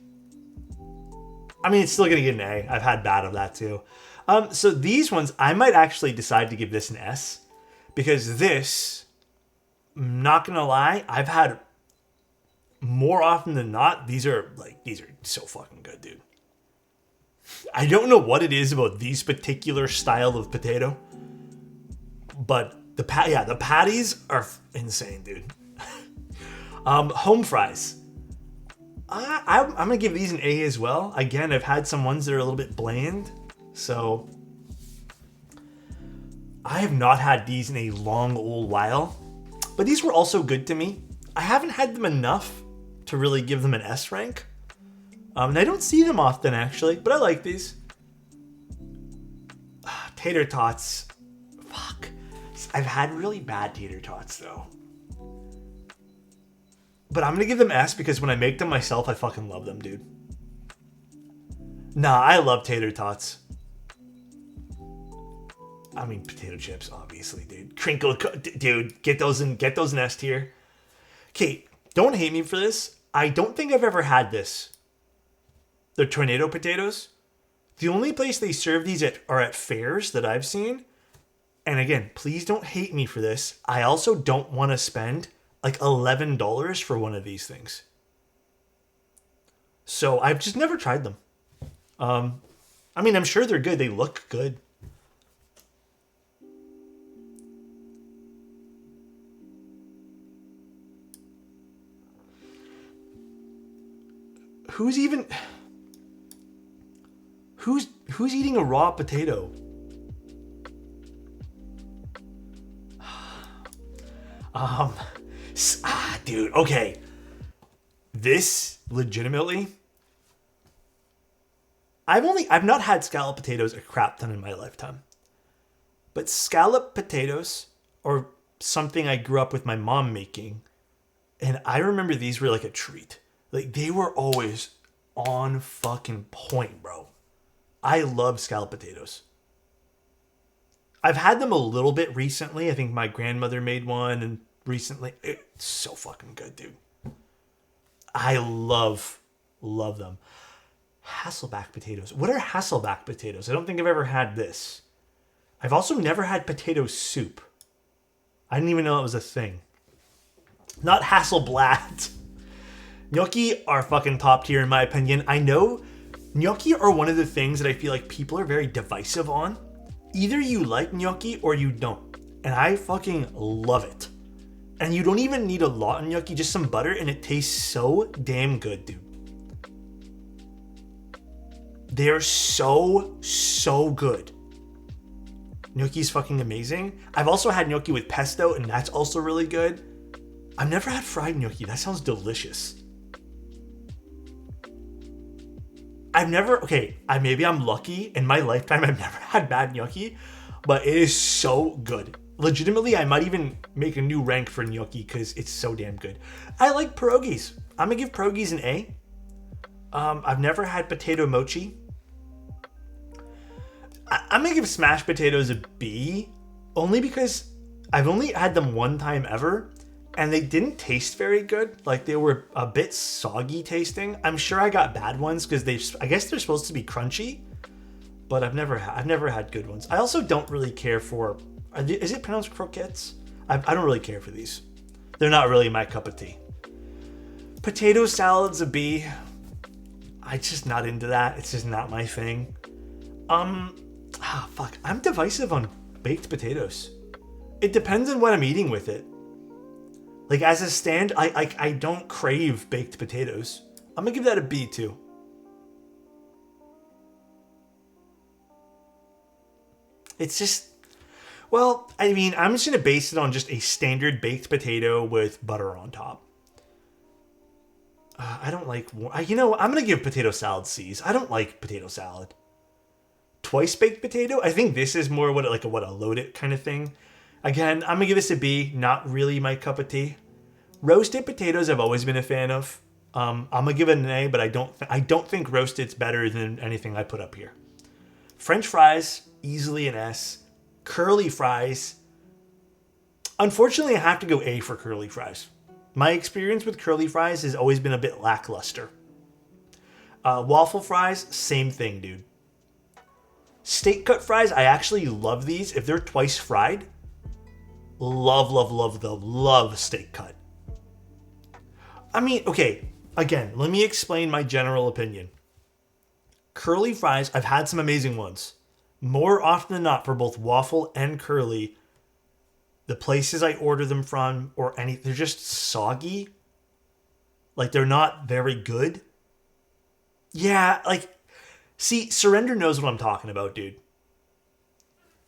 I mean, it's still going to get an A. I've had bad of that, too. So these ones, I might actually decide to give this an S. Because this, I'm not going to lie, I've had... More often than not, these are so fucking good, dude. I don't know what it is about these particular style of potato, but the patties are insane, dude. Home fries. I'm gonna give these an A as well. Again, I've had some ones that are a little bit bland, so I have not had these in a long old while. But these were also good to me. I haven't had them enough to really give them an S rank. And I don't see them often, actually, but I like these. Tater tots. Fuck. I've had really bad tater tots, though. But I'm gonna give them S because when I make them myself, I fucking love them, dude. Nah, I love tater tots. I mean, potato chips, obviously, dude. Crinkle, dude, get those in S tier. Okay, don't hate me for this. I don't think I've ever had this. The tornado potatoes. The only place they serve these are at fairs that I've seen. And again, please don't hate me for this. I also don't want to spend like $11 for one of these things. So I've just never tried them. I mean, I'm sure they're good. They look good. Who's eating a raw potato? Dude, okay. This legitimately, I've not had scallop potatoes a crap ton in my lifetime. But scallop potatoes, or something I grew up with my mom making, And I remember these were like a treat. Like, they were always on fucking point, bro. I love scalloped potatoes. I've had them a little bit recently. I think my grandmother made one, and recently. It's so fucking good, dude. I love them. Hasselback potatoes. What are Hasselback potatoes? I don't think I've ever had this. I've also never had potato soup. I didn't even know it was a thing. Not Hasselblad. Gnocchi are fucking top tier in my opinion. I know gnocchi are one of the things that I feel like people are very divisive on. Either you like gnocchi or you don't. And I fucking love it. And you don't even need a lot of gnocchi, just some butter, and it tastes so damn good, dude. They're so good. Gnocchi's fucking amazing. I've also had gnocchi with pesto, and that's also really good. I've never had fried gnocchi. That sounds delicious. Maybe I'm lucky. In my lifetime, I've never had bad gnocchi, but it is so good. Legitimately, I might even make a new rank for gnocchi because it's so damn good. I like pierogies. I'm gonna give pierogies an A. I've never had potato mochi. I'm gonna give smashed potatoes a B, only because I've only had them one time ever, and they didn't taste very good. Like, they were a bit soggy tasting. I'm sure I got bad ones because I guess they're supposed to be crunchy, but I've never had good ones. I also don't really care for. Is it pronounced croquettes? I don't really care for these. They're not really my cup of tea. Potato salad's a B. I'm just not into that. It's just not my thing. Fuck. I'm divisive on baked potatoes. It depends on what I'm eating with it. Like, as a stand, I don't crave baked potatoes. I'm gonna give that a B too. It's just, well, I mean, I'm just gonna base it on just a standard baked potato with butter on top. I don't like, I'm gonna give potato salad C's. I don't like potato salad. Twice baked potato, I think this is more what a load it kind of thing. Again, I'm gonna give this a B. Not really my cup of tea. Roasted potatoes I've always been a fan of. I'm gonna give it an A, but I don't think roasted's better than anything I put up here. French fries, easily an S. Curly fries. Unfortunately, I have to go A for curly fries. My experience with curly fries has always been a bit lackluster. Waffle fries, same thing, dude. Steak cut fries, I actually love these. If they're twice fried, love steak cut. I mean, okay, again, let me explain my general opinion. Curly fries, I've had some amazing ones. More often than not, for both waffle and curly, the places I order them from they're just soggy. Like, they're not very good. Yeah, see, Surrender knows what I'm talking about, dude.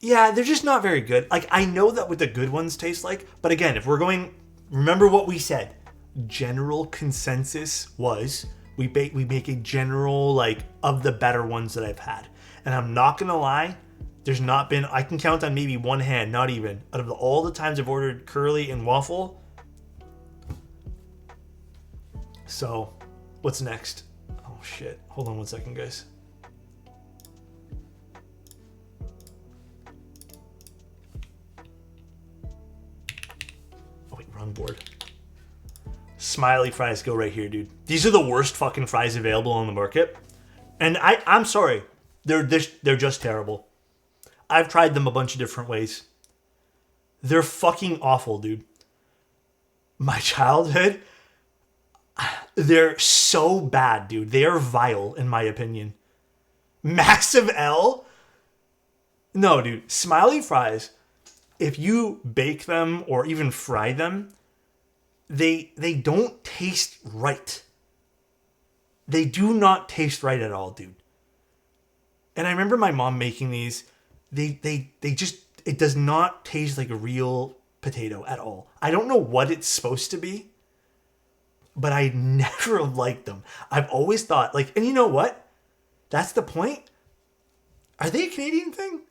Yeah, they're just not very good. Like, I know that what the good ones taste like, but again, if we're going, remember what we said. General consensus was we make a general, of the better ones that I've had. And I'm not gonna lie, there's not been, I can count on maybe one hand, not even, out of all the times I've ordered curly and waffle. So, what's next? Oh shit, hold on one second, guys. Oh wait, wrong board. Smiley fries go right here, dude. These are the worst fucking fries available on the market. And I'm sorry. They're just terrible. I've tried them a bunch of different ways. They're fucking awful, dude. My childhood, they're so bad, dude. They are vile, in my opinion. Massive L? No, dude. Smiley fries, if you bake them or even fry them, they don't taste right. They do not taste right at all, dude. And I remember my mom making these. They just, it does not taste like a real potato at all. I don't know what it's supposed to be, but I never liked them. I've always thought, and you know what? That's the point. Are they a Canadian thing?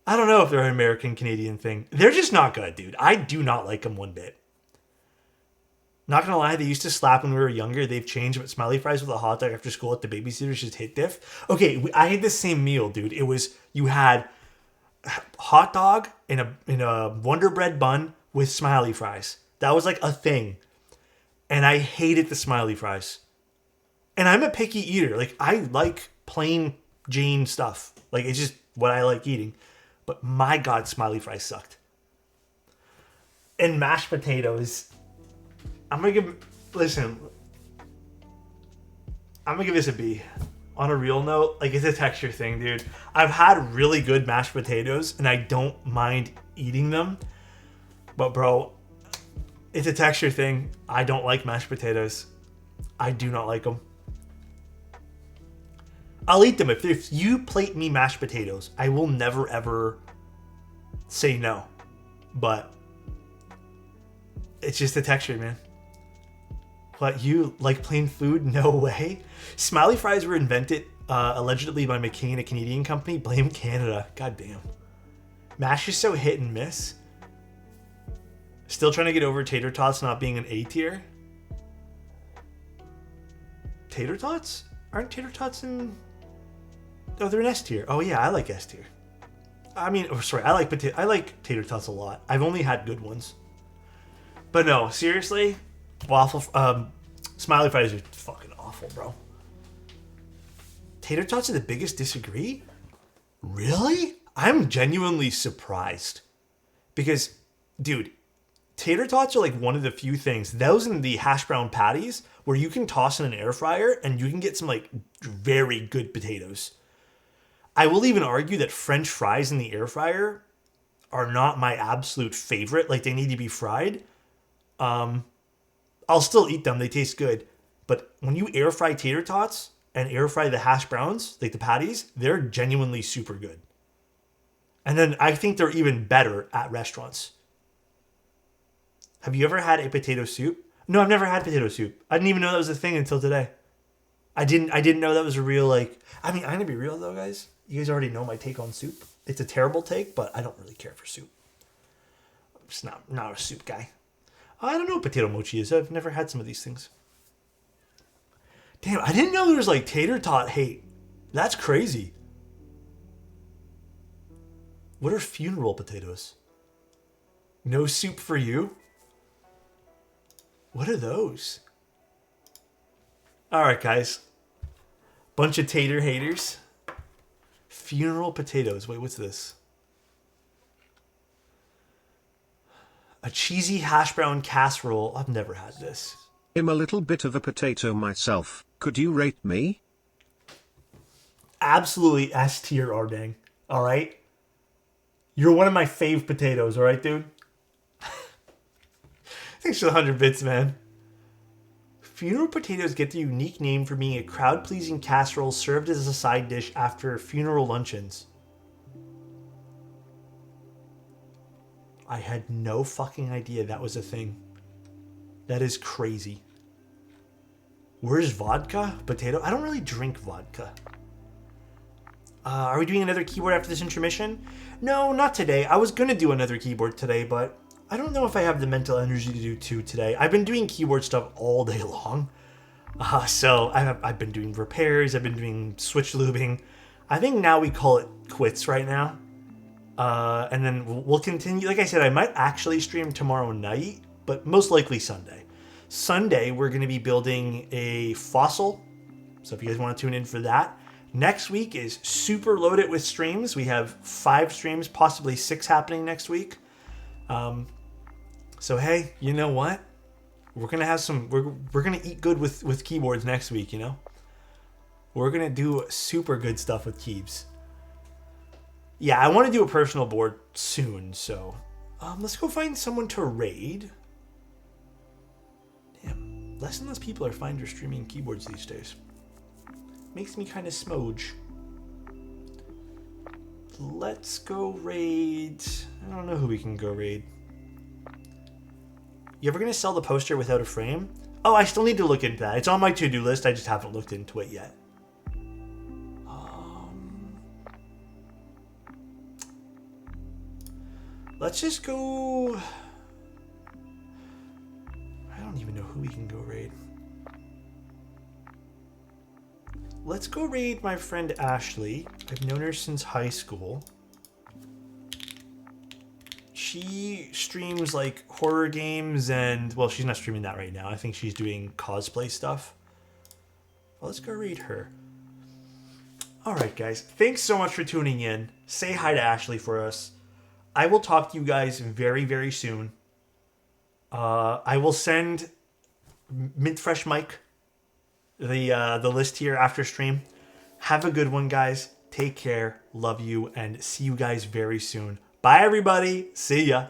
I don't know if they're an American-Canadian thing. They're just not good, dude. I do not like them one bit. Not gonna lie, they used to slap when we were younger. They've changed, but smiley fries with a hot dog after school at the babysitter's just hit diff. Okay, I had the same meal, dude. It was, you had hot dog in a Wonder Bread bun with smiley fries. That was like a thing. And I hated the smiley fries. And I'm a picky eater. Like, I like plain Jane stuff. Like, it's just what I like eating. But my God, smiley fries sucked. And mashed potatoes. I'm going to give this a B. On a real note, like, it's a texture thing, dude. I've had really good mashed potatoes, and I don't mind eating them. But, bro, it's a texture thing. I don't like mashed potatoes. I do not like them. I'll eat them. If you plate me mashed potatoes, I will never, ever say no. But it's just the texture, man. What, you like plain food? No way. Smiley fries were invented allegedly by McCain, a Canadian company. Blame Canada. God damn. Mash is so hit and miss. Still trying to get over tater tots not being an A tier. Tater tots? Aren't tater tots in... Oh, they're an S tier. Oh yeah, I like S tier. I mean, I like tater tots a lot. I've only had good ones. But no, seriously, smiley fries are fucking awful, bro. Tater tots are the biggest disagree? Really? I'm genuinely surprised. Because, dude, tater tots are like one of the few things, those and the hash brown patties, where you can toss in an air fryer and you can get some like very good potatoes. I will even argue that French fries in the air fryer are not my absolute favorite. Like, they need to be fried. I'll still eat them. They taste good. But when you air fry tater tots and air fry the hash browns, like the patties, they're genuinely super good. And then I think they're even better at restaurants. Have you ever had a potato soup? No, I've never had potato soup. I didn't even know that was a thing until today. I didn't know that was a real, like... I mean, I'm gonna be real though, guys. You guys already know my take on soup. It's a terrible take, but I don't really care for soup. I'm just not a soup guy. I don't know what potato mochi is. I've never had some of these things. Damn, I didn't know there was like tater tot hate. That's crazy. What are funeral potatoes? No soup for you? What are those? Alright, guys. Bunch of tater haters. Funeral potatoes. Wait, what's this? A cheesy hash brown casserole. I've never had this. I'm a little bit of a potato myself. Could you rate me? Absolutely S tier, Ardang. Alright? You're one of my fave potatoes, alright, dude? Thanks for the 100 bits, man. Funeral potatoes get the unique name for being a crowd-pleasing casserole served as a side dish after funeral luncheons. I had no fucking idea that was a thing. That is crazy. Where's vodka? Potato? I don't really drink vodka. Are we doing another keyboard after this intermission? No, not today. I was going to do another keyboard today, but I don't know if I have the mental energy to do two today. I've been doing keyboard stuff all day long. So I've been doing repairs. I've been doing switch lubing. I think now we call it quits right now. And then we'll continue. Like I said, I might actually stream tomorrow night, but most likely Sunday. Sunday, we're going to be building a fossil. So if you guys want to tune in for that. Next week is super loaded with streams. We have 5 streams, possibly 6 happening next week. So hey, you know what? We're gonna have some. We're gonna eat good with keyboards next week. You know, we're gonna do super good stuff with keys. Yeah, I want to do a personal board soon. So, let's go find someone to raid. Damn, less and less people are finding streaming keyboards these days. Makes me kind of smooge. Let's go raid. I don't know who we can go raid. You ever gonna sell the poster without a frame? Oh, I still need to look into that. It's on my to-do list. I just haven't looked into it yet. Let's just go... I don't even know who we can go raid. Let's go raid my friend Ashley. I've known her since high school. She streams like horror games and, well, she's not streaming that right now. I think she's doing cosplay stuff. Well, let's go raid her. Alright guys, thanks so much for tuning in. Say hi to Ashley for us. I will talk to you guys very, very soon. I will send Mint Fresh Mike the list here after stream. Have a good one, guys. Take care. Love you, and see you guys very soon. Bye, everybody. See ya.